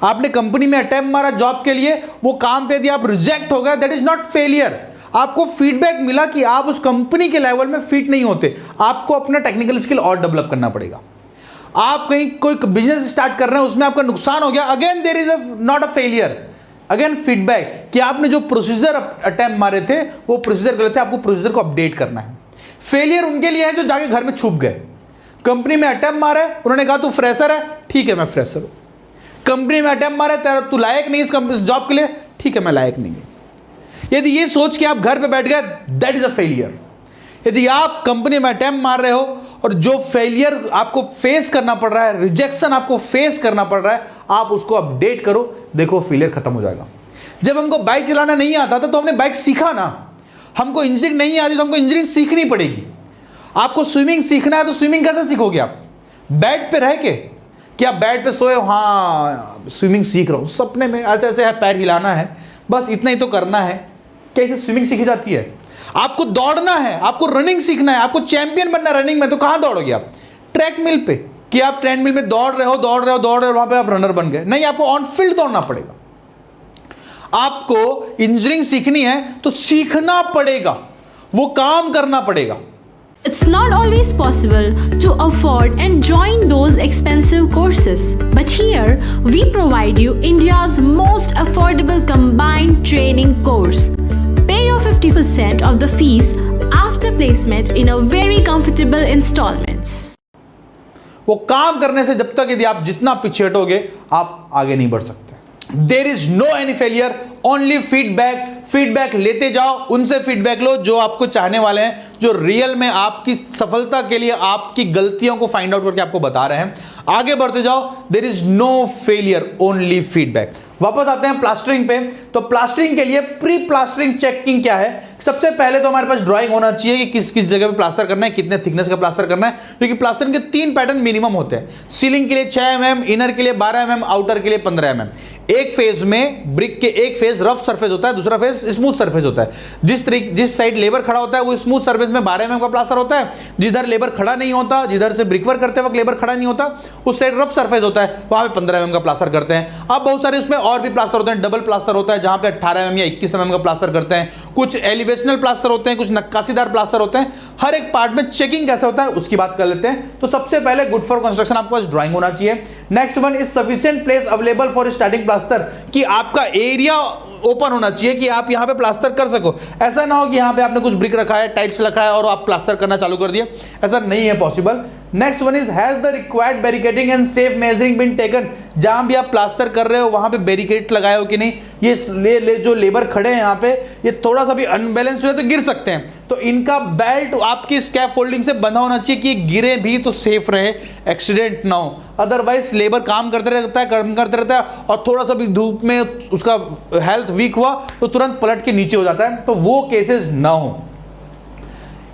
आपने कंपनी में अटेम्प्ट मारा जॉब के लिए, वो काम पे यदि आप रिजेक्ट हो गए, दैट इज नॉट फेलियर। आपको फीडबैक मिला कि आप उस कंपनी के लेवल में फिट नहीं होते, आपको अपना टेक्निकल स्किल और डेवलप करना पड़ेगा। आप कहीं कोई बिजनेस स्टार्ट कर रहे हैं, उसमें आपका नुकसान हो गया, again there is not a failure, again feedback कि आपने जो प्रोसीजर अटेम्प्ट मारे थे वो प्रोसीजर गलत है, आपको प्रोसीजर को अपडेट करना है। फेलियर उनके लिए है जो जाके घर में छुप गए। कंपनी में अटेम्प्ट मारे, उन्होंने कहा तू फ्रेशर है, ठीक है मैं फ्रेशर हूं। कंपनी में अटेम्प्ट मारे, तेरा तू लायक नहीं इस जॉब के लिए, ठीक है मैं लायक नहीं हूं। यदि ये सोच के आप घर पे बैठ गए, दैट इज अ फेलियर। यदि आप कंपनी में अटेम्प्ट मार रहे हो और जो फेलियर आपको फेस करना पड़ रहा है, रिजेक्शन आपको फेस करना पड़ रहा है, आप उसको अपडेट करो, देखो फेलियर खत्म हो जाएगा। जब हमको बाइक चलाना नहीं आता था तो हमने बाइक सीखा ना, हमको इंजीनियरिंग नहीं आती तो हमको इंजीनियरिंग सीखनी पड़ेगी। आपको स्विमिंग सीखना है तो स्विमिंग कैसे सीखोगे आप? बेड पे रह के, कि आप बेड पे सोए हो, हाँ स्विमिंग सीख रहा हूं, सपने में ऐसे ऐसे है, पैर हिलाना है, बस इतना ही तो करना है। कैसे स्विमिंग सीखी जाती है? आपको दौड़ना है, आपको रनिंग सीखना है, आपको चैंपियन बनना है रनिंग में, तो कहां दौड़ोगे आप? ट्रैक मिल पे, कि आप ट्रेडमिल में दौड़ रहे हो वहां पे आप रनर बन गए, नहीं, आपको ऑन फील्ड दौड़ना पड़ेगा। आपको इंजीनियरिंग सीखनी है तो सीखना पड़ेगा, वो काम करना पड़ेगा। It's not always possible to afford and join those expensive courses. But here, we provide you India's most affordable combined training course. Pay your 50% of the fees after placement in a very comfortable installments. वो काम करने से जब तक यदि आप जितना पीछे हटोगे, आप आगे नहीं बढ़ सकते। There is no any failure, only feedback. Feedback लेते जाओ, उनसे फीडबैक लो जो आपको चाहने वाले हैं, जो रियल में आपकी सफलता के लिए आपकी गलतियों को फाइंड आउट करके आपको बता रहे हैं। आगे बढ़ते जाओ, there is no failure, only feedback. वापस आते हैं प्लास्टरिंग पे। तो प्लास्टरिंग के लिए प्री प्लास्टरिंग चेकिंग क्या है? सबसे पहले तो हमारे पास ड्राइंग होना चाहिए कि किस किस जगह पे प्लास्टर करना है, कितने थिकनेस का प्लास्टर करना है, क्योंकि प्लास्टरिंग के 3 पैटर्न मिनिमम होते हैं। सीलिंग के लिए 6 mm, इनर के लिए 12 mm, आउटर के लिए 15 mm। एक फेज में ब्रिक के एक फेज रफ सरफेस होता है, दूसरा फेज स्मूथ सरफेस होता है। जिस साइड लेबर खड़ा होता है वो स्मूथ सरफेस में 12 mm का प्लास्टर होता है, जिधर लेबर खड़ा नहीं होता, जिधर से ब्रिकवर्क करते वक्त लेबर खड़ा नहीं होता, उस साइड रफ सरफेस होता है, वहां पे 15 mm का प्लास्टर करते हैं। अब बहुत सारे उसमें और भी प्लास्टर होते हैं, डबल प्लास्टर होता है जहां पे 18 mm या 21 mm का प्लास्टर करते हैं, कुछ एलिवेशनल प्लास्टर होते हैं, कुछ नक्काशीदार प्लास्टर होते हैं। हर एक पार्ट में चेकिंग कैसे होता है उसकी बात कर लेते हैं। तो सबसे पहले गुड फॉर कंस्ट्रक्शन आपके पास ड्राइंग होना चाहिए। Next one is sufficient place available for starting plaster, कि आपका एरिया ओपन होना चाहिए कि आप यहां पे प्लास्टर कर सको। ऐसा ना हो कि यहां पे आपने कुछ ब्रिक रखा है, टाइल्स रखा है और आप प्लास्टर करना चालू कर दिए, ऐसा नहीं है possible. Next one is has the required barricading and safe measuring been taken, जहां भी आप प्लास्टर कर रहे हो वहां पे बैरिकेड लगाए हो कि नहीं। ये जो लेबर खड़े हैं यहां पे, ये थोड़ा सा भी अनबैलेंस हुए तो गिर सकते हैं, तो इनका बेल्ट आपकी स्कैफ फोल्डिंग से बंधा होना चाहिए कि गिरे भी तो सेफ रहे, एक्सीडेंट ना हो। अदरवाइज लेबर काम करते रहता है और थोड़ा सा भी धूप में उसका हेल्थ वीक हुआ तो तुरंत पलट के नीचे हो जाता है, तो वो केसेस ना हो।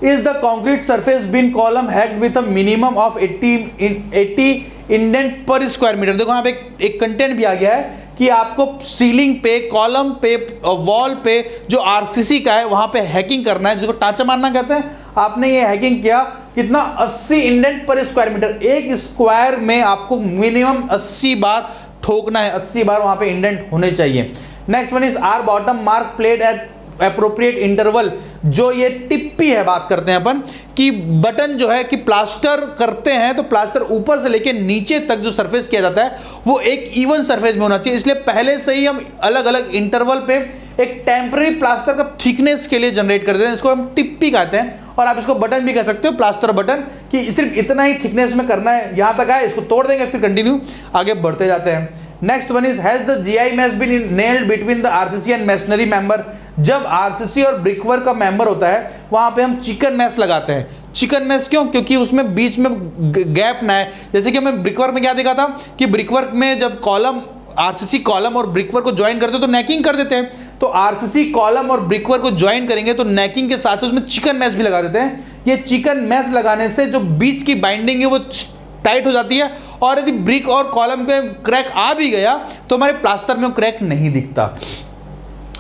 Is the concrete surface bin column hacked with a minimum of 80 indent पर स्क्वायर मीटर? देखो यहाँ पे एक कंटेंट भी आ गया है कि आपको सीलिंग पे, कॉलम पे, वॉल पे जो आरसीसी का है वहां पे हैकिंग करना है, जिसको टांचा मारना कहते हैं। आपने ये हैकिंग किया, कितना 80 इंडेंट पर स्क्वायर मीटर, एक स्क्वायर में आपको मिनिमम 80 बार ठोकना है, 80 बार वहां पे इंडेंट होने चाहिए। Next one is are bottom mark placed at appropriate interval, जो ये टिप्पी है, बात करते हैं अपन कि बटन जो है कि प्लास्टर करते हैं तो प्लास्टर ऊपर से लेके नीचे तक जो सरफेस किया जाता है वो एक इवन सरफेस में होना चाहिए। इसलिए पहले से ही हम अलग अलग इंटरवल पे एक टेम्पररी प्लास्टर का थिकनेस के लिए जनरेट कर देते हैं, इसको हम टिप्पी कहते हैं, और आप इसको बटन भी कह सकते हो, प्लास्टर बटन, कि सिर्फ इतना ही थिकनेस में करना है, यहां तक आए इसको तोड़ देंगे, फिर कंटिन्यू आगे बढ़ते जाते हैं। Next one is has the GI mesh been nailed between the RCC and masonry member। जब RCC और ब्रिकवर्क का मेंबर होता है वहां पे हम चिकन मैश लगाते हैं। चिकन मैश क्यों? क्योंकि उसमें बीच में गैप ना है। जैसे कि हमें ब्रिकवर्क में क्या देखा था कि ब्रिकवर्क में जब कॉलम RCC कॉलम और ब्रिकवर्क को ज्वाइन करते हैं तो नेकिंग कर देते हैं, तो RCC कॉलम और ब्रिकवर्क को ज्वाइन करेंगे तो नेकिंग के साथ साथ उसमें चिकन मैश भी लगा देते हैं। ये चिकन मैश लगाने से जो बीच की बाइंडिंग है वो टाइट हो जाती है, और यदि ब्रिक और कॉलम पे क्रैक आ भी गया तो हमारे प्लास्टर में क्रैक नहीं दिखता।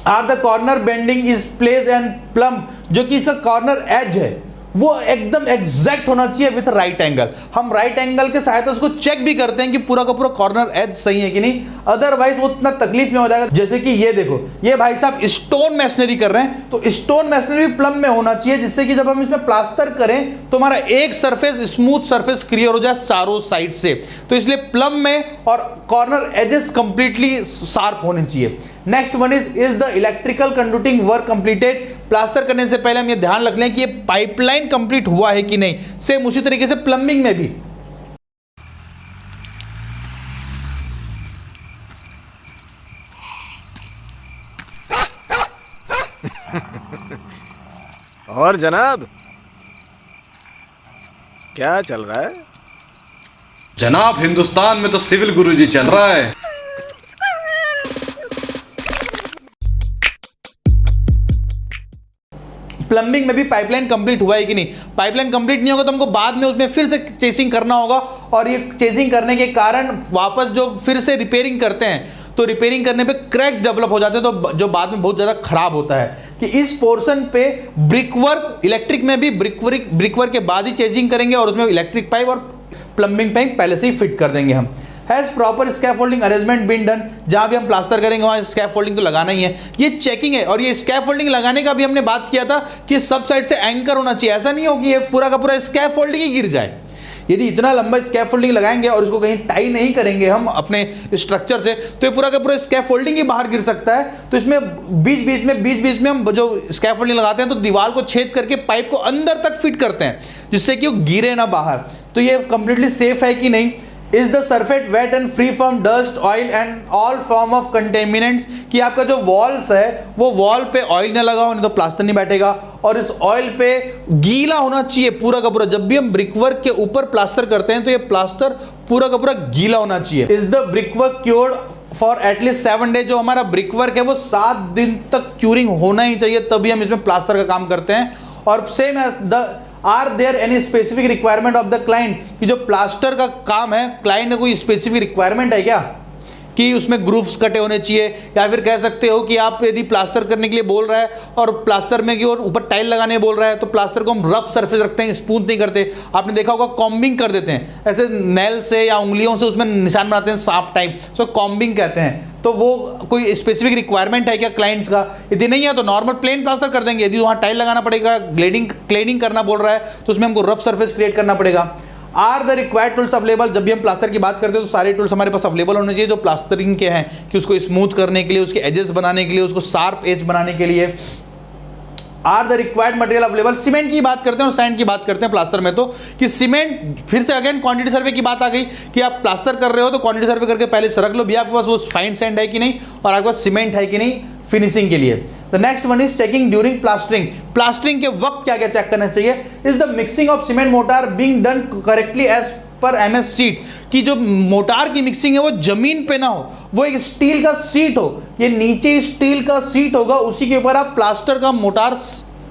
Are the corner bending is place and plumb, जो कि इसका कॉर्नर एज है वो एकदम एग्जैक्ट होना चाहिए विथ राइट एंगल। हम राइट एंगल के सहायता उसको चेक भी करते हैं कि पूरा का पूरा कॉर्नर एज सही है कि नहीं, अदरवाइज वो उतना तकलीफ में हो जाएगा। जैसे कि ये देखो, ये भाई साहब स्टोन मैसनरी कर रहे हैं, तो स्टोन मैसनरी भी प्लम में होना चाहिए, जिससे कि जब हम इसमें प्लास्टर करें तो हमारा एक सरफेस स्मूथ सरफेस क्लियर हो जाए चारों साइड से। तो इसलिए प्लम में और कॉर्नर एजेस कंप्लीटली शार्प होने चाहिए। Next one is the electrical conducting work completed. Plaster करने से पहले हम ये ध्यान रख लें कि ये पाइपलाइन कंप्लीट हुआ है कि नहीं। सेम उसी तरीके से प्लम्बिंग में भी और जनाब, क्या चल रहा है? जनाब हिंदुस्तान में तो सिविल गुरुजी चल रहा है। प्लम्बिंग में भी पाइपलाइन कंप्लीट हुआ है कि नहीं। पाइपलाइन कंप्लीट नहीं होगा तो हमको बाद में उसमें फिर से चेसिंग करना होगा, और ये चेसिंग करने के कारण वापस जो फिर से रिपेयरिंग करते हैं तो रिपेयरिंग करने पे क्रैक्स डेवलप हो जाते हैं, तो जो बाद में बहुत ज़्यादा खराब होता है। कि इस पोर्शन पे ब्रिकवर्क, इलेक्ट्रिक में भी ब्रिकवर्क के बाद ही चेसिंग करेंगे, और उसमें इलेक्ट्रिक पाइप और प्लम्बिंग पाइप पहले से ही फिट कर देंगे हम। Has proper scaffolding arrangement been done, जहां भी हम प्लास्टर करेंगे वहां स्कैफोल्डिंग तो लगाना ही है। ये चेकिंग है, और ये स्कैफोल्डिंग लगाने का भी हमने बात किया था कि सब साइड से एंकर होना चाहिए। ऐसा नहीं हो कि ये पूरा का पूरा स्कैफोल्डिंग ही गिर जाए। यदि इतना लंबा स्कैफोल्डिंग लगाएंगे और इसको कहीं टाई नहीं करेंगे हम अपने स्ट्रक्चर से, तो ये पूरा का पूरा स्कैफोल्डिंग ही बाहर गिर सकता है। तो इसमें बीच बीच में हम जो स्कैफोल्डिंग लगाते हैं तो दीवार को छेद करके पाइप को अंदर तक फिट करते हैं, जिससे कि वो गिरे ना बाहर। तो ये कंप्लीटली सेफ है कि नहीं। Is the surface wet and free from dust oil and all form of contaminants, कि आपका जो वॉल्स है वो वॉल पे ऑयल ना लगा हो, नहीं तो प्लास्टर नहीं बैठेगा, और इस ऑयल पे गीला होना चाहिए पूरा का पूरा। जब भी हम ब्रिकवर्क के ऊपर प्लास्टर करते हैं तो ये प्लास्टर पूरा का पूरा गीला होना चाहिए। Is the brickwork cured for at least 7 days, जो हमारा ब्रिकवर्क है वो 7 दिन तक क्यूरिंग होना ही चाहिए, तभी हम इसमें प्लास्टर का काम करते हैं। और same as the are there any specific requirement of the client, कि जो प्लास्टर का काम है क्लाइंट ने कोई स्पेसिफिक रिक्वायरमेंट है क्या, कि उसमें ग्रूव्स कटे होने चाहिए, या फिर कह सकते हो कि आप यदि प्लास्टर करने के लिए बोल रहा है और प्लास्टर में की और ऊपर टाइल लगाने बोल रहा है तो प्लास्टर को हम रफ सरफेस रखते हैं, स्मूथ नहीं करते। आपने देखा होगा कॉम्बिंग कर देते हैं, ऐसे नेल से या उंगलियों से उसमें निशान बनाते हैं सांप टाइप, तो कॉम्बिंग कहते हैं। तो वो कोई स्पेसिफिक रिक्वायरमेंट है क्या क्लाइंट्स का? यदि नहीं है तो नॉर्मल प्लेन प्लास्टर कर देंगे। यदि वहाँ टाइल लगाना पड़ेगा, क्लेडिंग करना बोल रहा है तो उसमें हमको रफ सरफेस क्रिएट करना पड़ेगा। Are the required tools available, जब भी हम प्लास्टर की बात करते हैं तो सारे टूल्स हमारे पास अवेलेबल होने चाहिए जो प्लास्टरिंग के हैं, कि उसको स्मूथ करने के लिए, उसके एजेस बनाने के लिए, उसको शार्प एज बनाने के लिए। Are the required material available, cement की बात करते हैं और सैंड की बात करते हैं प्लास्टर में, तो कि सीमेंट, फिर से अगेन क्वांटिटी सर्वे की बात आ गई कि आप प्लास्टर कर रहे हो तो क्वांटिटी सर्वे करके पहले से रख लो भी आपके पास वो फाइन सैंड है कि नहीं और आपके पास सीमेंट है कि नहीं फिनिशिंग के लिए। The next one is checking during plastering, plastering के वक्त क्या क्या चेक करना चाहिए। Is the mixing of cement mortar being done correctly as per MS sheet, की जो मोटार की मिक्सिंग है वो जमीन पे ना हो, वो एक स्टील का सीट हो, ये नीचे स्टील का सीट होगा, उसी के ऊपर आप प्लास्टर का मोटार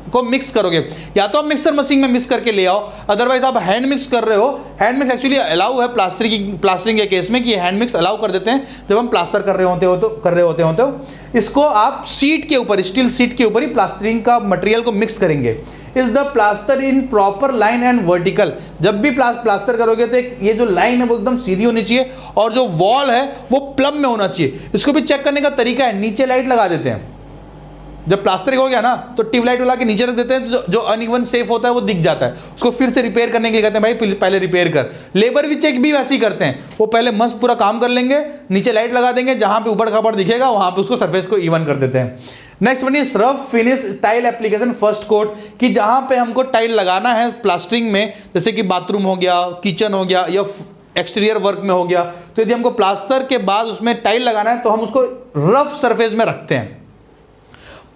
को मिक्स करोगे। या तो आप मिक्सर मशीन में मिक्स करके ले आओ, अदरवाइज आप हैंड मिक्स कर रहे हो। हैंड मिक्स एक्चुअली अलाउ है प्लास्टरिंग के केस में, कि हैंड मिक्स अलाउ कर देते हैं जब हम प्लास्टर कर रहे होते हो तो इसको आप सीट के ऊपर, स्टील सीट के ऊपर ही प्लास्टरिंग का मटेरियल को मिक्स करेंगे। Is the plaster in proper line and vertical, जब भी प्लास्टर करोगे तो ये जो लाइन है वो एकदम सीधी होनी चाहिए और जो वॉल है वो प्लम में होना चाहिए। इसको भी चेक करने का तरीका है, नीचे लाइट लगा देते हैं, जब प्लास्टरिंग हो गया ना तो ट्यूबलाइट वाला के नीचे रख देते हैं, तो जो अनइवन सेफ होता है वो दिख जाता है, उसको फिर से रिपेयर करने के लिए कहते हैं भाई पहले रिपेयर कर। लेबर भी चेक भी वैसे ही करते हैं, वो पहले मस्त पूरा काम कर लेंगे, नीचे लाइट लगा देंगे, जहां पे ऊबड़ खाबड़ दिखेगा वहां पे उसको सरफेस को इवन कर देते हैं। Next one is rough finish tile application first coat, कि जहां पे हमको टाइल लगाना है प्लास्टरिंग में, जैसे कि बाथरूम हो गया, किचन हो गया या एक्सटीरियर वर्क में हो गया, तो यदि हमको प्लास्टर के बाद उसमें टाइल लगाना है तो हम उसको रफ सरफेस में रखते हैं।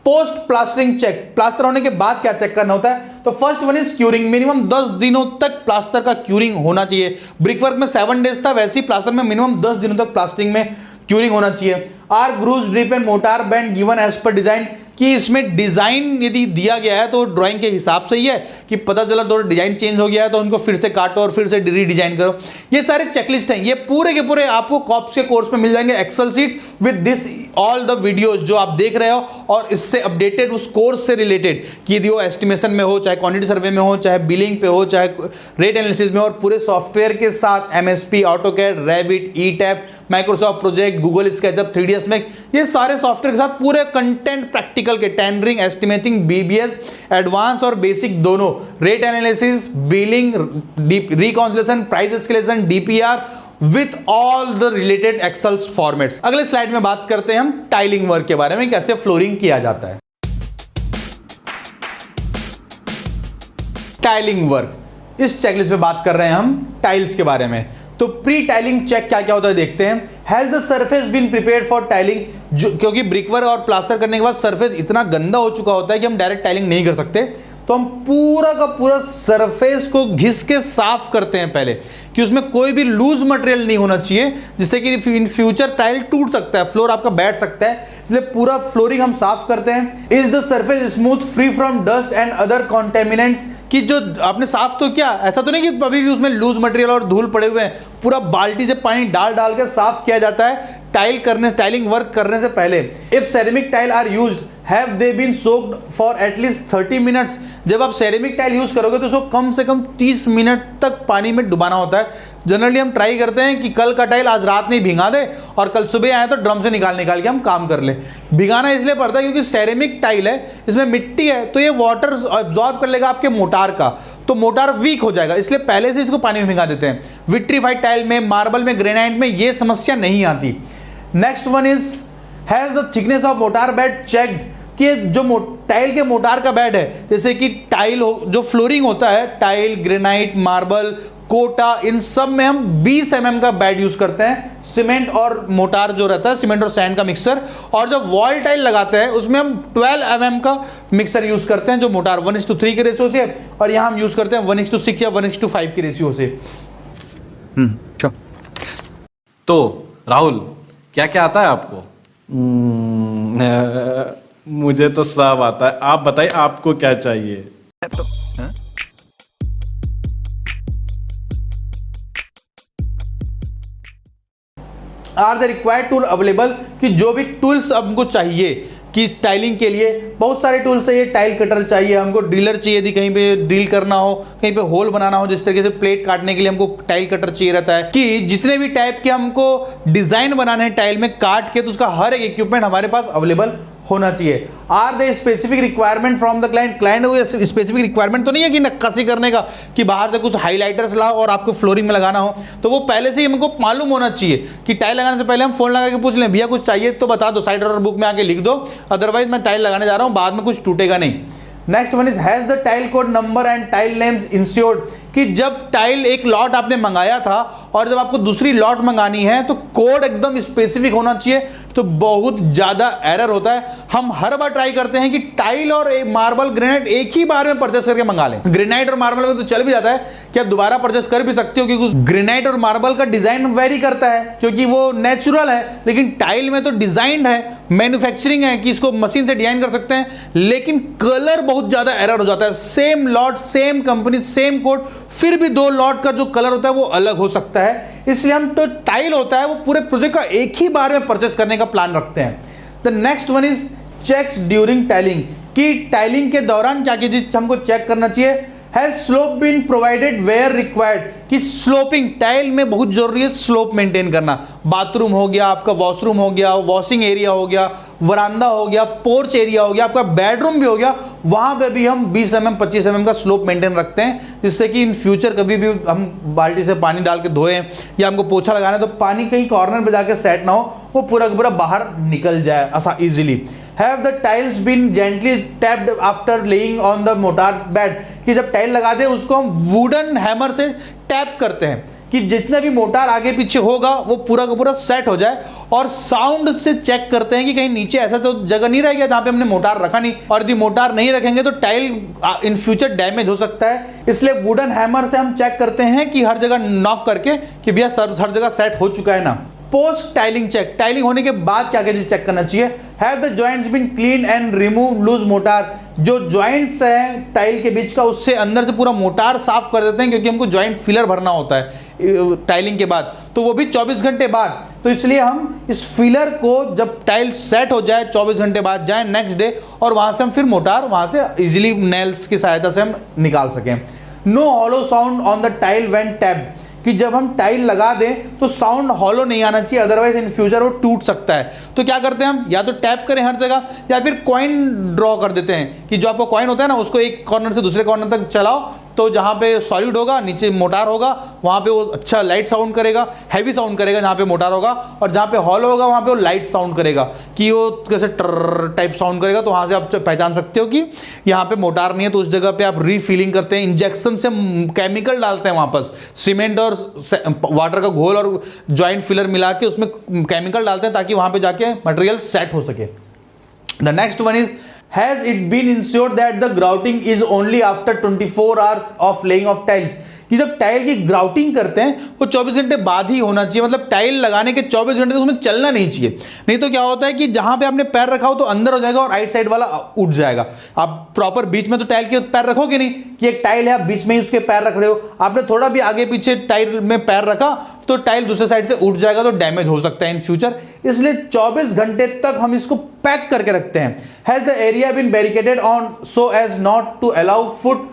पोस्ट प्लास्टरिंग चेक, प्लास्टर होने के बाद क्या चेक करना होता है, तो first one is curing, minimum 10 दिनों तक प्लास्टर का क्यूरिंग होना चाहिए। ब्रिक वर्क में 7 डेज था, वैसे ही प्लास्टर में मिनिमम 10 दिनों तक प्लास्टरिंग में क्यूरिंग होना चाहिए। Are grooves drip and mortar band given as per design, कि इसमें डिजाइन यदि दिया गया है तो ड्राइंग के हिसाब से ही है, कि पता चला तो डिजाइन चेंज हो गया है तो उनको फिर से काटो और फिर से रीडिजाइन करो। ये सारे चेकलिस्ट हैं, ये पूरे के पूरे आपको कॉप्स के कोर्स में मिल जाएंगे, Excel sheet with this all the videos जो आप देख रहे हो, और इससे अपडेटेड उस कोर्स से रिलेटेड, कि यदि वो एस्टिमेशन में हो, चाहे क्वांटिटी सर्वे में हो, चाहे बिलिंग पे हो, चाहे रेट एनालिसिस में, और पूरे सॉफ्टवेयर के साथ MSP, AutoCAD, Revit, ETAP, Microsoft Project, Google SketchUp, 3ds Max, ये सारे सॉफ्टवेयर के साथ पूरे कंटेंट प्रैक्टिकल के टेंडरिंग, एस्टिमेटिंग, बीबीएस, एडवांस और बेसिक दोनों, rate analysis, billing, reconciliation, price escalation, DPR with all the related Excel formats. अगले slide में बात करते हैं हम टाइलिंग वर्क के बारे में, कैसे फ्लोरिंग किया जाता है। टाइलिंग वर्क, इस चेकलिस्ट में बात कर रहे हैं हम टाइल्स के बारे में। तो प्री टाइलिंग चेक क्या क्या होता है देखते हैं। Has the surface been prepared for tiling, क्योंकि ब्रिकवर्क और प्लास्टर करने के बाद सरफेस इतना गंदा हो चुका होता है कि हम डायरेक्ट टाइलिंग नहीं कर सकते, तो हम पूरा का पूरा सरफेस को घिस के साफ करते हैं पहले, कि उसमें कोई भी लूज मटेरियल नहीं होना चाहिए, जिससे कि इन फ्यूचर टाइल टूट सकता है, फ्लोर आपका बैठ सकता है, इसलिए पूरा फ्लोरिंग हम साफ करते हैं। Is the surface smooth free from dust and other contaminants, कि जो आपने साफ तो किया, ऐसा तो नहीं कि अभी भी उसमें लूज मटेरियल और धूल पड़े हुए हैं, पूरा बाल्टी से पानी डाल डाल के साफ किया जाता है टाइलिंग वर्क करने से पहले। If ceramic tile are used have they been soaked for at least 30 minutes, जब आप सेरेमिक टाइल यूज करोगे तो उसको कम से कम 30 मिनट तक पानी में डुबाना होता है। जनरली हम ट्राई करते हैं कि कल का टाइल आज रात नहीं भिगा दे और कल सुबह आए तो ड्रम से निकाल के हम काम कर ले। भिगाना इसलिए पड़ता है क्योंकि सेरेमिक टाइल है, इसमें मिट्टी है, तो ये वाटर अब्जॉर्ब कर लेगा आपके मोटार का, तो मोटार वीक हो जाएगा, इसलिए पहले से इसको पानी में भिगा देते हैं। विट्रीफाइड टाइल में, मार्बल में, ग्रेनाइट में ये समस्या नहीं आती। Next one is has the thickness of motor bed checked, कि जो टाइल के मोटार का बेड है, जैसे कि टाइल जो फ्लोरिंग होता है, टाइल, ग्रेनाइट, मार्बल, कोटा, इन सब में हम 20 mm का बेड यूज करते हैं। सीमेंट और मोटार जो रहता है, सीमेंट और सैंड का मिक्सर, और जब वॉल टाइल लगाते हैं उसमें हम 12 mm का मिक्सर यूज करते हैं, जो मोटार 1:3 के रेशियो से, और यहाँ हम यूज करते हैं 1:6 या 1:5 के रेशियो से। तो राहुल, क्या क्या आता है आपको? मुझे तो सब आता है, आप बताइए आपको क्या चाहिए? Are the required tool available, कि जो भी टूल्स हमको चाहिए कि टाइलिंग के लिए, बहुत सारे टूल्स चाहिए। टाइल कटर चाहिए हमको, ड्रिलर चाहिए यदि कहीं पे ड्रिल करना हो, कहीं पे होल बनाना हो, जिस तरीके से प्लेट काटने के लिए हमको टाइल कटर चाहिए रहता है, कि जितने भी टाइप के हमको डिजाइन बनाने हैं टाइल में काट के, तो उसका हर एक इक्विपमेंट हमारे पास अवेलेबल होना चाहिए। Are the specific requirement from the client, client को स्पेसिफिक रिक्वायरमेंट तो नहीं है कि नक्काशी करने का, कि बाहर से कुछ हाइलाइटर्स लाओ और आपको फ्लोरिंग में लगाना हो, तो वो पहले से ही हमको मालूम होना चाहिए, कि टाइल लगाने से पहले हम फोन लगा के पूछ लें, भैया कुछ चाहिए तो बता दो, साइड ऑर्डर बुक में आके लिख दो, अदरवाइज मैं टाइल लगाने जा रहा हूँ, बाद में कुछ टूटेगा नहीं। Next one is has the tile code number and tile name insured, कि जब टाइल एक लॉट आपने मंगाया था और जब आपको दूसरी लॉट मंगानी है तो कोड एकदम स्पेसिफिक होना चाहिए, तो बहुत ज्यादा एरर होता है। हम हर बार ट्राई करते हैं कि टाइल और मार्बल, ग्रेनाइट एक ही बार में परचेस करके मंगा लें। ग्रेनाइट और मार्बल में तो चल भी जाता है कि आप दोबारा परचेस कर भी सकते हो, क्योंकि उस ग्रेनाइट और मार्बल का डिजाइन वेरी करता है, क्योंकि वो नेचुरल है, लेकिन टाइल में तो डिजाइंड है, मैन्युफैक्चरिंग है, कि इसको मशीन से डिजाइन कर सकते हैं, लेकिन कलर बहुत ज्यादा एरर हो जाता है। Same lot, same company, same code, फिर भी दो लॉट का जो कलर होता है वो अलग हो सकता है, इसलिए हम तो टाइल होता है वो पूरे प्रोजेक्ट का एक ही बार में परचेस करने का प्लान रखते हैं। The next one is checks during tiling, कि टाइलिंग के दौरान क्या चीज हमको चेक करना चाहिए। Has slope been provided where required, कि स्लोपिंग टाइल में बहुत जरूरी है स्लोप मेंटेन करना। बाथरूम हो गया, आपका वॉशरूम हो गया, वॉशिंग एरिया हो गया, वरांदा हो गया, पोर्च एरिया हो गया, आपका बेडरूम भी हो गया, वहां पे भी हम 20 mm 25 mm का स्लोप मेंटेन रखते हैं, जिससे कि इन फ्यूचर कभी भी हम बाल्टी से पानी डाल के धोएं या हमको पोछा लगाना है तो पानी कहीं कॉर्नर पे जाके सेट ना हो, वो पूरा का पूरा बाहर निकल जाए ऐसा easily. Have the tiles been gently tapped after laying on the mortar bed, कि जब टाइल लगाते हैं उसको हम वुडन हैमर से टैप करते हैं कि जितना भी मोटार आगे पीछे होगा वो पूरा का पूरा सेट हो जाए, और साउंड से चेक करते हैं कि कहीं नीचे ऐसा तो जगह नहीं रह गया जहां पे हमने मोटार रखा नहीं, और यदि मोटार नहीं रखेंगे तो टाइल इन फ्यूचर डैमेज हो सकता है। इसलिए वुडन हैमर से हम चेक करते हैं कि हर जगह नॉक करके कि भैया हर जगह सेट हो चुका है ना। पोस्ट टाइलिंग चेक, टाइलिंग होने के बाद क्या क्या चीज चेक करना चाहिए। Have the joints been clean and remove loose mortar, जो जॉइंट्स हैं टाइल के बीच का उससे अंदर से पूरा मोटार साफ कर देते हैं, क्योंकि हमको जॉइंट फिलर भरना होता है टाइलिंग के बाद, तो वो भी 24 घंटे बाद। तो इसलिए हम इस फिलर को जब टाइल सेट हो जाए 24 घंटे बाद जाएं नेक्स्ट डे, और वहां से हम फिर मोटार वहां से इजीली नेल्स की सहायता से हम निकाल सकें। No hollow sound on the tile when tapped, कि जब हम टाइल लगा दें तो साउंड हॉलो नहीं आना चाहिए, अदरवाइज इन फ्यूचर वो टूट सकता है। तो क्या करते हैं हम, या तो टैप करें हर जगह, या फिर कॉइन ड्रॉ कर देते हैं कि जो आपको कॉइन होता है ना उसको एक कॉर्नर से दूसरे कॉर्नर तक चलाओ, तो जहां पे सॉलिड होगा नीचे मोटार होगा वहां पे वो अच्छा लाइट साउंड करेगा, हैवी साउंड करेगा जहां पे मोटार होगा, और जहां पे हॉलो होगा वहां पे वो लाइट साउंड करेगा कि वो कैसे ट्र टाइप साउंड करेगा। तो वहां से आप पहचान सकते हो कि यहाँ पे मोटार नहीं है, तो उस जगह पे आप रीफिलिंग करते हैं, इंजेक्शन से केमिकल डालते हैं वापस, सीमेंट और वाटर का घोल और जॉइंट फिलर मिला के उसमें केमिकल डालते हैं ताकि वहां पे जाके मटेरियल सेट हो सके। The next one is Has it been ensured that the grouting is only after 24 hours of laying of tiles, कि जब टाइल की ग्राउटिंग करते हैं वो 24 घंटे बाद ही होना चाहिए, मतलब टाइल लगाने के 24 घंटे तो उसमें चलना नहीं चाहिए, नहीं तो क्या होता है कि जहां पे आपने पैर रखा हो तो अंदर हो जाएगा और राइट साइड वाला उठ जाएगा। आप प्रॉपर बीच में तो टाइल के पैर रखोगे नहीं, कि एक टाइल है आप बीच में ही उसके पैर रख रहे हो, आपने थोड़ा भी आगे पीछे टाइल में पैर रखा तो टाइल दूसरे साइड से उठ जाएगा, तो डैमेज हो सकता है इन फ्यूचर। इसलिए 24 घंटे तक हम इसको पैक करके रखते हैं। Has the area been barricaded on so as not to allow foot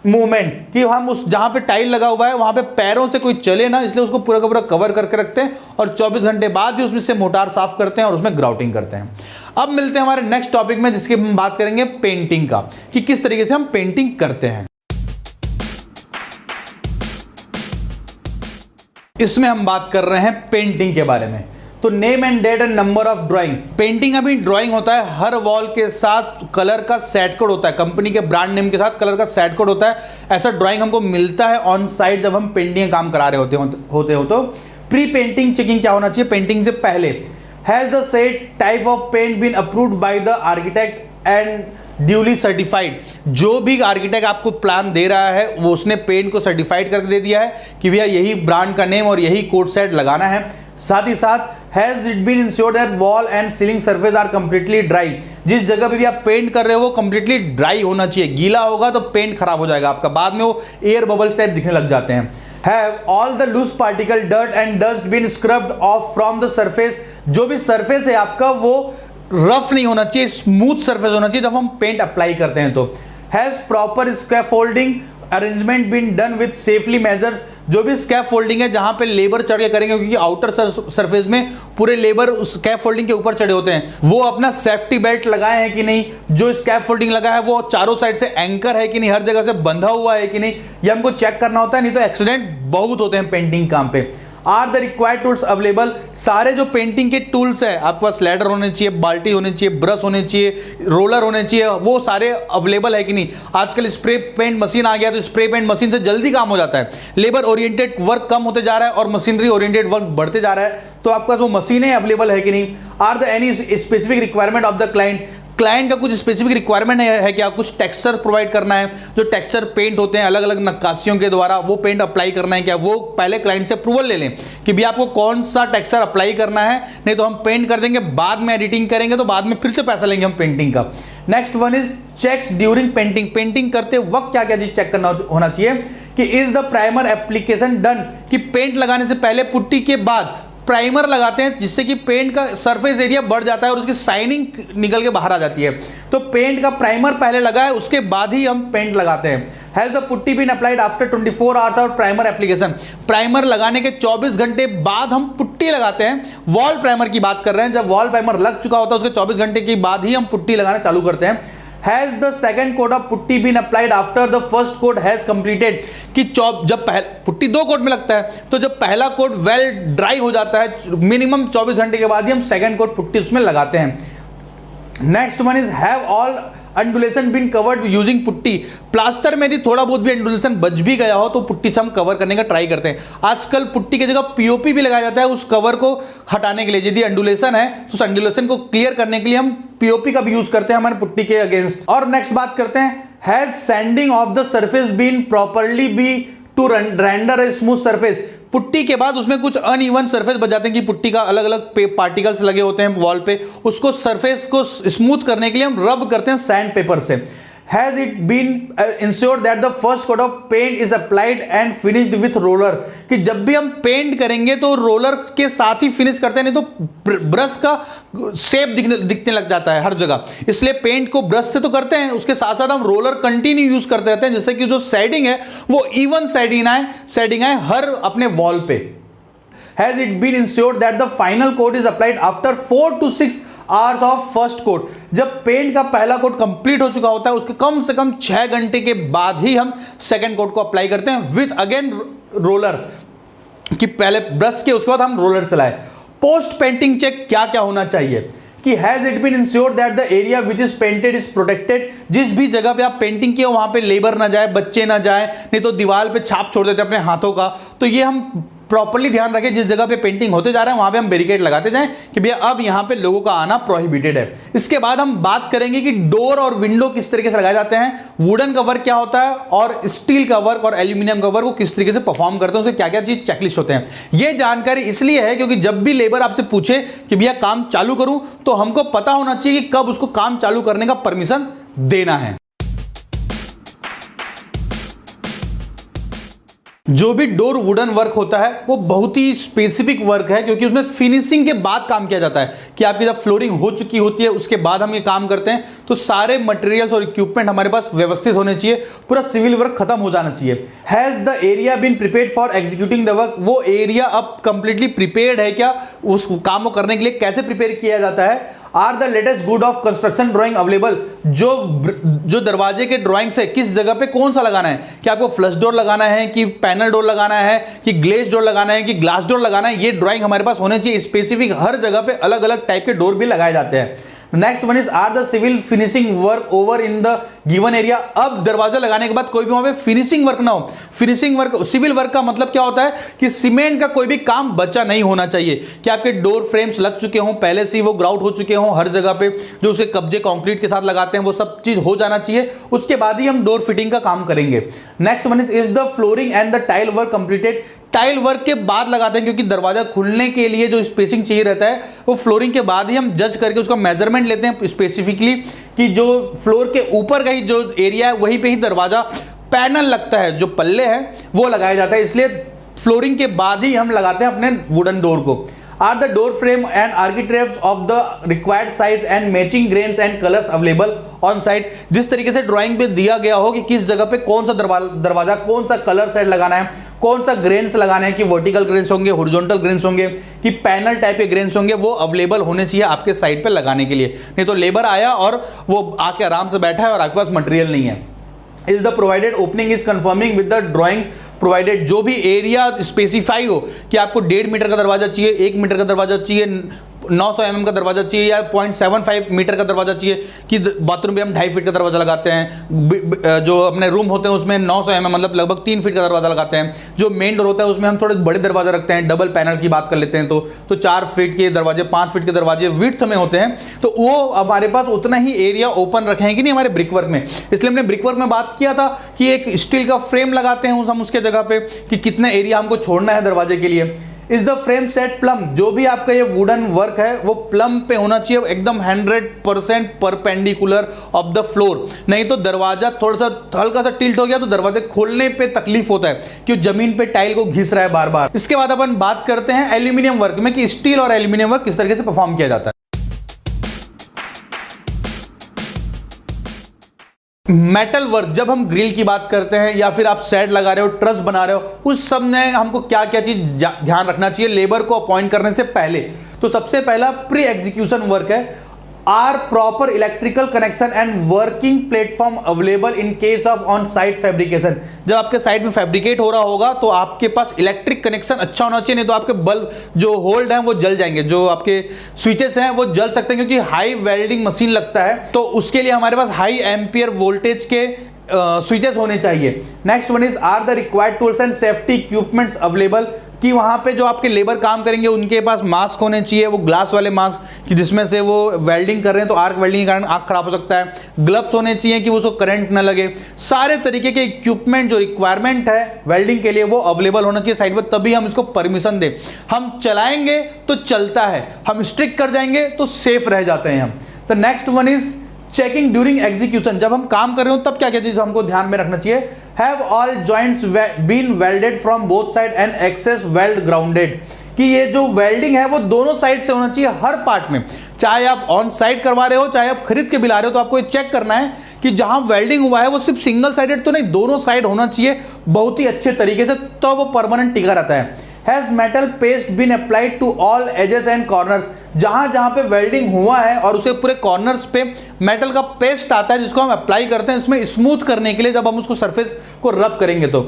movement, कि हम उस जहां पे टाइल लगा हुआ है वहां पे पैरों से कोई चले ना, इसलिए उसको पूरा का पूरा कवर करके रखते हैं, और 24 घंटे बाद ही उसमें से मोटार साफ करते हैं और उसमें ग्राउटिंग करते हैं। अब मिलते हैं हमारे नेक्स्ट टॉपिक में, जिसकी हम बात करेंगे पेंटिंग का, कि किस तरीके से हम पेंटिंग करते हैं। इसमें हम बात कर रहे हैं पेंटिंग के बारे में। तो name and date and number of drawing. Painting अभी ड्राइंग होता है, हर वॉल के साथ कलर का सेट कोड होता है, कंपनी के ब्रांड नेम के साथ कलर का सेट कोड होता है। ऐसा ड्राइंग हमको मिलता है ऑन साइट जब हम पेंटिंग काम करा रहे होते हो। तो प्री पेंटिंग चेकिंग क्या होना चाहिए पेंटिंग से पहले। Has the set type of paint been approved by the architect and duly certified. जो भी आर्किटेक्ट आपको प्लान दे रहा है वो उसने पेंट को सर्टिफाइड करके दे दिया है कि भैया यही ब्रांड का नेम और यही कोड सेट लगाना है। साथ ही साथ has it been ensured that wall and ceiling surface are completely dry. जिस जगह पे भी आप पेंट कर रहे हो वो कंप्लीटली ड्राई होना चाहिए, गीला होगा तो पेंट खराब हो जाएगा आपका, बाद में वो एयर बबल्स टाइप दिखने लग जाते हैं। Have all the loose particle dirt and dust been scrubbed off from the surface. जो भी सरफेस है आपका वो रफ नहीं होना चाहिए, स्मूथ सरफेस होना चाहिए जब हम पेंट अप्लाई करते हैं। तो has proper scaffolding arrangement been done with safely measures. जो भी स्कैफोल्डिंग है जहां पे लेबर चढ़ के करेंगे, क्योंकि आउटर सरफेस में पूरे लेबर उस स्कैफोल्डिंग के ऊपर चढ़े होते हैं, वो अपना सेफ्टी बेल्ट लगाए हैं कि नहीं, जो स्कैफोल्डिंग लगा है वो चारों साइड से एंकर है कि नहीं, हर जगह से बंधा हुआ है कि नहीं, ये हमको चेक करना होता है, नहीं तो एक्सीडेंट बहुत होते हैं पेंटिंग काम पे। Are the required tools available. सारे जो पेंटिंग के टूल्स हैं आपके पास, लैडर होने चाहिए, बाल्टी होनी चाहिए, ब्रश होने चाहिए, रोलर होने चाहिए, वो सारे अवेलेबल है कि नहीं। आजकल स्प्रे पेंट मशीन आ गया तो स्प्रे पेंट मशीन से जल्दी काम हो जाता है। लेबर ओरिएंटेड वर्क कम होते जा रहा है और मशीनरी ओरिएंटेड वर्क बढ़ते जा रहा है, तो आपके पास वो मशीनें अवेलेबल है कि नहीं। Are the any specific requirement of the client. Client का कुछ स्पेसिफिक रिक्वायरमेंट है क्या, कुछ टेक्सचर प्रोवाइड करना है, जो टेक्सचर पेंट होते हैं अलग अलग नक्काशियों के द्वारा, वो पेंट अप्लाई करना है क्या, वो पहले क्लाइंट से अप्रूवल ले लें कि भी आपको कौन सा टेक्सचर अप्लाई करना है, नहीं तो हम पेंट कर देंगे, बाद में एडिटिंग करेंगे तो बाद में फिर से पैसा लेंगे हम पेंटिंग का। Next one is checks during painting. Painting करते वक्त क्या क्या चीज चेक करना होना चाहिए कि is the primer application done, कि पेंट लगाने से पहले पुट्टी के बाद प्राइमर लगाते हैं, जिससे कि पेंट का सरफेस एरिया बढ़ जाता है और उसकी शाइनिंग निकल के बाहर आ जाती है। तो पेंट का प्राइमर पहले लगा है, उसके बाद ही हम पेंट लगाते हैं। Has the putty been applied after 24 hours और प्राइमर एप्लीकेशन, प्राइमर लगाने के 24 घंटे बाद हम पुट्टी लगाते हैं। वॉल प्राइमर की बात कर रहे हैं, जब वॉल प्राइमर लग चुका होता है उसके 24 घंटे के बाद ही हम पुट्टी लगाना चालू करते हैं। Has the second coat of putty been applied after the first coat has completed, कि जब पुट्टी 2 कोट में लगता है, तो जब पहला कोट वेल ड्राई हो जाता है मिनिमम 24 घंटे के बाद ही हम सेकंड कोट पुट्टी उसमें लगाते हैं। Next one is have all undulation been covered using putty, plaster में यदि थोड़ा बहुत भी अंडुलेशन बच भी गया हो तो पुट्टी से हम कवर करने का ट्राई करते हैं। आजकल पुट्टी की जगह पीओपी भी लगाया जाता है उस कवर को हटाने के लिए, यदि अंडुलेशन है तो उस अंडुलेशन को क्लियर करने के लिए हम पीओपी का भी यूज करते हैं हमारे पुट्टी के अगेंस्ट। और नेक्स्ट बात करते हैं, has sanding of the surface been properly be to render a smooth surface, putty के बाद उसमें कुछ अनइवन सरफेस बच जाते हैं कि पुट्टी का अलग अलग पार्टिकल्स लगे होते हैं वॉल पे, उसको सरफेस को स्मूथ करने के लिए हम रब करते हैं सैंड पेपर से। Has it been ensured that the first coat of paint is applied and finished with roller, कि जब भी हम पेंट करेंगे तो रोलर के साथ ही फिनिश करते हैं, नहीं तो ब्रश का शेप दिखने लग जाता है हर जगह, इसलिए पेंट को ब्रश से तो करते हैं, उसके साथ साथ हम रोलर कंटिन्यू यूज करते रहते हैं जिससे कि जो शेडिंग है वो इवन शेडिंग आए हर अपने वॉल पे। Has it been ensured that the final coat is applied after 4 to 6 hours of first coat, जब पेंट का पहला कोट कंप्लीट हो चुका होता है उसके कम से कम 6 घंटे के बाद ही हम सेकंड कोट को अप्लाई करते हैं विद अगेन रोलर, कि पहले ब्रश के उसके बाद हम रोलर चलाएं। पोस्ट पेंटिंग चेक क्या क्या होना चाहिए, कि has it been ensured that the area which is painted is protected, जिस भी जगह पे आप पेंटिंग किए वहां पे लेबर ना जाए, बच्चे ना जाए, नहीं तो दीवार पे छाप छोड़ देते अपने हाथों का, तो ये हम प्रॉपर्ली ध्यान रखें जिस जगह पे पेंटिंग होते जा रहे हैं वहां पे हम बैरिकेड लगाते जाएं कि भैया अब यहां पे लोगों का आना प्रोहिबिटेड है। इसके बाद हम बात करेंगे कि डोर और विंडो किस तरीके से लगाए जाते हैं, वुडन का वर्क क्या होता है और स्टील का वर्क और एल्यूमिनियम का वर्क को किस तरीके से परफॉर्म करते हैं, उसके क्या क्या चीज चेकलिस्ट होते हैं। ये जानकारी इसलिए है क्योंकि जब भी लेबर आपसे पूछे कि भैया काम चालू करूं तो हमको पता होना चाहिए कि कब उसको काम चालू करने का परमिशन देना है। जो भी डोर वुडन वर्क होता है वो बहुत ही स्पेसिफिक वर्क है क्योंकि उसमें फिनिशिंग के बाद काम किया जाता है कि आपकी जब फ्लोरिंग हो चुकी होती है उसके बाद हम ये काम करते हैं, तो सारे मटेरियल्स और इक्विपमेंट हमारे पास व्यवस्थित होने चाहिए, पूरा सिविल वर्क खत्म हो जाना चाहिए। Has the area been prepared for executing the work, वो एरिया अब कंप्लीटली प्रिपेयर्ड है क्या, उस काम को करने के लिए कैसे प्रिपेयर किया जाता है। Are the latest good of construction drawing available, जो दरवाजे के ड्राइंग से किस जगह पे कौन सा लगाना है, कि आपको फ्लश डोर लगाना है कि पैनल डोर लगाना है कि ग्लेज डोर लगाना है कि ग्लास डोर लगाना है, ये ड्राइंग हमारे पास होने चाहिए। स्पेसिफिक हर जगह पे अलग अलग टाइप के डोर भी लगाए जाते हैं। Next one is are the civil finishing work over in the given area, अब दरवाजा लगाने के बाद कोई भी वहां पे फिनिशिंग वर्क ना हो। फिनिशिंग वर्क, सिविल वर्क का मतलब क्या होता है कि सीमेंट का कोई भी काम बचा नहीं होना चाहिए, कि आपके डोर फ्रेम्स लग चुके हों, पहले से ही वो ग्राउट हो चुके हों हर जगह पे, जो उसके कब्जे कंक्रीट के साथ लगाते हैं वो सब चीज हो जाना चाहिए, उसके बाद ही हम डोर फिटिंग का काम करेंगे। Next one is the flooring and the tile work completed, tile work के बाद लगाते हैं क्योंकि दरवाजा खुलने के लिए जो स्पेसिंग चाहिए रहता है वो फ्लोरिंग के बाद ही हम जज करके उसका मेजरमेंट लेते हैं स्पेसिफिकली, कि जो फ्लोर के ऊपर का ही जो एरिया है वहीं पे ही दरवाजा पैनल लगता है, जो पल्ले हैं वो लगाया जाता है, इसलिए फ्लोरिंग के बाद ही हम लगाते हैं अपने वुडन डोर को। Are the door frame and architects of the required size and matching grains and colours available on site, जिस तरीके से ड्राइंग पे दिया गया हो कि किस जगह पे कौन सा दरवाजा कौन सा कलर सेट लगाना है, कौन सा ग्रेन्स लगाना है, कि वर्टिकल ग्रेन्स होंगे, हॉरिजॉन्टल ग्रेन्स होंगे, कि पैनल टाइप के ग्रेन्स होंगे, वो अवेलेबल होने चाहिए आपके साइट पे लगाने के लिए। नहीं तो लेबर आया और वो आके आराम से बैठा है और आपके पास मटेरियल नहीं है। Is the provided opening is conforming with the drawing provided, जो भी एरिया स्पेसिफाई हो कि आपको 1.5 मीटर का दरवाजा चाहिए, 1 मीटर का दरवाजा चाहिए, 900 mm का दरवाजा चाहिए या 0.75 मीटर का दरवाजा चाहिए, कि बाथरूम में हम 2.5 फीट का दरवाजा लगाते हैं, जो अपने रूम होते हैं उसमें 900 mm मतलब लगभग 3 फीट का दरवाजा लगाते हैं, जो मेन डोर होता है उसमें हम थोड़े बड़े दरवाजा रखते हैं, डबल पैनल की बात कर लेते हैं तो 4 फीट के दरवाजे, 5 फीट के दरवाजे विड्थ में होते हैं, तो वो हमारे पास उतना ही एरिया ओपन रखें कि नहीं हमारे ब्रिक वर्क में। इसलिए हमने ब्रिक वर्क में बात किया था कि एक स्टील का फ्रेम लगाते हैं हम उसके जगह पे, कि कितना एरिया हमको छोड़ना है दरवाजे के लिए। Is the frame set plum, जो भी आपका ये वुडन वर्क है वो प्लम पे होना चाहिए, एकदम 100% परपेंडिकुलर ऑफ द फ्लोर, नहीं तो दरवाजा थोड़ा सा हल्का सा टिल्ट हो गया तो दरवाजे खोलने पे तकलीफ होता है कि जमीन पे टाइल को घिस रहा है बार बार। इसके बाद अपन बात करते हैं एल्यूमिनियम वर्क में, कि स्टील और एल्यूमिनियम वर्क किस तरीके से परफॉर्म किया जाता है। मेटल वर्क, जब हम ग्रिल की बात करते हैं या फिर आप शेड लगा रहे हो, ट्रस बना रहे हो, उस सब में हमको क्या क्या चीज ध्यान रखना चाहिए लेबर को अपॉइंट करने से पहले? तो सबसे पहला प्री एग्जीक्यूशन वर्क है, are proper electrical connection and working platform available in case of on site fabrication. जब आपके साइट में फैब्रिकेट हो रहा होगा तो आपके पास इलेक्ट्रिक कनेक्शन अच्छा होना चाहिए, नहीं तो आपके बल्ब जो होल्ड हैं वो जल जाएंगे, जो आपके स्विचेस हैं वो जल सकते हैं, क्योंकि हाई वेल्डिंग मशीन लगता है, तो उसके लिए हमारे पास हाई एम्पियर वोल्टेज के स्विचेस होने चाहिए। Next one is are the required tools and safety equipments available, कि वहां पे जो आपके लेबर काम करेंगे उनके पास मास्क होने चाहिए, वो ग्लास वाले मास्क कि जिसमें से वो वेल्डिंग कर रहे हैं तो आर्क वेल्डिंग के कारण आंख खराब हो सकता है, ग्लव्स होने चाहिए कि उसको करंट ना लगे, सारे तरीके के इक्विपमेंट जो रिक्वायरमेंट है वेल्डिंग के लिए वो अवेलेबल होना चाहिए साइड पर, तभी हम इसको परमिशन दें। हम चलाएंगे तो चलता है, हम स्ट्रिक्ट कर जाएंगे तो सेफ रह जाते हैं हम। तो next one is checking during execution, जब हम काम कर रहे हो तब क्या क्या चीज हमको ध्यान में रखना चाहिए? Have all joints been welded from both side and excess weld grounded, कि ये जो वेल्डिंग है वो दोनों साइड से होना चाहिए हर पार्ट में, चाहे आप ऑन साइड करवा रहे हो चाहे आप खरीद के भी ला रहे हो, तो आपको ये चेक करना है कि जहां वेल्डिंग हुआ है वो सिर्फ सिंगल साइडेड तो नहीं, दोनों साइड होना चाहिए बहुत ही अच्छे तरीके से, तो वो परमानेंट टिका रहता है। Has metal paste been applied to all edges and corners, जहां जहां पे वेल्डिंग हुआ है और उसे पूरे कॉर्नर्स पे मेटल का पेस्ट आता है जिसको हम अप्लाई करते हैं इसमें स्मूथ करने के लिए, जब हम उसको सरफेस को रब करेंगे तो।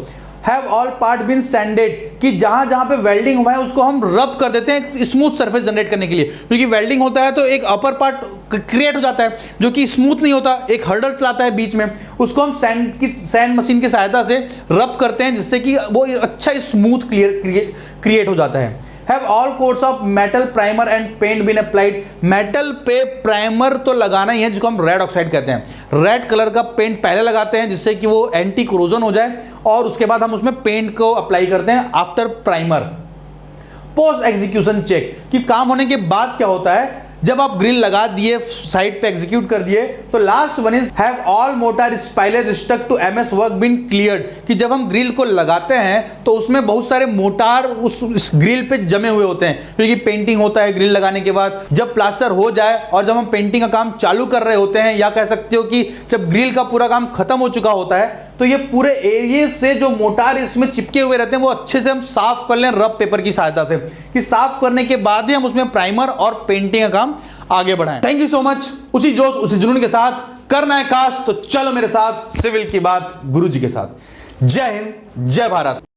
Have all part been sanded, कि जहां जहां पे वेल्डिंग हुआ है उसको हम रब कर देते हैं स्मूथ सरफेस जनरेट करने के लिए, क्योंकि वेल्डिंग होता है तो एक अपर पार्ट क्रिएट हो जाता है जो कि स्मूथ नहीं होता, एक हर्डल्स लाता है बीच में, उसको हम सैंड मशीन की सहायता से रब करते हैं जिससे कि वो अच्छा स्मूथ क्रिएट हो जाता है। Have all coats of metal primer and paint been applied, metal पे प्राइमर तो लगाना ही है जिसको हम रेड ऑक्साइड कहते हैं, रेड कलर का पेंट पहले लगाते हैं जिससे कि वो एंटी कोरोजन हो जाए, और उसके बाद हम उसमें पेंट को अप्लाई करते हैं after primer. Post execution check, कि काम होने के बाद क्या होता है, जब आप ग्रिल लगा दिए साइड पे एग्जीक्यूट कर दिए, तो last one is have all mortar spillage stuck to MS work been cleared, कि जब हम ग्रिल को लगाते हैं तो उसमें बहुत सारे मोटार उस ग्रिल पे जमे हुए होते हैं, क्योंकि पेंटिंग होता है ग्रिल लगाने के बाद, जब प्लास्टर हो जाए और जब हम पेंटिंग का काम चालू कर रहे होते हैं, या कह सकते हो कि जब ग्रिल का पूरा काम खत्म हो चुका होता है, तो ये पूरे एरिया से जो मोटार इसमें चिपके हुए रहते हैं वो अच्छे से हम साफ कर लें रब पेपर की सहायता से, कि साफ करने के बाद ही हम उसमें प्राइमर और पेंटिंग का काम आगे बढ़ाएं। Thank you so much. उसी जोश उसी जुनून के साथ करना है काश, तो चलो मेरे साथ सिविल की बात गुरुजी के साथ। जय हिंद, जय भारत।